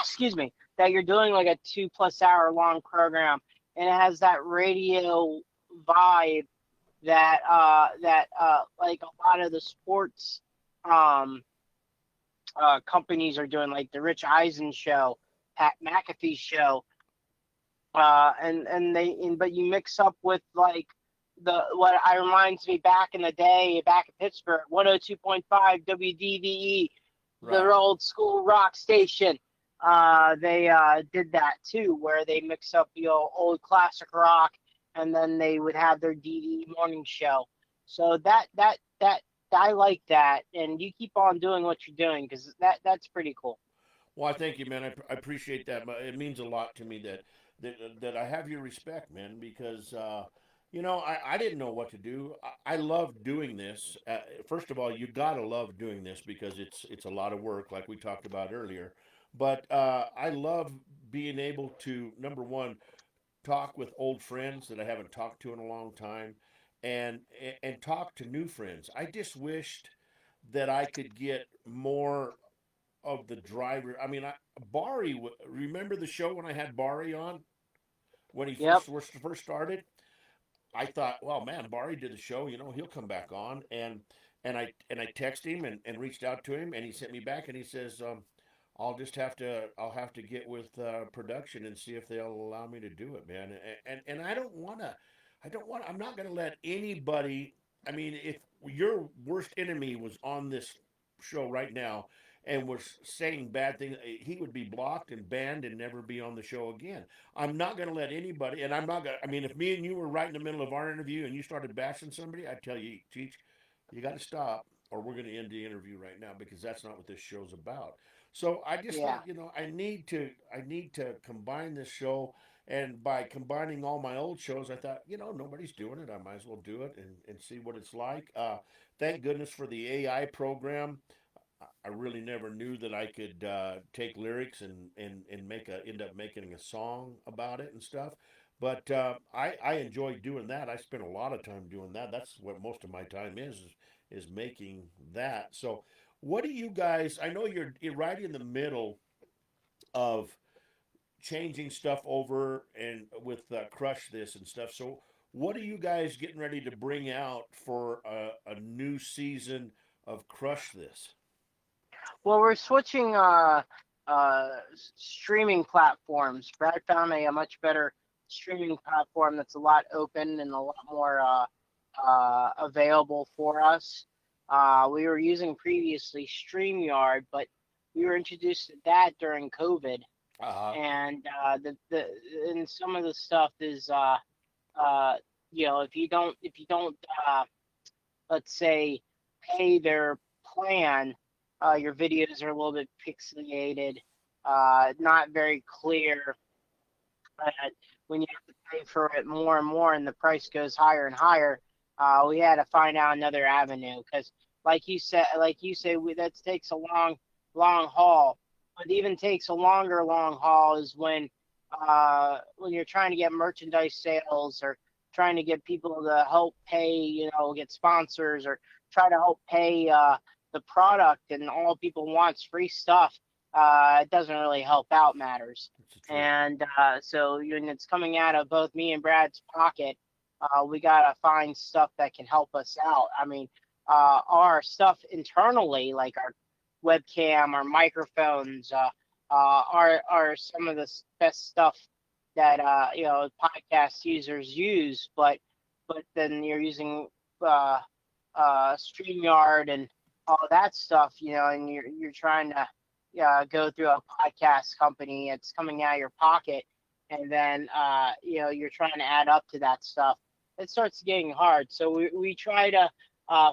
Excuse me, that you're doing like a 2+ hour long program, and it has that radio vibe that like a lot of the sports um, companies are doing, like the Rich Eisen show, Pat McAfee show, but you mix up with like the what I reminds me back in the day back in Pittsburgh, 102.5 WDVE, the Right. old school rock station. They did that too, where they mix up old classic rock, and then they would have their DD morning show. So that I like that, and you keep on doing what you're doing because that's pretty cool. Well, I thank you, man. I appreciate that. But it means a lot to me that I have your respect, man, because I didn't know what to do. I love doing this. First of all, you gotta love doing this because it's a lot of work, like we talked about earlier. But I love being able to, number one, talk with old friends that I haven't talked to in a long time, and and talk to new friends. I just wished that I could get more of the driver. I mean, Bari. Remember the show when I had Bari on when he Yep. first started? I thought, well, man, Bari did the show. He'll come back on, and I texted him and reached out to him, and he sent me back, and he says, I'll have to get with production and see if they'll allow me to do it, man. And I'm not gonna let anybody. I mean, if your worst enemy was on this show right now and was saying bad things, he would be blocked and banned and never be on the show again. I'm not going to let anybody, and I'm not going to, I mean, if me and you were right in the middle of our interview and you started bashing somebody, I'd tell you, Cheech, you got to stop or we're going to end the interview right now because that's not what this show's about. So I just Yeah. thought, I need to combine this show. And by combining all my old shows, I thought, nobody's doing it. I might as well do it and see what it's like. Thank goodness for the AI program. I really never knew that I could take lyrics and end up making a song about it and stuff. But I enjoy doing that. I spend a lot of time doing that. That's what most of my time is making that. So, what do you guys? I know you're right in the middle of changing stuff over and with Crush This and stuff. So, what are you guys getting ready to bring out for a new season of Crush This? Well, we're switching streaming platforms. Brad found a much better streaming platform that's a lot open and a lot more available for us. We were using previously StreamYard, but we were introduced to that during COVID, Uh huh. and the and some of the stuff is if you don't let's say pay their plan, your videos are a little bit pixelated, not very clear. Uh, when you have to pay for it more and more, and the price goes higher and higher, we had to find out another avenue because, like you say, that takes a long haul. What even takes a longer long haul is when you're trying to get merchandise sales or trying to get people to help pay, get sponsors or try to help pay the product, and all people wants free stuff. It doesn't really help out matters. That's true. And so when it's coming out of both me and Brad's pocket, we gotta find stuff that can help us out. I mean, our stuff internally, like our webcam, our microphones, are some of the best stuff that podcast users use. But then you're using StreamYard all that stuff, and you're trying to go through a podcast company. It's coming out of your pocket, and then you're trying to add up to that stuff. It starts getting hard. So we try to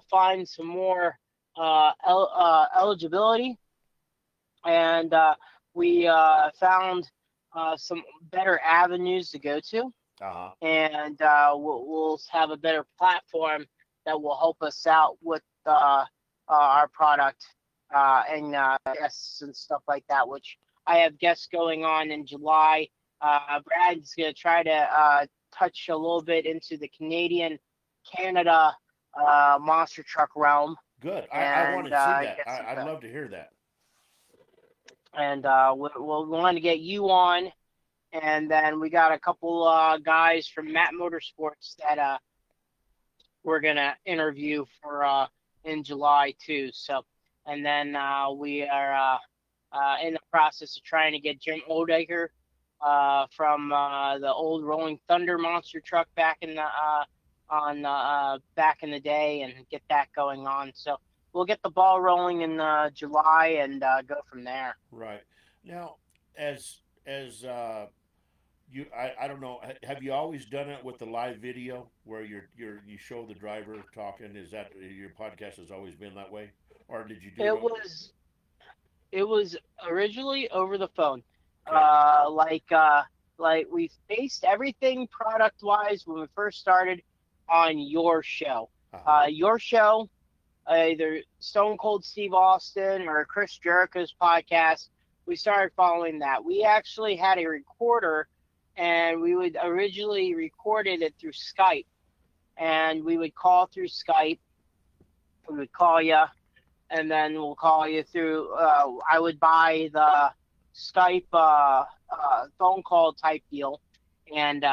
find some more eligibility, and we found some better avenues to go to, Uh-huh. and we'll have a better platform that will help us out with our product and guests and stuff like that, which I have guests going on in July. Brad's going to try to touch a little bit into the Canada monster truck realm. Good. I want to see that. get some I'd love to hear that. And we'll want to get you on. And then we got a couple guys from Matt Motorsports that we're going to interview for in July too. So, and then we are in the process of trying to get Jim Odecker from the old Rolling Thunder monster truck back in the back in the day, and get that going on. So we'll get the ball rolling in July and go from there. Right. Now, as I don't know, have you always done it with the live video where you show the driver talking? Is that your podcast has always been that way, or did you do It was originally over the phone. Okay. Like we faced everything product wise when we first started on your show. Uh-huh. Your show, either Stone Cold Steve Austin or Chris Jericho's podcast, we started following that. We actually had a recorder, and we would originally recorded it through Skype, and we would call through Skype. We would call you, and then we'll call you through. I would buy the Skype phone call type deal, and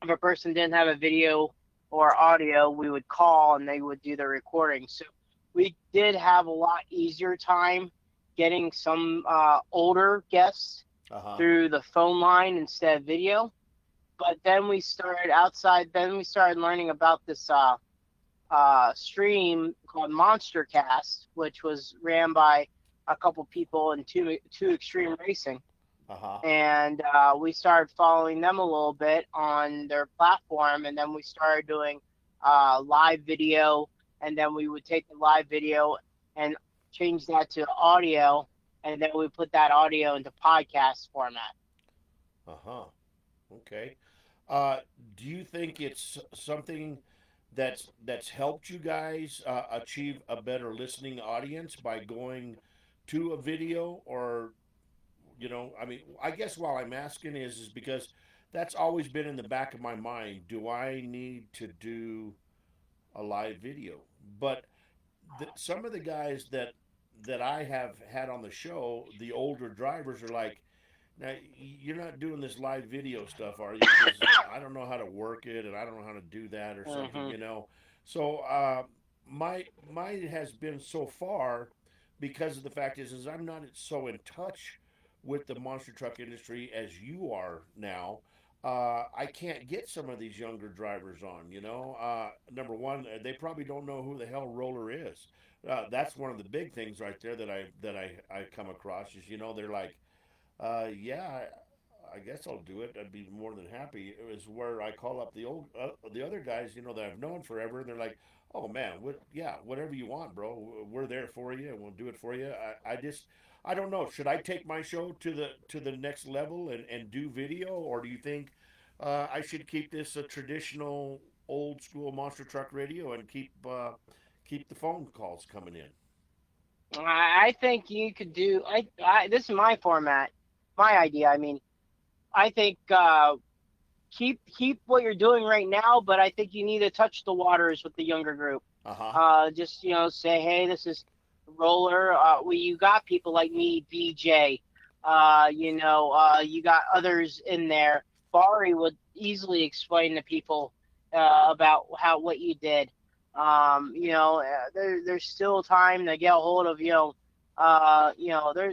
if a person didn't have a video or audio, we would call and they would do the recording. So we did have a lot easier time getting some older guests Uh-huh. through the phone line instead of video. But then we started learning about this stream called Monstercast, which was ran by a couple people in two Extreme Racing. Uh-huh. And we started following them a little bit on their platform, and then we started doing live video, and then we would take the live video and change that to audio, and then we put that audio into podcast format. Uh-huh. Okay. Do you think it's something that's helped you guys achieve a better listening audience by going to a video, or I mean, I guess while I'm asking is because that's always been in the back of my mind. Do I need to do a live video? But some of the guys that I have had on the show, the older drivers are like, now you're not doing this live video stuff, are you? 'Cause I don't know how to work it, and I don't know how to do that or something. So my has been so far because of the fact is I'm not so in touch with the monster truck industry as you are now. I can't get some of these younger drivers on. Number one, they probably don't know who the hell Roller is. That's one of the big things right there that I come across is they're like, yeah, I guess I'll do it. I'd be more than happy. It was where I call up the other guys, that I've known forever, and they're like, oh man, whatever you want, bro. We're there for you, and we'll do it for you. I don't know. Should I take my show to the next level and do video, or do you think I should keep this a traditional old school monster truck radio and keep the phone calls coming in? I think you could do. This is my format, my idea. I mean, I think keep what you're doing right now, but I think you need to touch the waters with the younger group. Just say, hey, this is Roller. You got people like me, BJ. You got others in there. Bari would easily explain to people about what you did. There's still time to get a hold of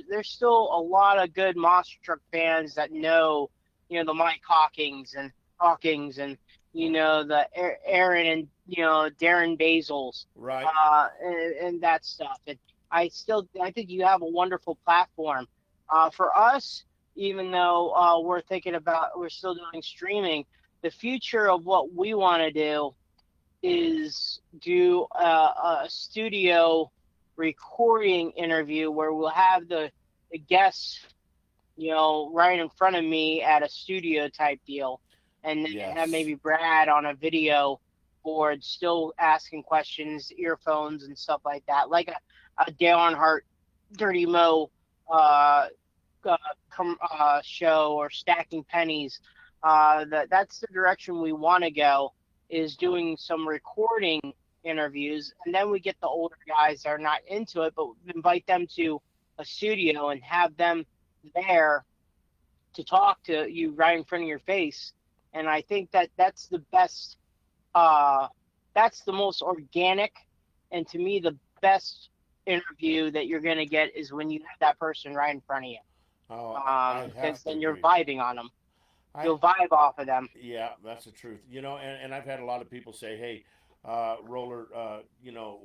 there's still a lot of good monster truck fans that know the Mike Hawkins and Aaron and Darren Bazels, Right. and that stuff. And I think you have a wonderful platform. For us, even though we're still doing streaming, the future of what we want to do is do a studio recording interview where we'll have the guests, right in front of me at a studio type deal, and then have Yes. maybe Brad on a video board still asking questions, earphones and stuff like that, like a Dale Earnhardt Dirty Mo uh, show, or Stacking Pennies. That's the direction we want to go, is doing some recording interviews, and then we get the older guys that are not into it, but invite them to a studio and have them there to talk to you right in front of your face. And I think that that's the best, uh, that's the most organic, and to me, the best interview that you're going to get is when you have that person right in front of you. Oh, I Because have to then you're agree. vibing on them. I You'll vibe off of them. Yeah, that's the truth. And I've had a lot of people say, "Hey, Roller,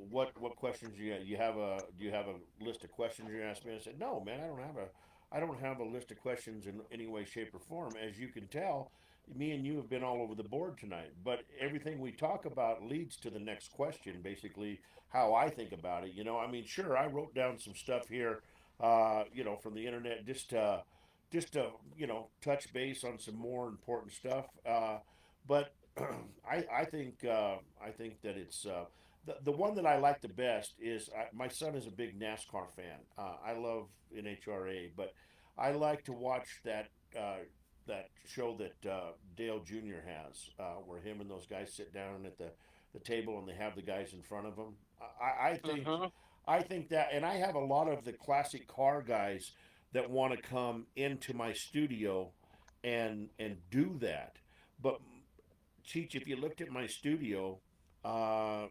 what questions you have a do you have a list of questions you're gonna ask me?" I said, "No, man, I don't have a list of questions in any way, shape, or form. As you can tell, me and you have been all over the board tonight. But everything we talk about leads to the next question. Basically, how I think about it. I mean, sure, I wrote down some stuff here, from the internet, just to touch base on some more important stuff. But I think that it's the one that I like the best is my son is a big NASCAR fan. I love NHRA, but I like to watch that show that Dale Jr. has, where him and those guys sit down at the table and they have the guys in front of them. I think Hmm. I think that, and I have a lot of the classic car guys that want to come into my studio and do that. But Cheech, if you looked at my studio, uh,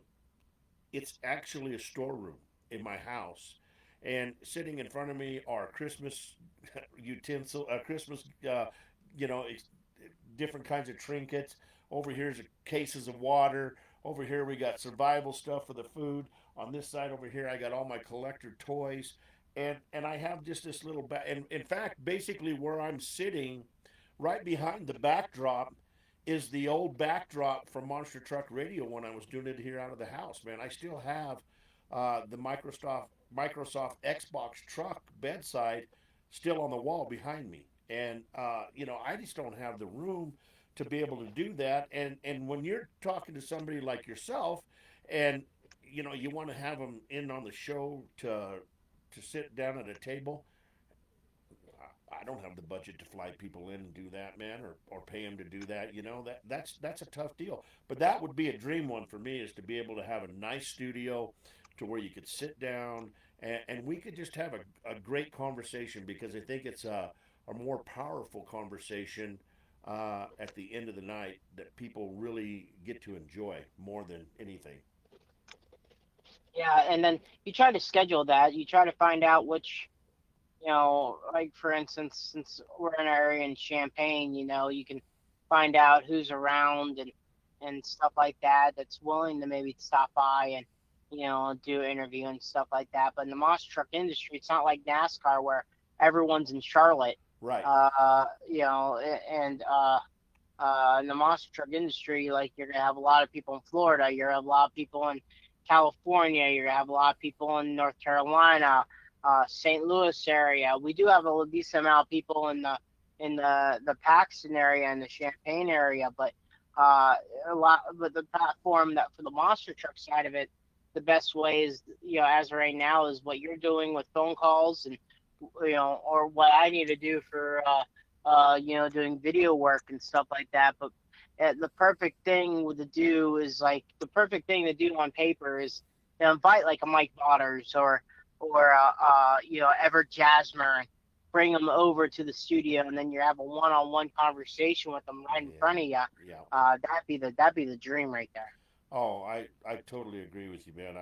it's actually a storeroom in my house, and sitting in front of me are Christmas Christmas, you know, different kinds of trinkets. Over here's cases of water. Over here we got survival stuff for the food. On this side over here I got all my collector toys, and I have just this little and in fact, basically where I'm sitting, right behind the backdrop, is the old backdrop from Monster Truck Radio when I was doing it here out of the house. Man, I still have the Microsoft Xbox truck bedside still on the wall behind me, and I just don't have the room to be able to do that. And when you're talking to somebody like yourself, and you want to have them in on the show to sit down at a table, I don't have the budget to fly people in and do that, man, or pay them to do that. That's a tough deal. But that would be a dream one for me, is to be able to have a nice studio to where you could sit down and we could just have a great conversation, because I think it's a more powerful conversation at the end of the night that people really get to enjoy more than anything. Yeah, and then you try to schedule that. You try to find out which, like for instance, since we're in our area in Champaign, you can find out who's around and stuff like that, that's willing to maybe stop by and do an interview and stuff like that. But in the monster truck industry, it's not like NASCAR where everyone's in Charlotte. Right. And in the monster truck industry, like you're gonna have a lot of people in Florida, you're gonna have a lot of people in California, you're gonna have a lot of people in North Carolina, St. Louis area. We do have a decent amount of people in the Paxton area and the Champaign area, but uh, a lot. But the platform that for the monster truck side of it, the best way is as of right now is what you're doing with phone calls, and or what I need to do for doing video work and stuff like that. But the perfect thing to do is like the perfect thing to do on paper is to invite like a Mike Waters or Ever Jasmer, and bring them over to the studio, and then you have a one-on-one conversation with them right in Yeah. front of you. Yeah. That'd be the dream right there. Oh, I totally agree with you, man.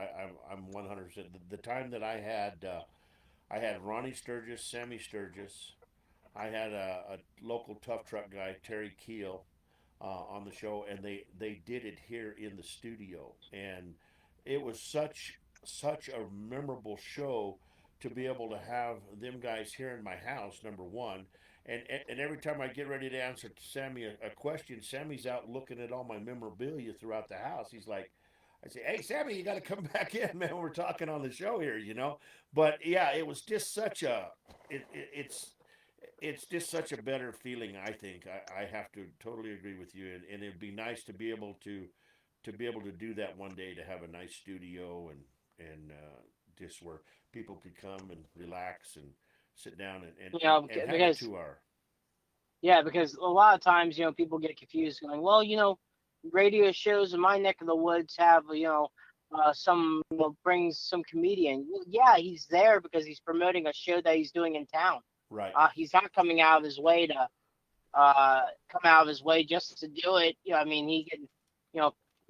I'm 100%. The time that I had Ronnie Sturgis, Sammy Sturgis. I had a local tough truck guy, Terry Keel. on the show, and they did it here in the studio, and it was such a memorable show to be able to have them guys here in my house. Number one, and every time I get ready to answer Sammy a question, Sammy's out looking at all my memorabilia throughout the house. He's like, I say, "Hey, Sammy, you got to come back in, man. We're talking on the show here, you know." But yeah, it was just such a it's just such a better feeling. I think I have to totally agree with you, and it'd be nice to be able to be able to do that one day, to have a nice studio and just where people could come and relax and sit down and have a Because 2 hour. yeah, because a lot of times, people get confused going, well, radio shows in my neck of the woods have, some, brings some comedian. Well, yeah, he's there because he's promoting a show that he's doing in town. Right. He's not coming out of his way to come out of his way just to do it. I mean, he can,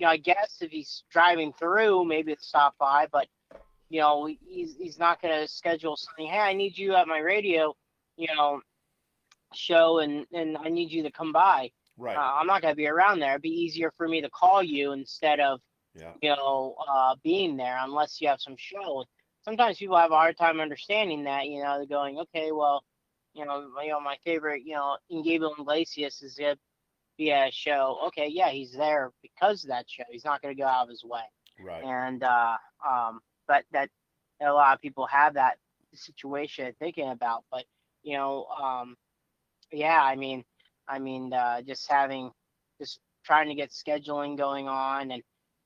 I guess if he's driving through, maybe to stop by, but he's not going to schedule something. Hey, I need you at my radio, you know, show, and I need you to come by. Right. I'm not going to be around there. It'd be easier for me to call you instead of, Yeah. being there unless you have some show. Sometimes people have a hard time understanding that, they're going, okay, well, my favorite, Gabriel Iglesias is going to be at a show. Okay, yeah, he's there because of that show. He's not going to go out of his way. Right. And, but that a lot of people have that situation thinking about, but, yeah, just trying to get scheduling going on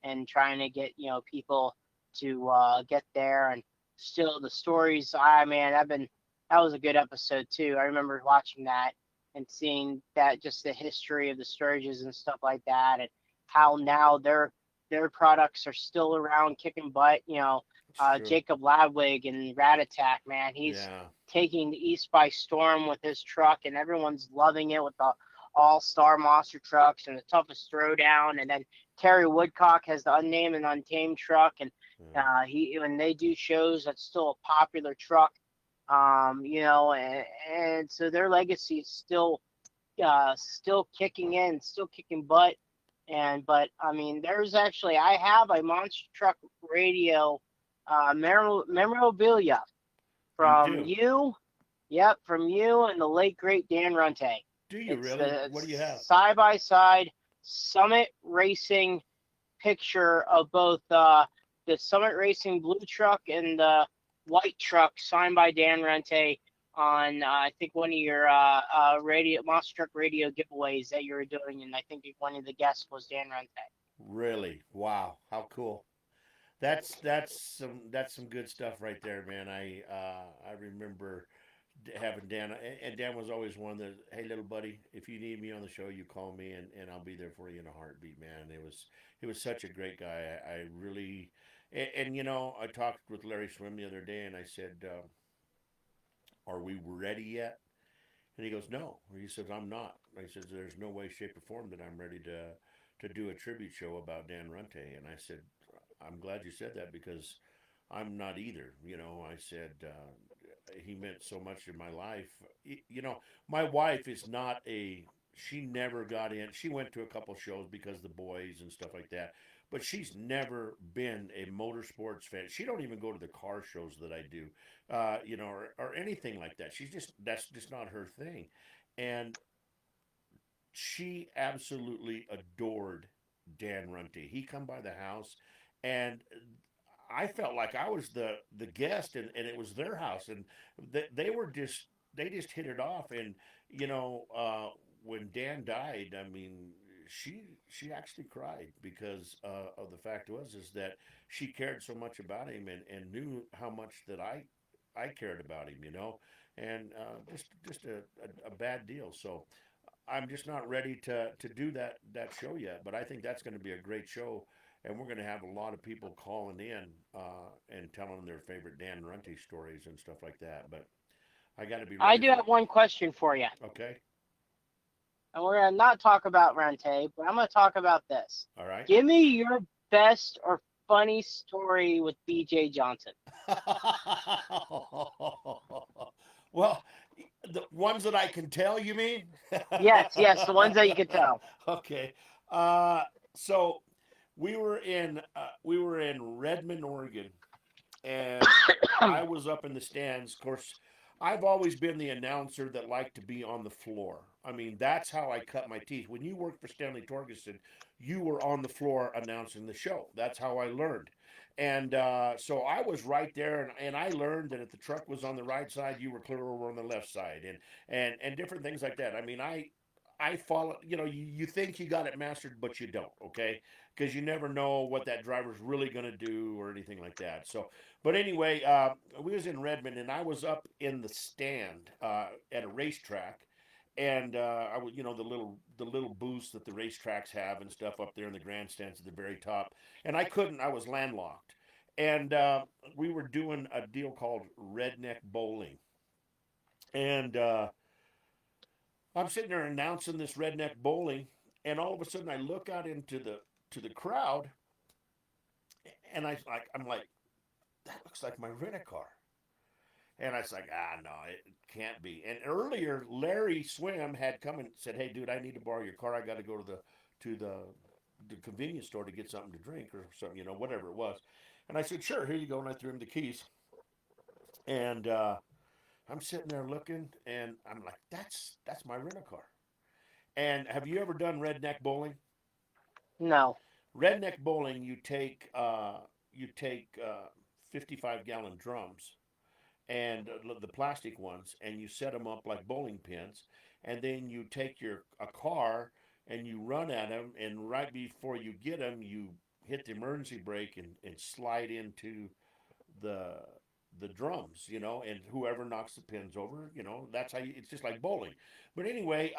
and trying to get, people to get there, and still the stories. That was a good episode too. I remember watching that and seeing that, just the history of the Sturges and stuff like that, and how now their products are still around kicking butt. True. Jacob Ladwig and Rat Attack, man, he's Yeah. taking the East by storm with his truck, and everyone's loving it with the all-star monster trucks and the toughest throwdown. And then Terry Woodcock has the unnamed and untamed truck, and when they do shows, that's still a popular truck. And so their legacy is still kicking in, still kicking butt. But there's actually, I have a monster truck radio memorabilia from do? you. Yep, from you and the late great Dan Runte. Do you really? What do you have? Side by side Summit Racing picture of both the Summit Racing blue truck and the white truck, signed by Dan Rente, on I think one of your radio monster truck radio giveaways that you were doing, and I think one of the guests was Dan Rente. Really? Wow. How cool. That's some good stuff right there, man. I remember having Dan, and Dan was always one that, hey, little buddy, if you need me on the show, you call me, and I'll be there for you in a heartbeat, man. It was such a great guy. I really, and I talked with Larry Swim the other day, and I said, are we ready yet? And he goes, no. He says, I'm not. I said, there's no way, shape, or form that I'm ready to do a tribute show about Dan Runte. And I said, I'm glad you said that, because I'm not either. I said, he meant so much in my life. My wife is not she never got in. She went to a couple shows because the boys and stuff like that, but she's never been a motorsports fan. She don't even go to the car shows that I do, or anything like that. That's just not her thing. And she absolutely adored Dan Runte. He come by the house, and I felt like I was the guest, and it was their house, and they just hit it off. And when Dan died, she actually cried, because of the fact is that she cared so much about him, and knew how much that I cared about him, and just a bad deal. So I'm just not ready to do that show yet, but I think that's going to be a great show, and we're going to have a lot of people calling in and telling their favorite Dan Runte stories and stuff like that. But I got to be ready. I do have one question for you. Okay. And we're going to not talk about Rente, but I'm going to talk about this. All right. Give me your best or funny story with BJ Johnson. Well, The ones that I can tell, you mean? Yes, yes, the ones that you could tell. Okay. Uh, so we were in Redmond, Oregon, and I was up in the stands. Of course, I've always been the announcer that liked to be on the floor. I mean, that's how I cut my teeth. When you worked for Stanley Torgerson, you were on the floor announcing the show. That's how I learned. And so I was right there, and I learned that if the truck was on the right side, you were clear over on the left side, and different things like that. I mean, I follow. You think you got it mastered, but you don't. Okay, because you never know what that driver's really going to do or anything like that. So, but anyway, we was in Redmond, and I was up in the stand at a racetrack, and I was, the little booths that the racetracks have and stuff up there in the grandstands at the very top, and I couldn't. I was landlocked, and we were doing a deal called redneck bowling, and I'm sitting there announcing this redneck bowling, and all of a sudden I look out into the crowd, and I'm like, that looks like my rent a car. And I was like, no, it can't be. And earlier, Larry Swim had come and said, hey, dude, I need to borrow your car. I got to go to the convenience store to get something to drink or something, whatever it was. And I said, sure, here you go. And I threw him the keys. And I'm sitting there looking, and I'm like, that's my rent a car. And have you ever done redneck bowling? No. Redneck bowling, you take 55-gallon drums and the plastic ones, and you set them up like bowling pins, and then you take your a car and you run at them, and right before you get them, you hit the emergency brake and slide into the the drums, and whoever knocks the pins over, that's how it's just like bowling. But anyway,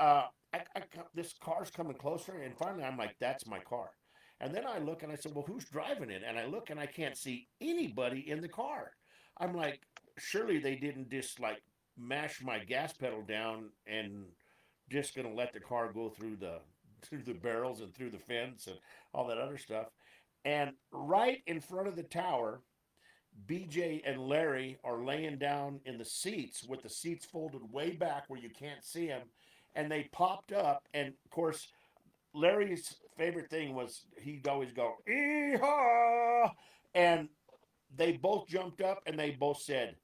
this car's coming closer, and finally I'm like, that's my car. And then I look and I said, well, who's driving it? And I look and I can't see anybody in the car. I'm like, surely they didn't just like mash my gas pedal down and just gonna let the car go through the barrels and through the fence and all that other stuff. And right in front of the tower, BJ and Larry are laying down in the seats with the seats folded way back where you can't see them. And they popped up. And of course, Larry's favorite thing was he'd always go, "Eehaw!" And they both jumped up and they both said,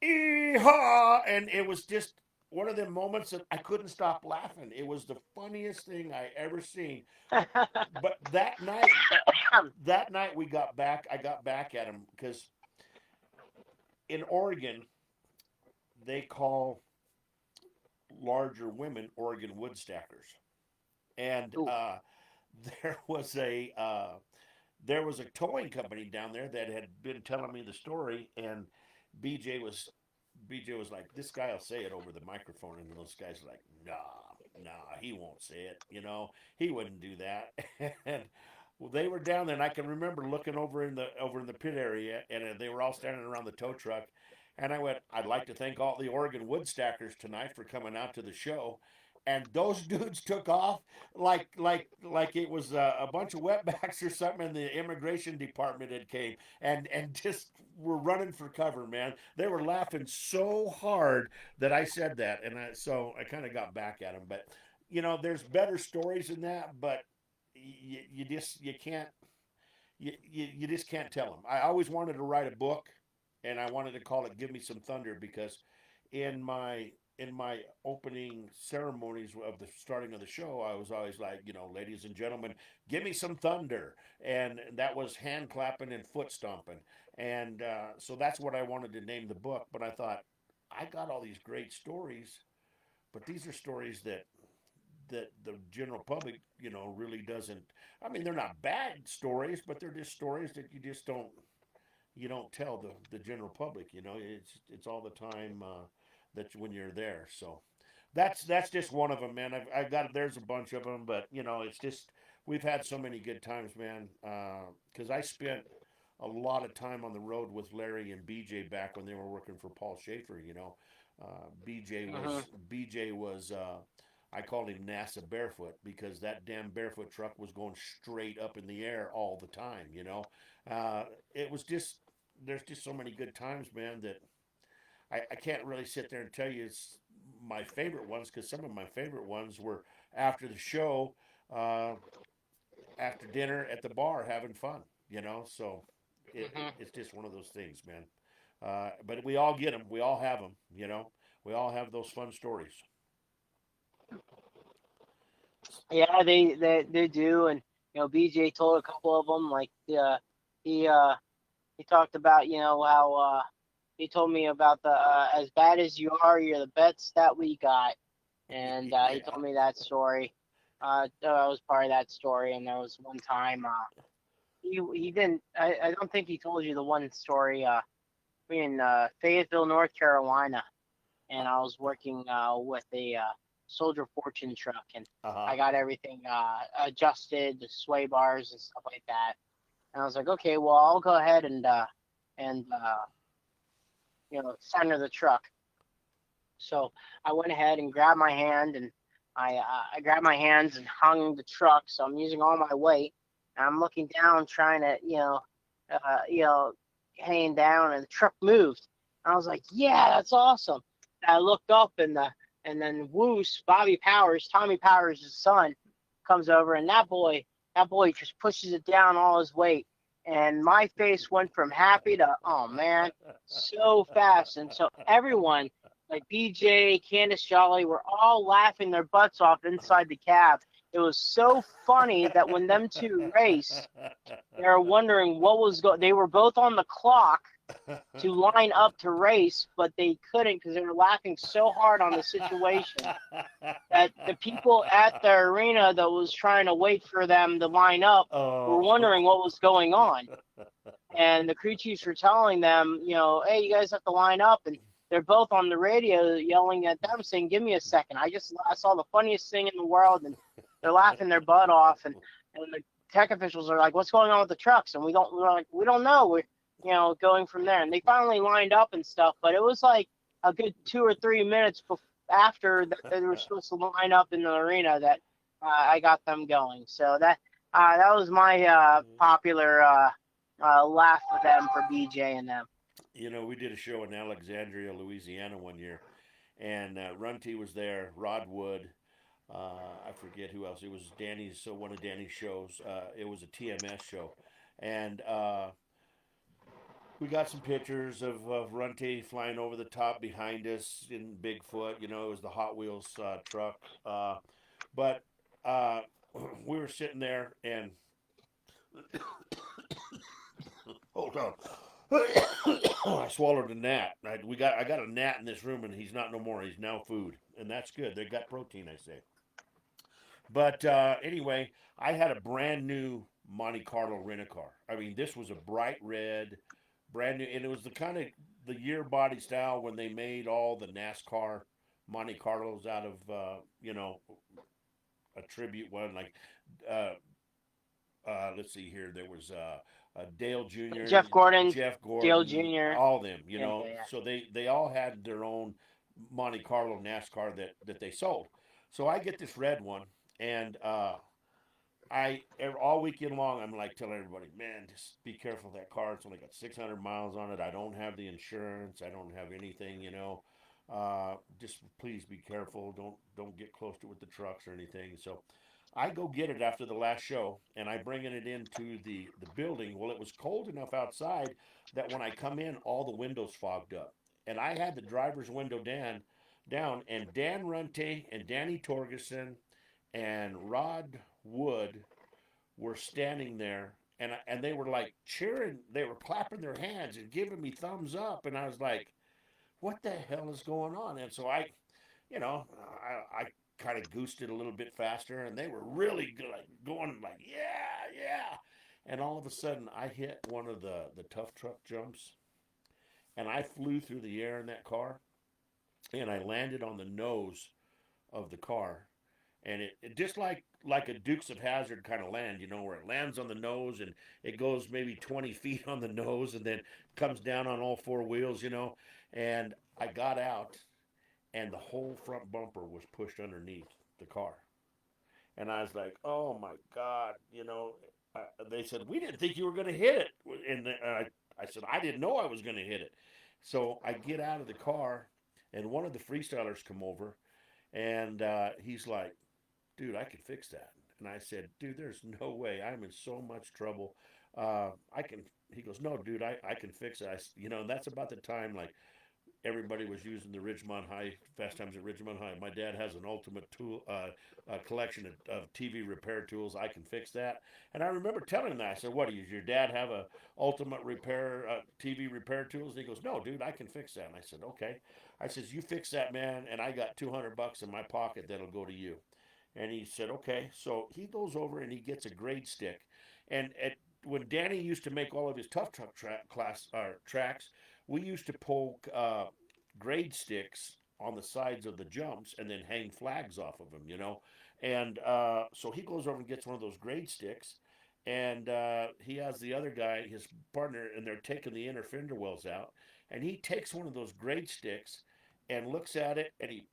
"Eehaw!" And it was just one of the moments that I couldn't stop laughing. It was the funniest thing I ever seen. But that night I got back at him because in Oregon, they call larger women Oregon woodstackers, and Ooh. there was a uh, there was a towing company down there that had been telling me the story, and BJ was BJ was like, "This guy will say it over the microphone," and those guys were like, nah, he won't say it. He wouldn't do that. And well, they were down there, and I can remember looking over in the pit area, and they were all standing around the tow truck. And I went, I'd like to thank all the Oregon Woodstackers tonight for coming out to the show. And those dudes took off like it was a bunch of wetbacks or something, and the immigration department had came and just were running for cover, man. They were laughing so hard that I said that, and so I kind of got back at them. But there's better stories than that, but you can't you just can't tell them. I always wanted to write a book, and I wanted to call it "Give Me Some Thunder" because in my opening ceremonies of the starting of the show, I was always like, ladies and gentlemen, give me some thunder, and that was hand clapping and foot stomping, and so that's what I wanted to name the book. But I thought I got all these great stories, but these are stories that the general public, really doesn't. I mean, they're not bad stories, but they're just stories that you don't tell the general public. It's all the time that when you're there. So that's just one of them, man. I've got there's a bunch of them, but it's just we've had so many good times, man. Because I spent a lot of time on the road with Larry and BJ back when they were working for Paul Schaefer. BJ Mhm. was BJ was. I called him NASA barefoot because that damn barefoot truck was going straight up in the air all the time. It was just there's just so many good times, man, that I can't really sit there and tell you it's my favorite ones because some of my favorite ones were after the show, uh, after dinner at the bar having fun. So Hmm. it's just one of those things, man. But we all get them. We all have them. We all have those fun stories. Yeah, they do, and BJ told a couple of them like he he talked about how he told me about the as bad as you are, you're the best that we got, and he Yeah. told me that story. I was part of that story, and there was one time he didn't. I don't think he told you the one story. We in Fayetteville, North Carolina, and I was working with a Soldier Fortune truck, and Uh I got everything adjusted, the sway bars and stuff like that. And I was like, okay, well, I'll go ahead and center the truck. So I went ahead and grabbed my hand, and I grabbed my hands and hung the truck. So I'm using all my weight, and I'm looking down, trying to uh, you know hanging down, and the truck moved. I was like, yeah, that's awesome. And I looked up, and then Woos, Bobby Powers, Tommy Powers' son, comes over, and that boy just pushes it down all his weight. And my face went from happy to, oh man, so fast. And so everyone, like BJ, Candace Jolly, were all laughing their butts off inside the cab. It was so funny that when them two raced, they were wondering what was going. They were both on the clock to line up to race, but they couldn't because they were laughing so hard on the situation that the people at the arena that was trying to wait for them to line up were Oh. wondering what was going on. And the crew chiefs were telling them, hey, you guys have to line up. And they're both on the radio yelling at them, saying, "Give me a second. I saw the funniest thing in the world," and they're laughing their butt off. And the tech officials are like, "What's going on with the trucks?" And we're like, "We don't know. We're going from there." And they finally lined up and stuff, but it was like a good 2 or 3 minutes after that they were supposed to line up in the arena that I got them going. So that was my popular laugh with them for BJ and them. We did a show in Alexandria, Louisiana one year, and Runty was there, Rod Wood, I forget who else. It was Danny's, so one of Danny's shows. It was a TMS show, and we got some pictures of Runty flying over the top behind us in Bigfoot. It was the Hot Wheels truck, but uh, we were sitting there and hold on. I swallowed a gnat. I got a gnat in this room, and he's not no more. He's now food, and that's good. They got protein, I say. But anyway, I had a brand new Monte Carlo rent a car. I mean, this was a bright red, brand new, and it was the kind of the year body style when they made all the NASCAR Monte Carlos out of a tribute one. Like uh, let's see here, there was Dale Jr., Jeff Gordon, Jeff Dale Gordon, Jr. all of them. Yeah, yeah, yeah. So they all had their own Monte Carlo NASCAR that they sold. So I get this red one, and all weekend long I'm like telling everybody, man, just be careful of that car. It's only got 600 miles on it. I don't have the insurance. I don't have anything. Just please be careful. Don't get close to it with the trucks or anything. So I go get it after the last show, and I bring it into the building. Well, it was cold enough outside that when I come in, all the windows fogged up, and I had the driver's window down, and Dan Runte and Danny Torgerson and Rod Wood were standing there, and they were like cheering. They were clapping their hands and giving me thumbs up, and I was like, "What the hell is going on?" And so I kind of goosed it a little bit faster, and they were really like going like, "Yeah, yeah." And all of a sudden, I hit one of the tough truck jumps, and I flew through the air in that car, and I landed on the nose of the car, and it just like a Dukes of Hazard kind of land, where it lands on the nose and it goes maybe 20 feet on the nose and then comes down on all four wheels. And I got out, and the whole front bumper was pushed underneath the car, and I was like, oh my god. They said we didn't think you were going to hit it, and I said I didn't know I was going to hit it. So I get out of the car, and one of the freestylers come over, and he's like, "Dude, I can fix that." And I said, "Dude, there's no way. I'm in so much trouble. I can." He goes, "No, dude, I can fix it." And that's about the time like everybody was using the Ridgemont High Fast Times at Ridgemont High. My dad has an ultimate tool collection of TV repair tools. I can fix that. And I remember telling him that. I said, "What does your dad have a ultimate repair TV repair tools?" And he goes, "No, dude, I can fix that." And I said, "Okay." I says, "You fix that, man, and I got $200 in my pocket that'll go to you." And he said, "Okay." So he goes over and he gets a grade stick, and when Danny used to make all of his tough truck tracks, we used to poke grade sticks on the sides of the jumps and then hang flags off of them. And so he goes over and gets one of those grade sticks, and he has the other guy, his partner, and they're taking the inner fender wells out, and he takes one of those grade sticks and looks at it, and he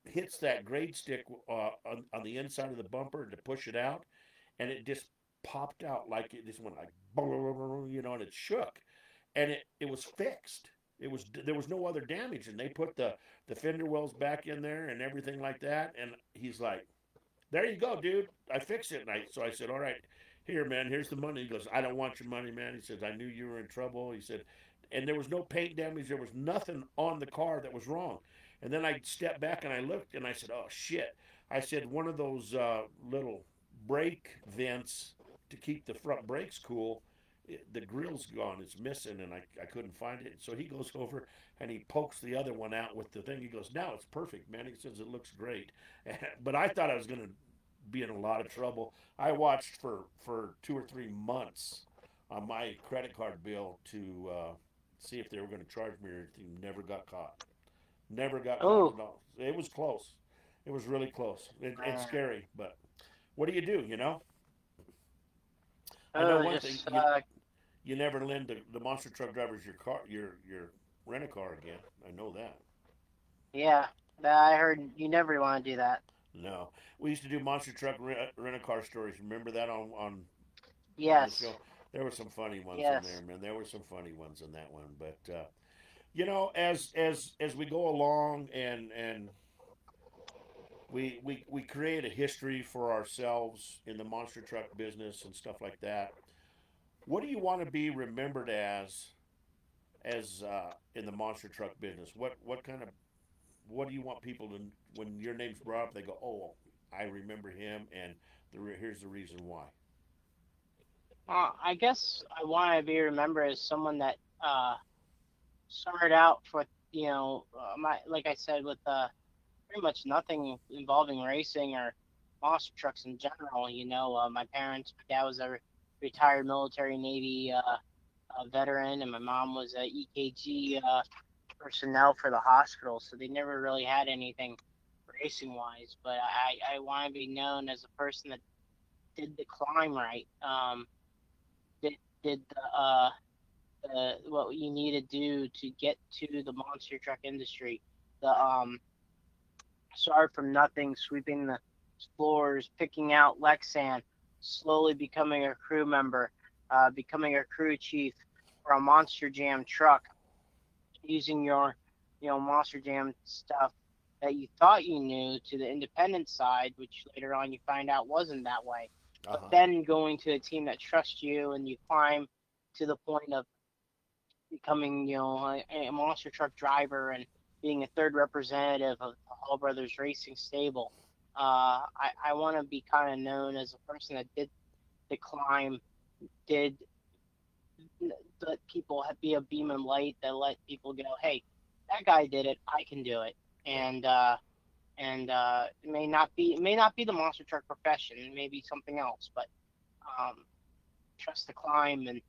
hits that grade stick on the inside of the bumper to push it out, and it just popped out like it just went like, and it shook, and it was fixed. There was no other damage, and they put the fender wells back in there and everything like that. And he's like, "There you go, dude. I fixed it." So I said, "All right, here, man. Here's the money." He goes, "I don't want your money, man." He says, "I knew you were in trouble." He said, and there was no paint damage. There was nothing on the car that was wrong. And then I stepped back and I looked and I said, "Oh shit!" I said, "One of those little brake vents to keep the front brakes cool." The grill's gone, it's missing, and I couldn't find it. So he goes over and he pokes the other one out with the thing. He goes, "Now it's perfect, man." He says, "It looks great." But I thought I was going to be in a lot of trouble. I watched for 2 or 3 months on my credit card bill to see if they were going to charge me or anything. Never got caught. Never got caught Oh, at all. It was close. It was really close. It's man. scary, but what do you do? I know Oh, one thing. just You never lend the monster truck drivers your rent a car again. I know that. yeah. I heard you never want to do that. No, we used to do monster truck rent a car stories. Remember that on the Yes, show? There were some funny ones in there, yes. man. There were some funny ones in that one. But as we go along and we create a history for ourselves in the monster truck business and stuff like that. What do you want to be remembered as in the monster truck business? What do you want people to, when your name's brought up, they go, "Oh, I remember him," and here's the reason why. I guess I want to be remembered as someone that started out for my like I said with pretty much nothing involving racing or monster trucks in general. My parents, my dad was a retired military Navy veteran, and my mom was a EKG personnel for the hospital, so they never really had anything racing wise. But I want to be known as a person that did the climb right, did did what you need to do to get to the monster truck industry. The Start from nothing, sweeping the floors, picking out Lexan, slowly becoming a crew member, becoming a crew chief for a Monster Jam truck, using your, Monster Jam stuff that you thought you knew to the independent side, which later on you find out wasn't that way. Uh But huh. then going to a team that trusts you and you climb to the point of becoming, a monster truck driver and being a third representative of the Hall Brothers Racing stable. I want to be kind of known as a person that did the climb, did let people be a beam and light that let people go, hey, that guy did it, I can do it, and it may not be the monster truck profession, it may be something else, but um, trust the climb and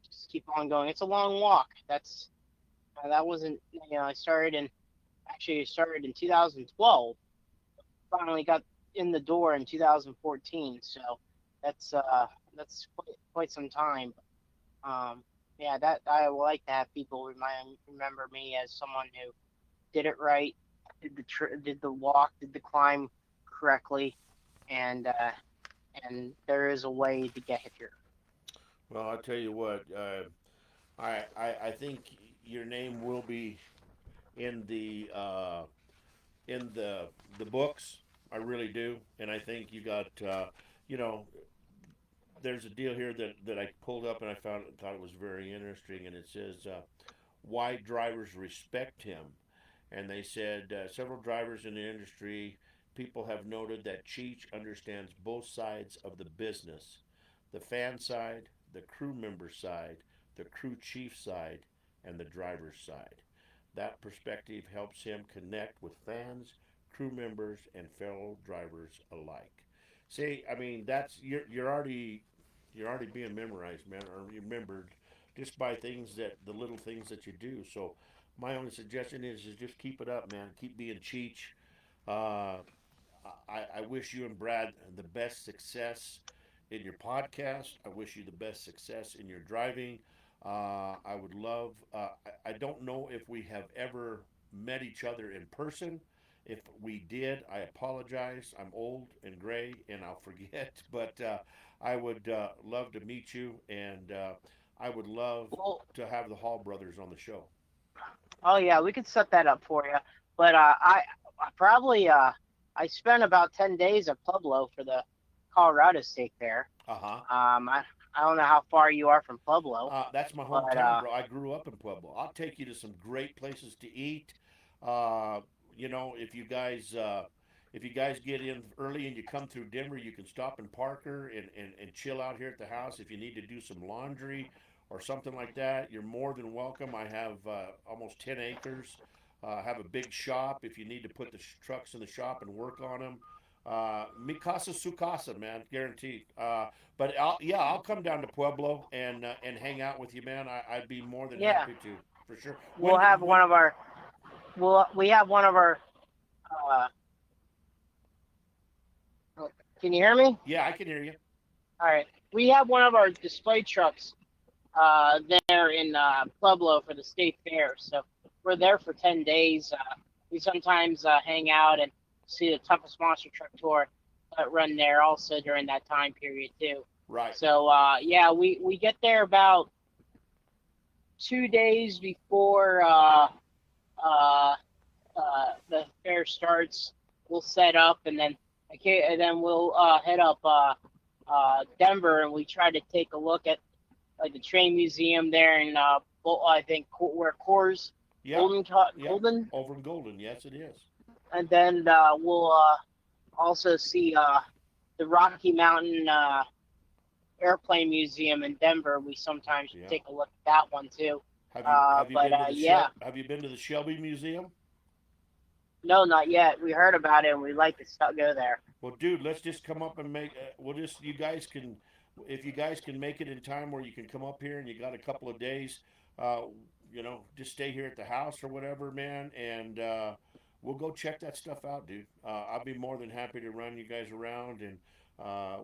just keep on going. It's a long walk. That wasn't I started in 2012. Finally got in the door in 2014. So that's quite some time. Yeah, that I would like to have people remember me as someone who did it right, did the walk, did the climb correctly, and there is a way to get here. Well, I tell you what, I think your name will be in the books. I really do, and I think you got you know there's a deal here that I pulled up and I thought it was very interesting, and it says why drivers respect him, and they said several drivers in the industry people have noted that Cheech understands both sides of the business, the fan side, the crew member side, the crew chief side, and the driver's side. That perspective helps him connect with fans, crew members, and fellow drivers alike. See, I mean, that's you're already being memorized, man, or remembered just by things that the little things that you do. So, my only suggestion is just keep it up, man. Keep being Cheech. Uh, I wish you and Brad the best success in your podcast. I wish you the best success in your driving. I would love, I don't know if we have ever met each other in person. If we did, I apologize. I'm old and gray and I'll forget, but I would love to meet you, and I would love Well, to have the Hall brothers on the show. oh yeah, we could set that up for you. But I probably I spent about 10 days at Pueblo for the Colorado State Fair. Uh huh. I don't know how far you are from Pueblo, That's my but hometown, bro. I grew up in Pueblo. I'll take you to some great places to eat. Uh, if you guys get in early and you come through Denver, you can stop in Parker and chill out here at the house. If you need to do some laundry or something like that, you're more than welcome. I have almost 10 acres. Have a big shop. If you need to put the trucks in the shop and work on them, mi casa su casa, man, guaranteed. But I'll come down to Pueblo and hang out with you, man. I'd be more than yeah, happy to, for sure. we'll have one of our we have one of our. Uh, can you hear me? Yeah, I can hear you. All right, we have one of our display trucks there in Pueblo for the state fair. So we're there for 10 days. We sometimes hang out and see the toughest monster truck tour that run there also during that time period too. Right. So yeah, we get there about 2 days before the fair starts. We'll set up and then we'll head up Denver, and we try to take a look at like the train museum there in I think where Coors Yeah. Yeah. Golden, Over in Golden. Yes, it is. and then we'll also see the Rocky Mountain Airplane Museum in Denver. We sometimes Yeah. take a look at that one too. Have you But been to the yeah, Have you been to the Shelby Museum? no, not yet. We heard about it and we'd like to go there. Well, dude, let's just come up and make. We'll just you guys can, if you guys can make it in time where you can come up here and you got a couple of days, uh, just stay here at the house or whatever, man, and we'll go check that stuff out, dude. I'll be more than happy to run you guys around, and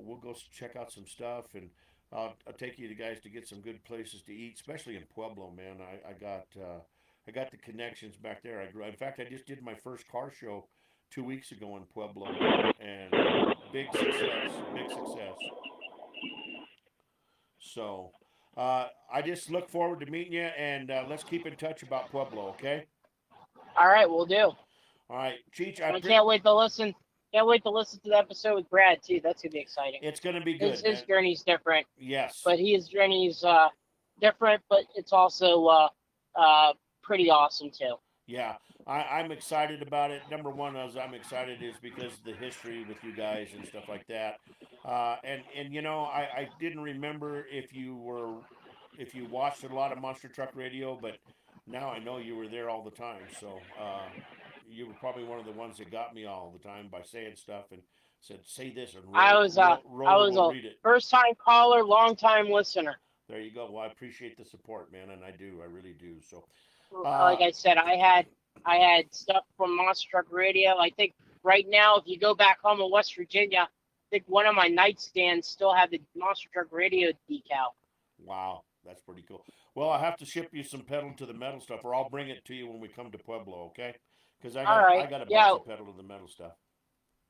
we'll go check out some stuff, and I'll take you guys to get some good places to eat, especially in Pueblo, man. I got the connections back there. In fact, I just did my first car show 2 weeks ago in Pueblo, and big success, big success. So, I just look forward to meeting you, and let's keep in touch about Pueblo, okay? All right, we'll do. All right, Cheech, I can't wait to listen. Can't wait to listen to the episode with Brad too. That's gonna be exciting. it's going to be good, His man. journey's different, Yes. but his journey's different, but it's also pretty awesome too. Yeah, I'm excited about it. Number one, I'm excited is because of the history with you guys and stuff like that. And I didn't remember if you watched a lot of Monster Truck Radio, but now I know you were there all the time. So you were probably one of the ones that got me all the time by saying stuff and said, "Say this," and I was Roller will read it. first time caller, long time listener. There you go. Well, I appreciate the support, man, and I really do. So. Like I said, I had stuff from Monster Truck Radio. I think right now, if you go back home in West Virginia, I think one of my nightstands still have the Monster Truck Radio decal. Wow, that's pretty cool. Well, I have to ship you some pedal to the metal stuff, or I'll bring it to you when we come to Pueblo, okay? Because I got a bunch of pedal to the metal stuff.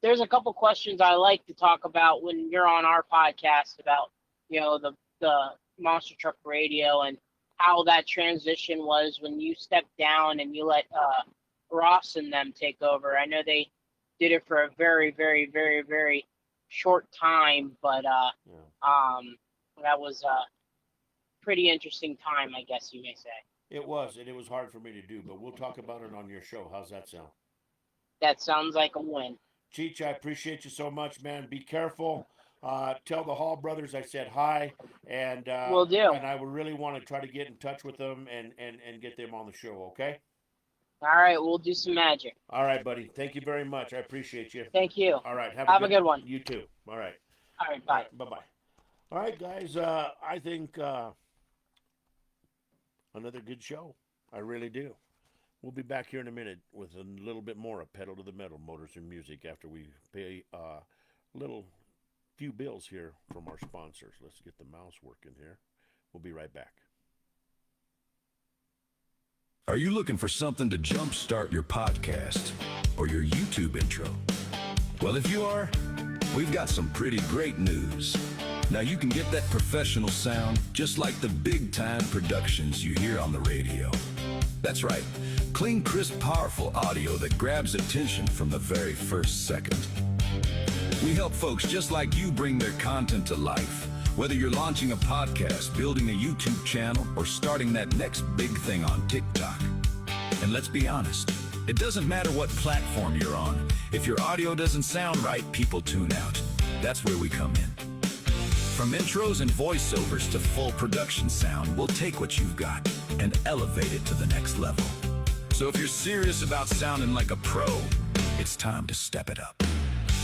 There's a couple questions I like to talk about when you're on our podcast about the Monster Truck Radio and how that transition was when you stepped down and you let Ross and them take over. I know they did it for a very, very, very, very short time, but that was a pretty interesting time, I guess you may say. It was, and it was hard for me to do, but we'll talk about it on your show. How's that sound? That sounds like a win. Cheech, I appreciate you so much, man. Be careful. Tell the Hall brothers I said hi, and Will do. And I would really want to try to get in touch with them and get them on the show. Okay. All right, we'll do some magic. All right, buddy. Thank you very much. I appreciate you. Thank you. All right. Have a good one. You too. All right. All right, bye. Bye-bye. All right, guys. I think another good show. I really do. We'll be back here in a minute with a little bit more of Pedal to the Metal, Motors and Music, after we pay little few bills here from our sponsors. Let's get the mouse working here. We'll be right back. Are you looking for something to jumpstart your podcast or your YouTube intro? Well, if you are, we've got some pretty great news. Now you can get that professional sound just like the big-time productions you hear on the radio. That's right, clean, crisp, powerful audio that grabs attention from the very first second. We help folks just like you bring their content to life. Whether you're launching a podcast, building a YouTube channel, or starting that next big thing on TikTok. And let's be honest, it doesn't matter what platform you're on. If your audio doesn't sound right, people tune out. That's where we come in. From intros and voiceovers to full production sound, we'll take what you've got and elevate it to the next level. So if you're serious about sounding like a pro, it's time to step it up.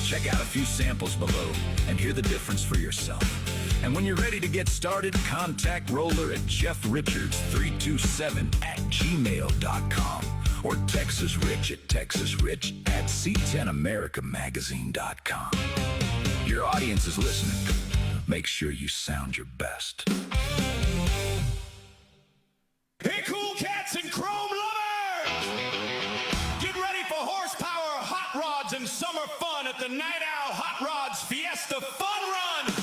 Check out a few samples below and hear the difference for yourself. And when you're ready to get started, contact Roller at jeffrichards327@gmail.com or TexasRich at texasrich@c10americamagazine.com. Your audience is listening. Make sure you sound your best. Hey, cool cats and chrome lovers! Get ready for horsepower, hot rods, and summer fun at the Night Owl Hot Rods Fiesta Fun Run!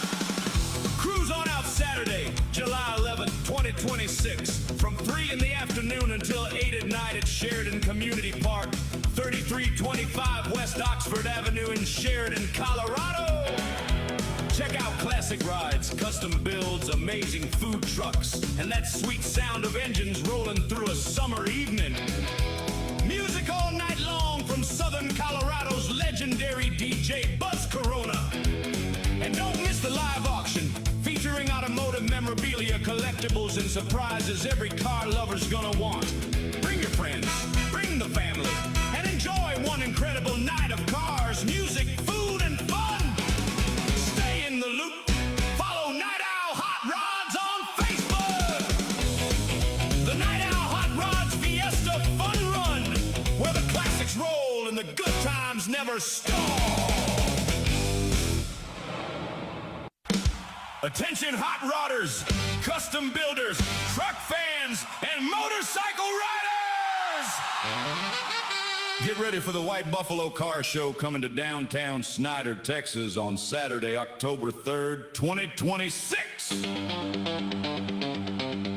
Cruise on out Saturday, July 11th, 2026, from 3 in the afternoon until 8 at night at Sheridan Community Park, 3325 West Oxford Avenue in Sheridan, Colorado. Check out classic rides, custom builds, amazing food trucks, and that sweet sound of engines rolling through a summer evening. Music all night long from Southern Colorado's legendary DJ Buzz Corona. And don't miss the live auction, featuring automotive memorabilia, collectibles, and surprises every car lover's gonna want. Bring your friends, bring the family, and enjoy one incredible night of cars, music, food, and fun. Stay in the loop. Follow Night Owl Hot Rods on Facebook. The Night Owl Hot Rods Fiesta Fun Run, where the classics roll and the good times never stall. Attention hot rodders, custom builders, truck fans, and motorcycle riders! Get ready for the White Buffalo Car Show coming to downtown Snyder, Texas on Saturday, October 3rd, 2026.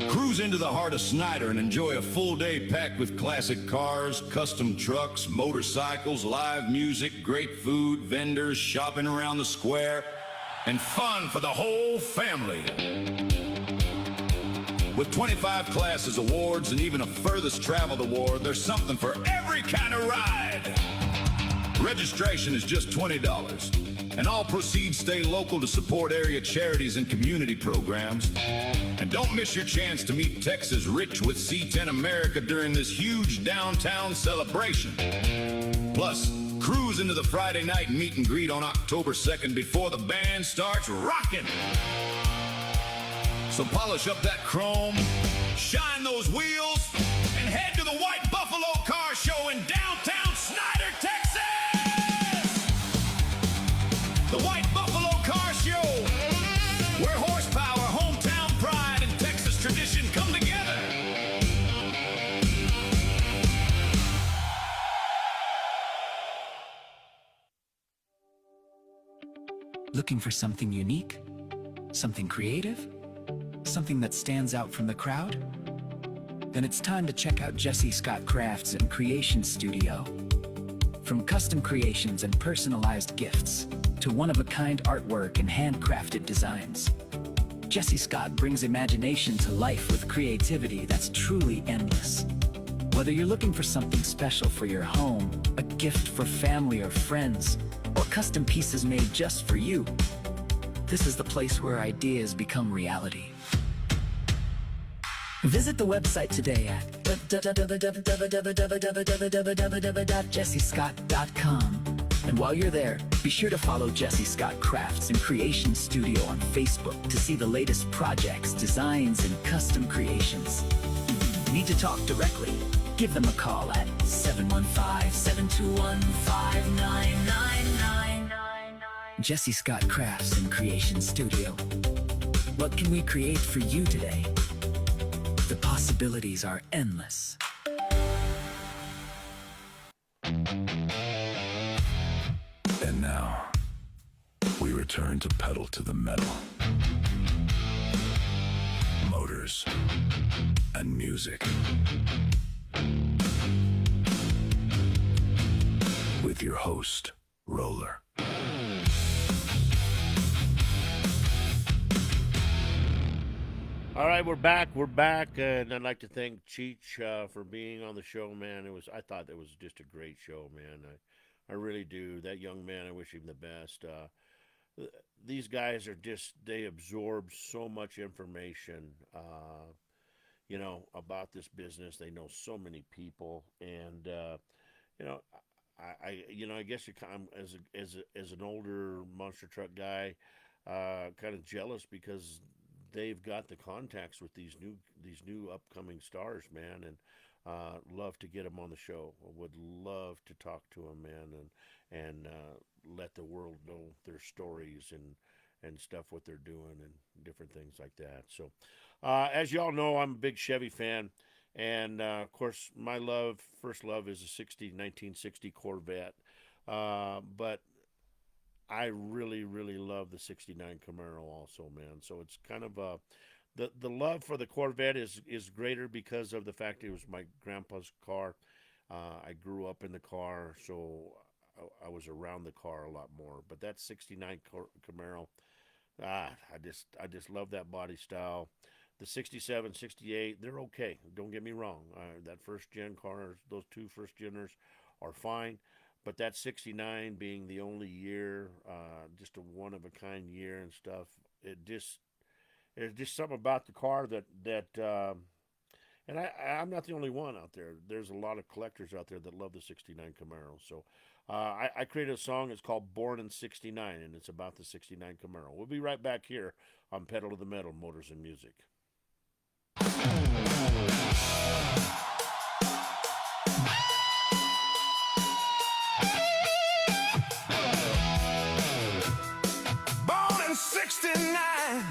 Cruise into the heart of Snyder and enjoy a full day packed with classic cars, custom trucks, motorcycles, live music, great food, vendors, shopping around the square, and fun for the whole family. With 25 classes, awards, and even a furthest traveled award, there's something for every kind of ride. Registration is just $20, and all proceeds stay local to support area charities and community programs. And don't miss your chance to meet Texas Rich with C10 America during this huge downtown celebration. Plus, cruise into the Friday night meet and greet on October 2nd before the band starts rocking. So polish up that chrome, shine those wheels, and head to the White Buffalo Car Show in downtown Snyder, Texas! The White Buffalo Car Show, where horsepower, hometown pride, and Texas tradition come together. Looking for something unique? Something creative? Something that stands out from the crowd? Then it's time to check out Jesse Scott Crafts and Creation Studio. From custom creations and personalized gifts to one-of-a-kind artwork and handcrafted designs, Jesse Scott brings imagination to life with creativity that's truly endless. Whether you're looking for something special for your home, a gift for family or friends, or custom pieces made just for you, this is the place where ideas become reality. Visit the website today at www.jessescott.com. And while you're there, be sure to follow Jesse Scott Crafts and Creation Studio on Facebook to see the latest projects, designs, and custom creations. Need to talk directly? Give them a call at 715-721-5999. Jesse Scott Crafts and Creation Studio. What can we create for you today? The possibilities are endless. And now, we return to pedal to the metal. Motors and music. With your host, Roller. All right, we're back, and I'd like to thank Cheech for being on the show, man. I thought it was just a great show, man. I really do. That young man, I wish him the best. These guys are they absorb so much information, about this business. They know so many people, and I guess I'm as an older monster truck guy, kind of jealous because they've got the contacts with these new upcoming stars, man, and love to get them on the show. I would love to talk to them, man, and let the world know their stories and stuff, what they're doing and different things like that. So, as y'all know, I'm a big Chevy fan, and of course, my first love is a 1960 Corvette, but I really, really love the 69 Camaro also, man. So it's kind of the love for the Corvette is greater because of the fact it was my grandpa's car. I grew up in the car, so I was around the car a lot more. But that 69 Camaro, I just love that body style. The 67, 68, they're okay. Don't get me wrong. That first gen car, those two first geners are fine. But that 69 being the only year, just a one-of-a-kind year and stuff, there's just something about the car that and I'm not the only one out there. There's a lot of collectors out there that love the 69 Camaro. So I created a song. It's called Born in 69, and it's about the 69 Camaro. We'll be right back here on Pedal to the Metal, Motors and Music. Born in 69.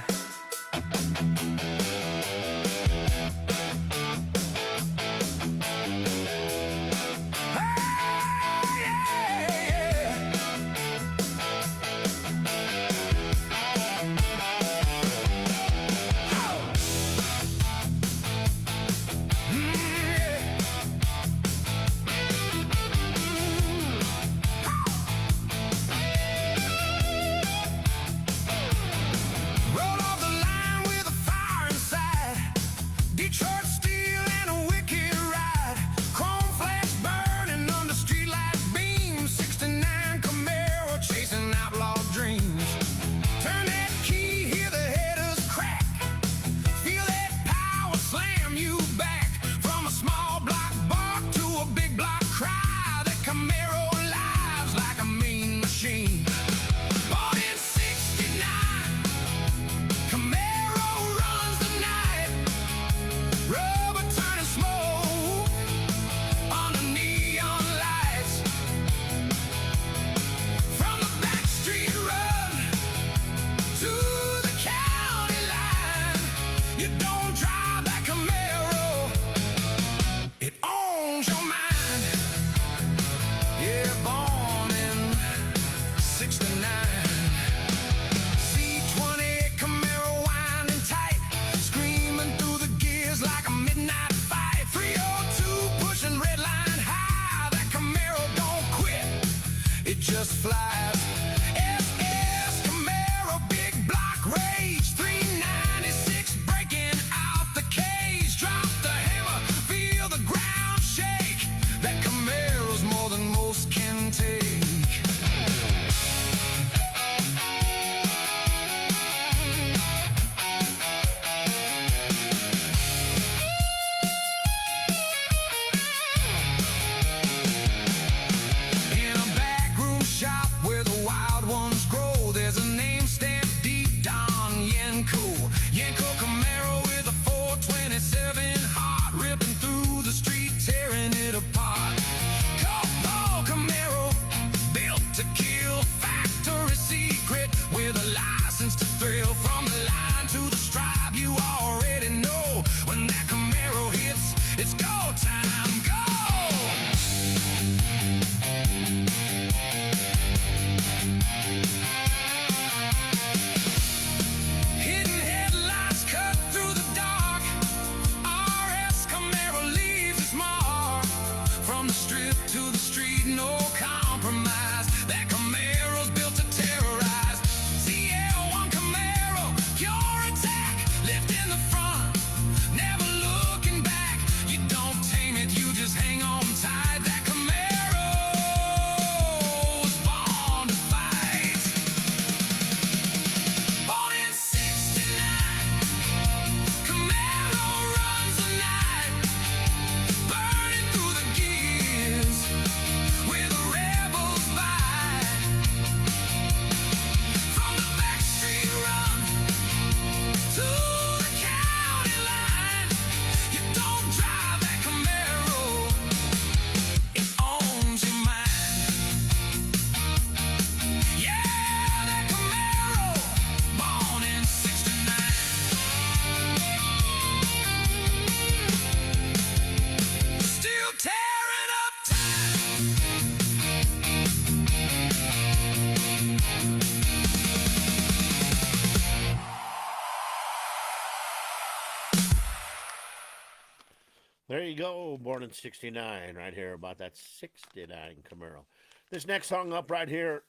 There you go, born in 69, right here about that 69 Camaro. This next song up right here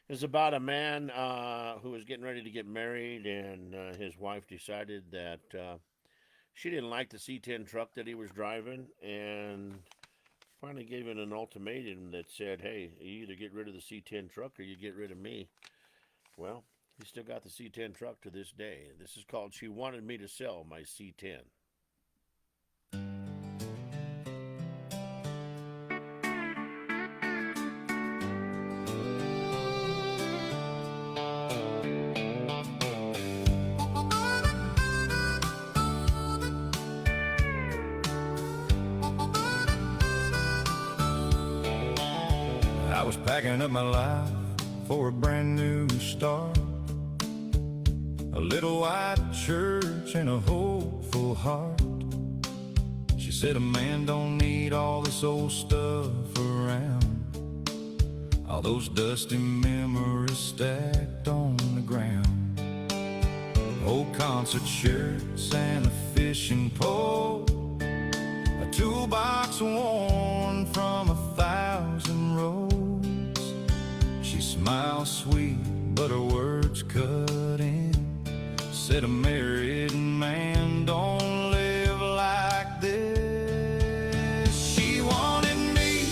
is about a man who was getting ready to get married, and his wife decided that she didn't like the C10 truck that he was driving, and finally gave him an ultimatum that said, hey, you either get rid of the C10 truck or you get rid of me. Well, he still got the C10 truck to this day. This is called She Wanted Me to Sell My C10. I was packing up my life for a brand new start. A little white church and a hopeful heart. She said a man don't need all this old stuff around. All those dusty memories stacked on the ground. Old concert shirts and a fishing pole. A toolbox worn from 1,000 rolls. She smiled sweet, but her words cut in. Said a married man don't live like this. She wanted me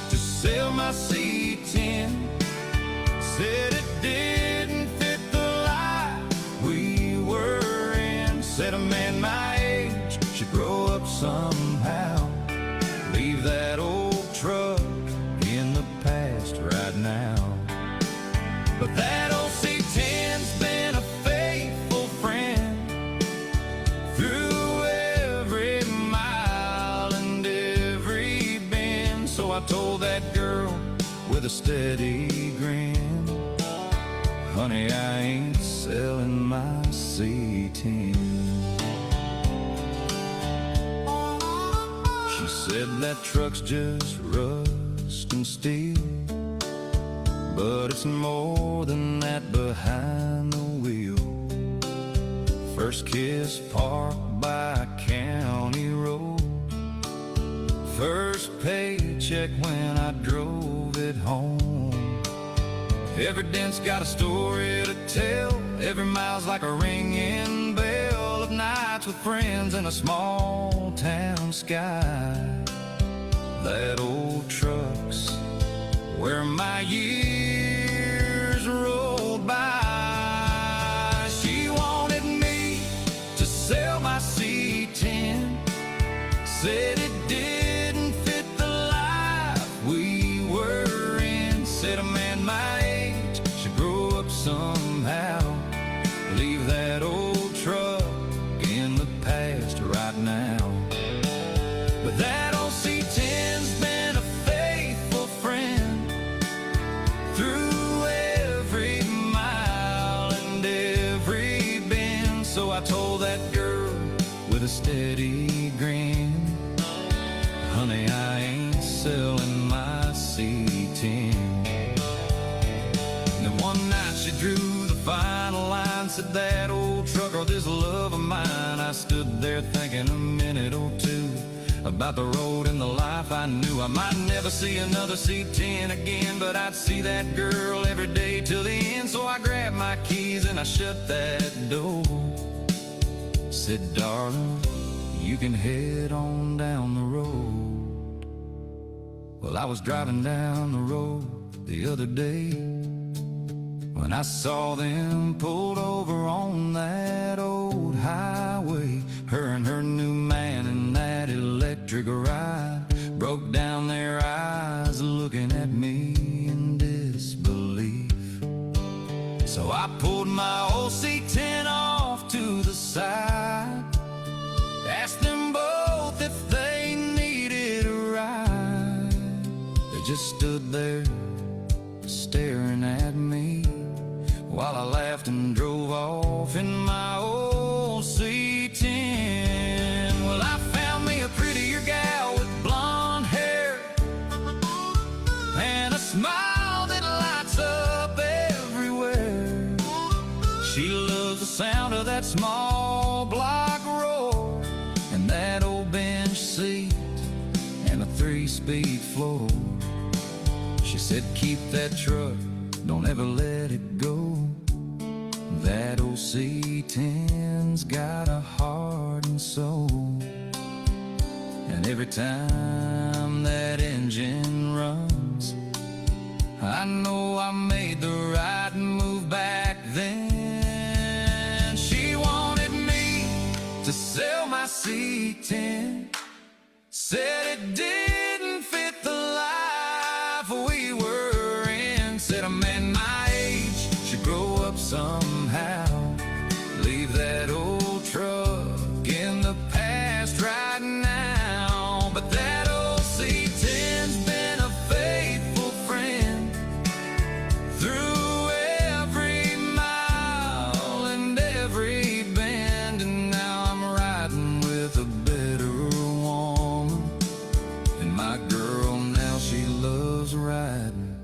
to sell my C10. Said it didn't fit the life we were in. Said a man my age should grow up somehow. Leave that old truck in the past right now. But that old C10's been a faithful friend through every mile and every bend. So I told that girl with a steady grin, honey, I ain't selling my C10. She said that truck's just rust and steel, but it's more than that behind the wheel. First kiss parked by a county road. First paycheck when I drove it home. Every dent's got a story to tell. Every mile's like a ringing bell of nights with friends in a small town sky. That old truck's where my years rolled by. She wanted me to sell my C10. Said it didn't fit the life we were in. Said a man my age should grow up somehow. Leave that old truck in the past right now. But that old C10's been a faithful friend through every mile and every bend. So I told that girl with a steady grin, honey, I ain't selling my C10. And then one night she drew the final line, said that old truck or this love of mine. I stood there thinking a minute or two about the road and the life I knew. I might never see another C10 again, but I'd see that girl every day till the end. So I grabbed my keys and I shut that door. Said, darling, you can head on down the road. Well, I was driving down the road the other day when I saw them pulled over on that old highway. Her and her new man in that electric ride broke down their eyes looking at me in disbelief. So I pulled my old C10 off to the side, asked them both if they needed a ride. They just stood there staring at me while I laughed and drove off in my old C10. Well, I found me a prettier gal with blonde hair and a smile that lights up everywhere. of that small block roar, and that old bench seat, and a 3-speed floor. She said, keep that truck, don't ever let it go. That old C10's got a heart and soul. And every time that engine runs, I know I made the right move back then. She wanted me to sell my C10, said it didn't fit the life we were in. Said a man my age should grow up somehow, leave that old truck in the past right now. But that old C10's been a faithful friend through every mile and every bend. And now I'm riding with a better woman, and my girl now she loves riding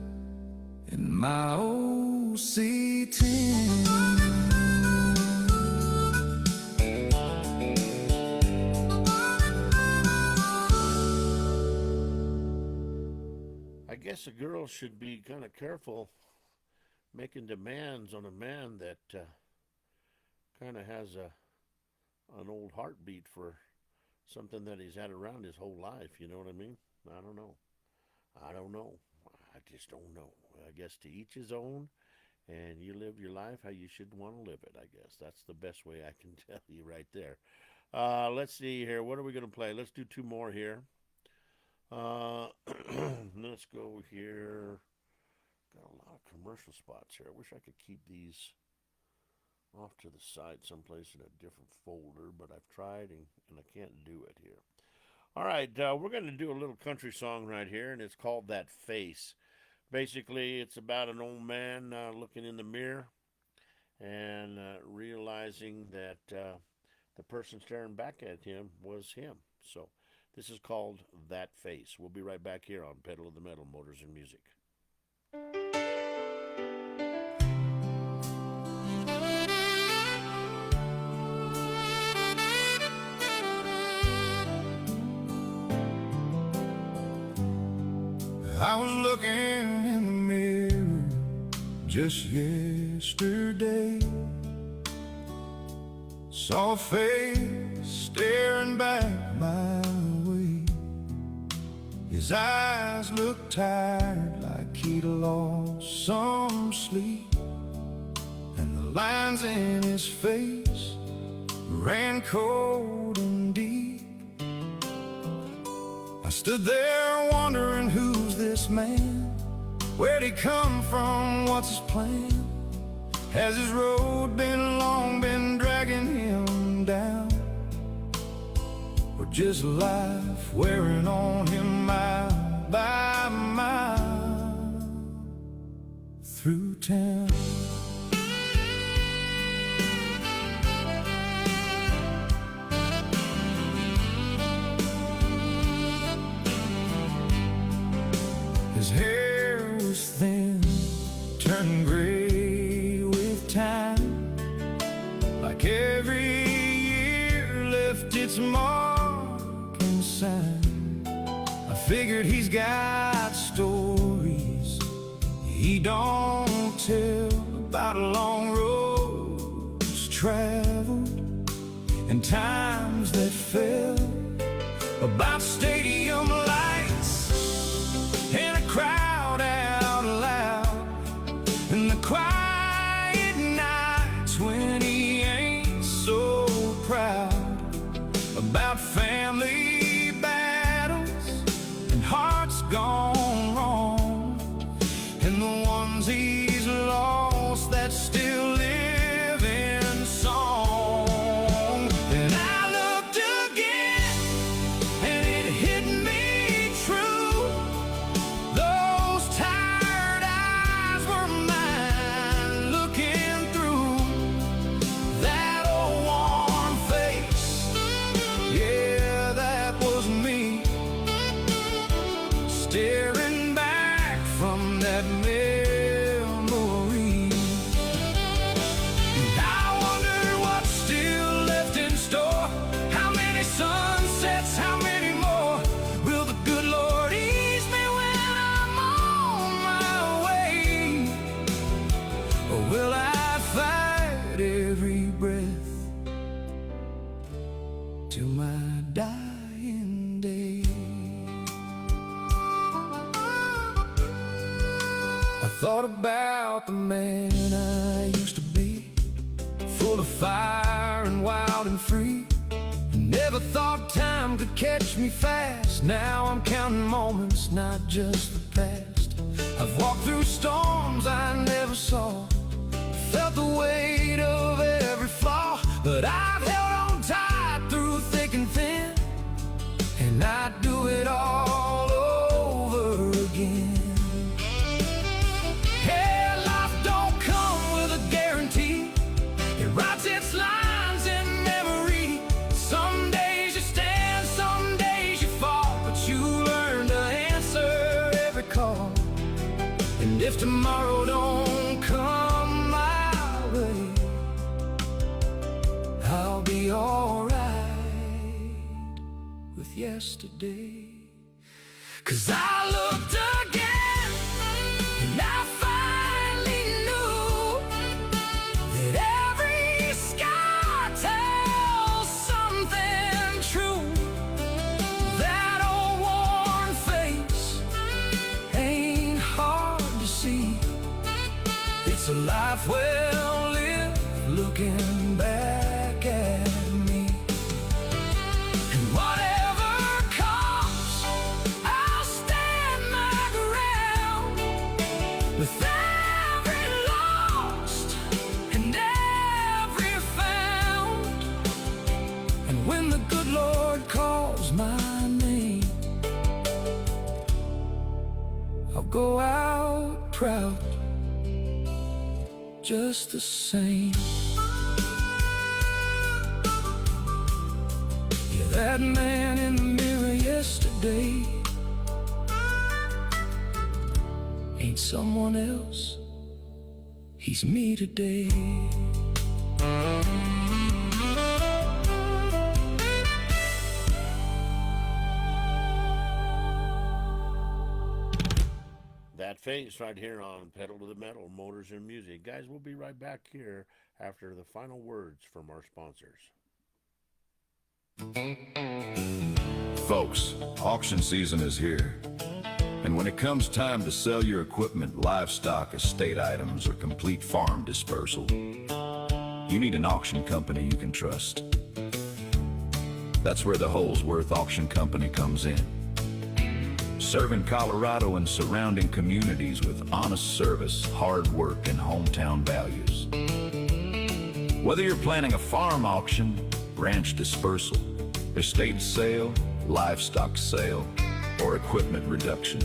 in my old C10. I guess a girl should be kind of careful making demands on a man that kind of has an old heartbeat for something that he's had around his whole life. You know what I mean? I don't know. I just don't know. I guess to each his own, and you live your life how you should want to live it, I guess. That's the best way I can tell you right there. Let's see here. What are we going to play? Let's do 2 more here. Let's go here. Got a lot of commercial spots here. I wish I could keep these off to the side someplace in a different folder, but I've tried and I can't do it here. All right, we're going to do a little country song right here, and it's called That Face. Basically, it's about an old man looking in the mirror and realizing that the person staring back at him was him. So this is called That Face. We'll be right back here on Pedal of the Metal, Motors and Music. I was looking in the mirror just yesterday, saw a face staring back my way. His eyes looked tired, like he'd lost some sleep, and the lines in his face ran cold and deep. I stood there wondering, who's this man? Where'd he come from? What's his plan? Has his road been long, been dragging him down? Or just life wearing on him mile by mile through town? His hair was thin, turned gray with time, like every year left its mark and sign. I figured he's got stories he don't tell, about long roads traveled and times that fell, about stadium lights and a crowd out loud, and the quiet nights when he ain't so proud, about family battles and hearts gone wrong, and the ones he's lost that still live in song. And I looked again, and it hit fight every breath till my dying day. I thought about the man I used to be, full of fire and wild and free. Never thought time could catch me fast. Now I'm counting moments, not just the past. I've walked through storms I never saw, felt the weight of every flaw, but I've held on tight through thick and thin, and I'd do it all over again. Hey, life don't come with a guarantee. It writes its lines in memory. Some days you stand, some days you fall, but you learn to answer every call. And if tomorrow don't come my way, I'll be alright with yesterday. 'Cause I looked again and I finally knew that every scar tells something true. That old worn face ain't hard to see. It's a life well lived looking back at me. And whatever comes, I'll stand my ground with every lost and every found. And when the good Lord calls my name, I'll go out proud just the same. Yeah, that man in the mirror yesterday ain't someone else, he's me today. That face right here on Pedal to the Metal, Motors and Music. Guys, we'll be right back here after the final words from our sponsors. Folks, auction season is here. And when it comes time to sell your equipment, livestock, estate items, or complete farm dispersal, you need an auction company you can trust. That's where the Holsworth Auction Company comes in. Serving Colorado and surrounding communities with honest service, hard work, and hometown values. Whether you're planning a farm auction, ranch dispersal, estate sale, livestock sale, or equipment reduction,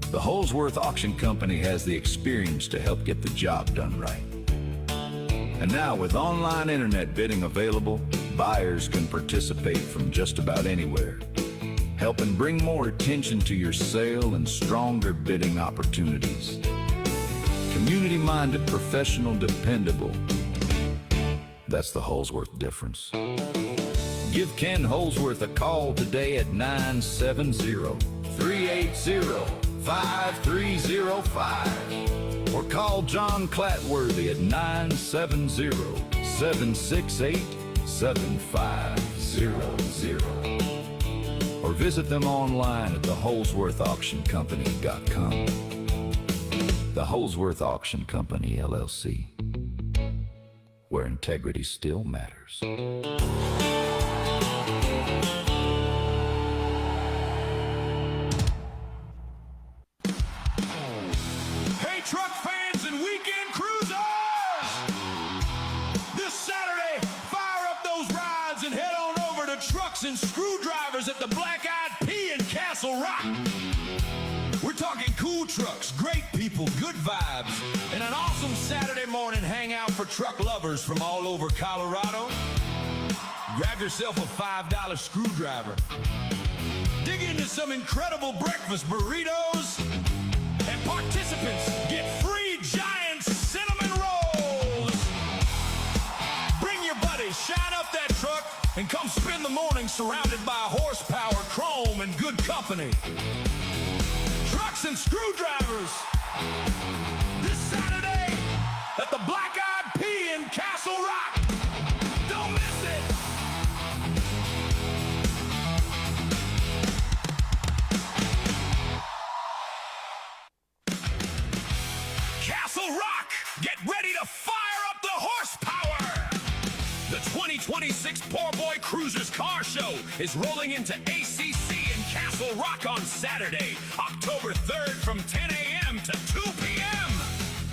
the Holsworth Auction Company has the experience to help get the job done right. And now with online internet bidding available, buyers can participate from just about anywhere, helping bring more attention to your sale and stronger bidding opportunities. Community-minded, professional, dependable. That's the Holsworth difference. Give Ken Holsworth a call today at 970-380-5305 or call John Clatworthy at 970-768-7500. Or visit them online at theholsworthauctioncompany.com. The Holsworth Auction Company, LLC, where integrity still matters. Hey, truck fans and weekend cruisers! This Saturday, fire up those rides and head on over to Trucks and Screwdrivers at the Black Eyed Pea in Castle Rock. We're talking cool trucks, great people, good vibes, and an awesome Saturday morning hangout for truck lovers from all over Colorado. Grab yourself a $5 screwdriver. Dig into some incredible breakfast burritos, and participants get free giant cinnamon rolls. Bring your buddies, shine up that truck, and come spend the morning surrounded by horsepower, chrome, and good company. Trucks and Screwdrivers, this Saturday at the Black Eyed Castle Rock. Don't miss it. Castle Rock, get ready to fire up the horsepower. The 2026 Poor Boy Cruisers Car Show is rolling into ACC in Castle Rock on Saturday, October 3rd from 10 a.m. to 2 p.m.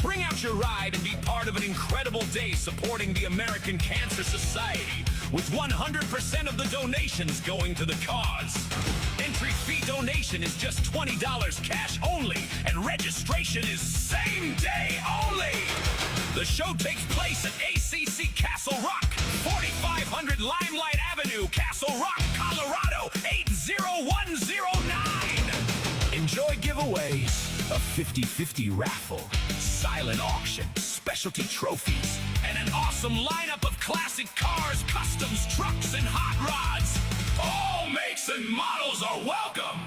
Bring out your ride and be part of an incredible day supporting the American Cancer Society, with 100% of the donations going to the cause. Entry fee donation is just $20 cash only, and registration is same day only. The show takes place at ACC Castle Rock, 4500 Limelight Avenue, Castle Rock, Colorado, 80109. Enjoy giveaways, a 50-50 raffle, silent auction, specialty trophies, and an awesome lineup of classic cars, customs, trucks, and hot rods. All makes and models are welcome.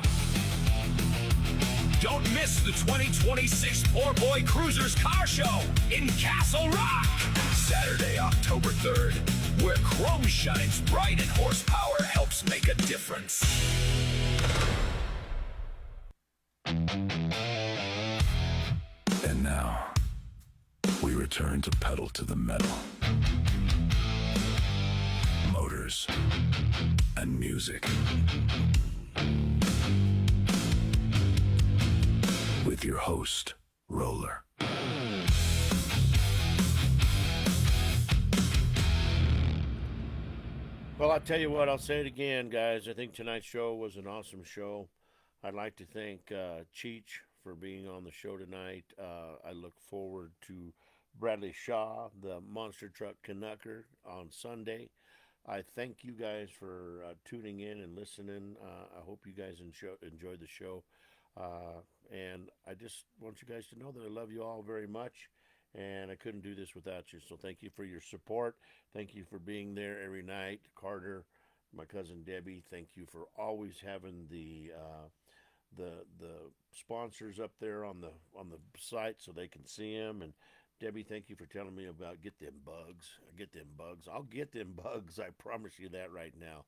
Don't miss the 2026 Poor Boy Cruisers Car Show in Castle Rock. Saturday, October 3rd, where chrome shines bright and horsepower helps make a difference. And now, we return to pedal to the metal. Motors and music. With your host, Roller. Well, I'll tell you what, I'll say it again, guys. I think tonight's show was an awesome show. I'd like to thank Cheech for being on the show tonight. I look forward to Bradley Shaw, the Monster Truck Canucker, on Sunday. I thank you guys for tuning in and listening. I hope you guys enjoyed the show. And I just want you guys to know that I love you all very much, and I couldn't do this without you. So thank you for your support. Thank you for being there every night. Carter, my cousin Debbie, thank you for always having the sponsors up there on the site so they can see them. And Debbie, thank you for telling me about get them bugs. I'll get them bugs. I promise you that right now.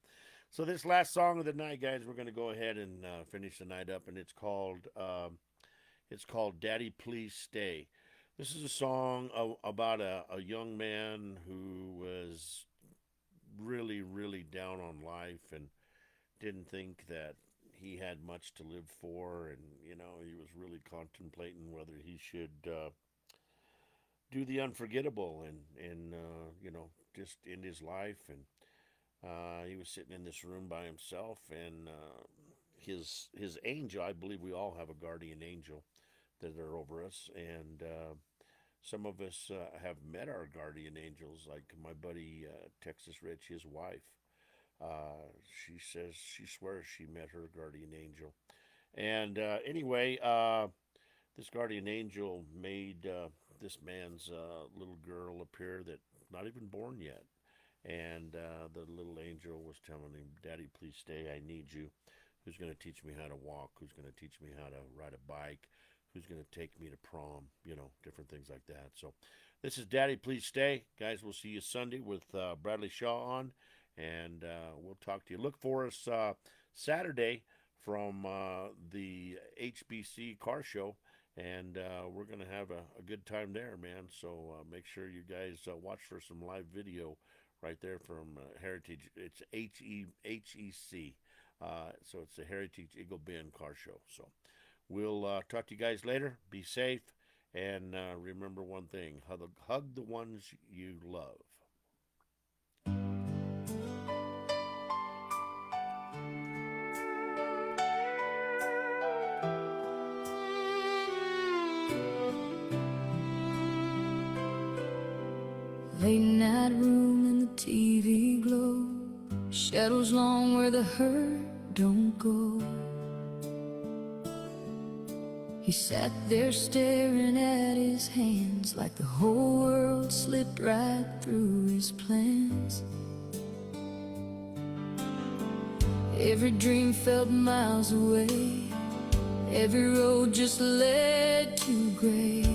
So this last song of the night, guys, we're going to go ahead and finish the night up, and it's called Daddy Please Stay. This is a song about a young man who was really, really down on life and didn't think that he had much to live for, and, you know, he was really contemplating whether he should do the unforgettable and you know, just end his life. And he was sitting in this room by himself, and his angel, I believe we all have a guardian angel that are over us, and some of us have met our guardian angels, like my buddy Texas Rich, his wife. She says she swears she met her guardian angel. And anyway, this guardian angel made this man's little girl appear that not even born yet. And the little angel was telling him, Daddy, please stay. I need you. Who's going to teach me how to walk? Who's going to teach me how to ride a bike? Who's going to take me to prom? You know, different things like that. So this is Daddy, Please Stay. Guys, we'll see you Sunday with Bradley Shaw on. And we'll talk to you. Look for us Saturday from the HBC car show. And we're going to have a good time there, man. So make sure you guys watch for some live video right there from Heritage. It's HEC. So it's the Heritage Eagle Bend car show. So we'll talk to you guys later. Be safe. And remember one thing. Hug the ones you love. Late night room and the TV glow, shadows long where the hurt don't go. He sat there staring at his hands like the whole world slipped right through his plans. Every dream felt miles away, every road just led to gray.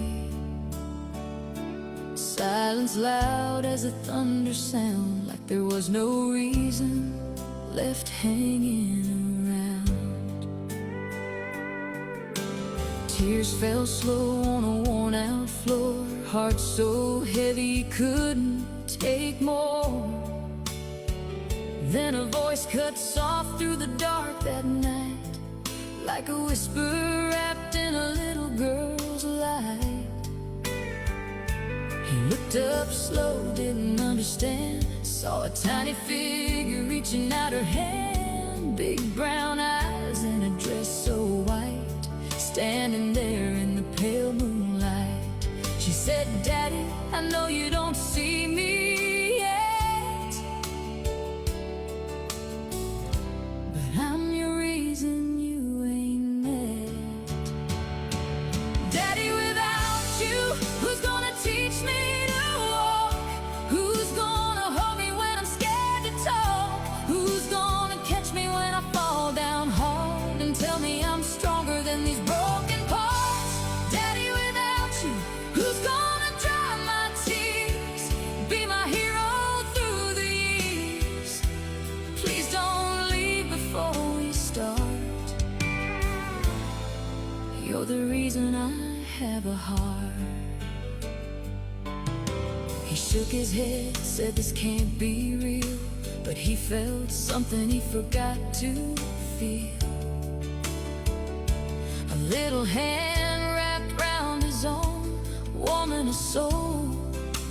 Silence Silence loud as a thunder sound, like there was no reason left hanging around. Tears fell slow on a worn-out floor, heart so heavy couldn't take more. Then a voice cut soft through the dark that night, like a whisper wrapped in a little girl's light. He looked up slow, didn't understand, saw a tiny figure reaching out her hand, big brown eyes in a dress so white, standing there in the pale moonlight. She said, "Daddy, I know you don't see me yet, but I'm your reason you ain't met. Daddy, without you, who's gonna teach me to walk? Who's gonna hold me when I'm scared to talk? Who's gonna catch me when I fall down hard and tell me I'm stronger than these broken parts? Daddy, without you, who's gonna dry my tears, be my hero through the years? Please don't leave before we start. You're the reason I have a heart." He shook his head, said this can't be real, but he felt something he forgot to feel. A little hand wrapped round his own, warming a soul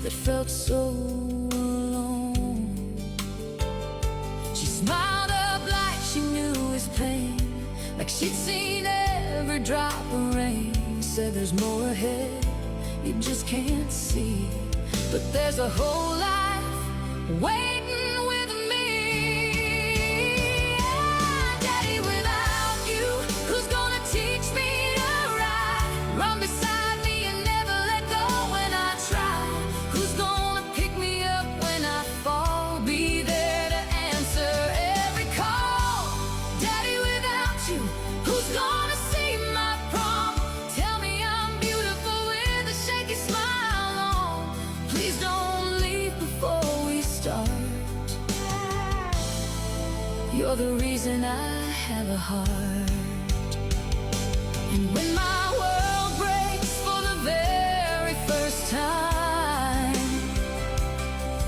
that felt so alone. She smiled up like she knew his pain, like she'd seen every drop of rain. Said there's more ahead, you just can't see, but there's a whole life waiting with me. Daddy, without you, who's gonna teach me to ride? Run beside me and never let go when I try. Who's gonna pick me up when I fall? Be there to answer every call. Daddy, without you, who's gonna see my prom? Tell me I'm beautiful with a shaky smile on. Please don't leave before we start. You're the reason I have a heart. And when my world breaks for the very first time,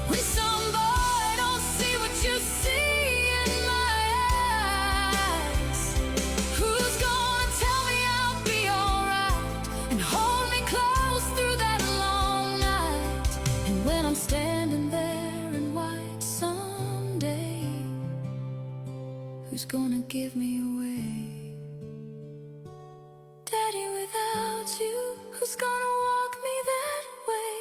when some boy don't see what you see in my eyes, who's gonna tell me I'll be alright and hold me close through that long night? And when I'm standing there in white someday, who's gonna give me away? Daddy, without you, who's gonna walk me that way?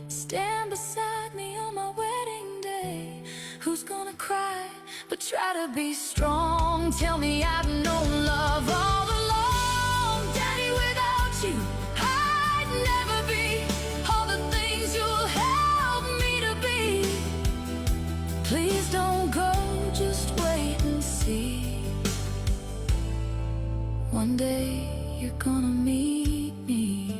Stand beside me on my wedding day. Who's gonna cry but try to be strong? Tell me I've known love all along. Daddy, without you, I'd never be all the things you'll help me to be. Please don't go, just wait and see. One day you're gonna meet me.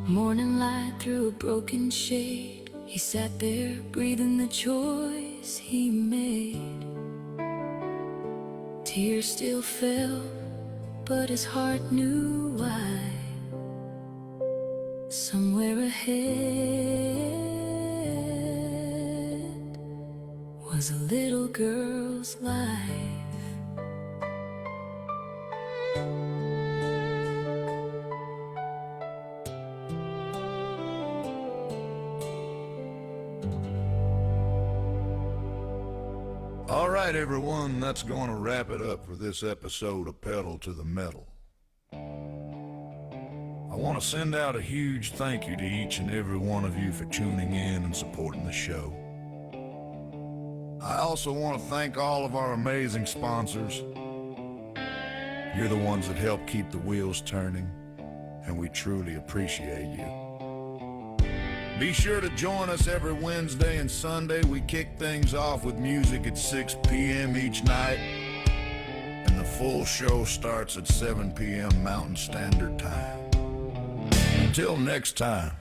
Morning light through a broken shade, he sat there breathing the choice he made. Tears still fell, but his heart knew why. Somewhere ahead was a little girl's life. All right, everyone, that's going to wrap it up for this episode of Pedal to the Metal. I want to send out a huge thank you to each and every one of you for tuning in and supporting the show. I also want to thank all of our amazing sponsors. You're the ones that help keep the wheels turning, and we truly appreciate you. Be sure to join us every Wednesday and Sunday. We kick things off with music at 6 p.m. each night, and the full show starts at 7 p.m. Mountain Standard Time. Until next time,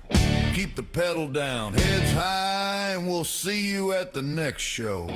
keep the pedal down, heads high, and we'll see you at the next show.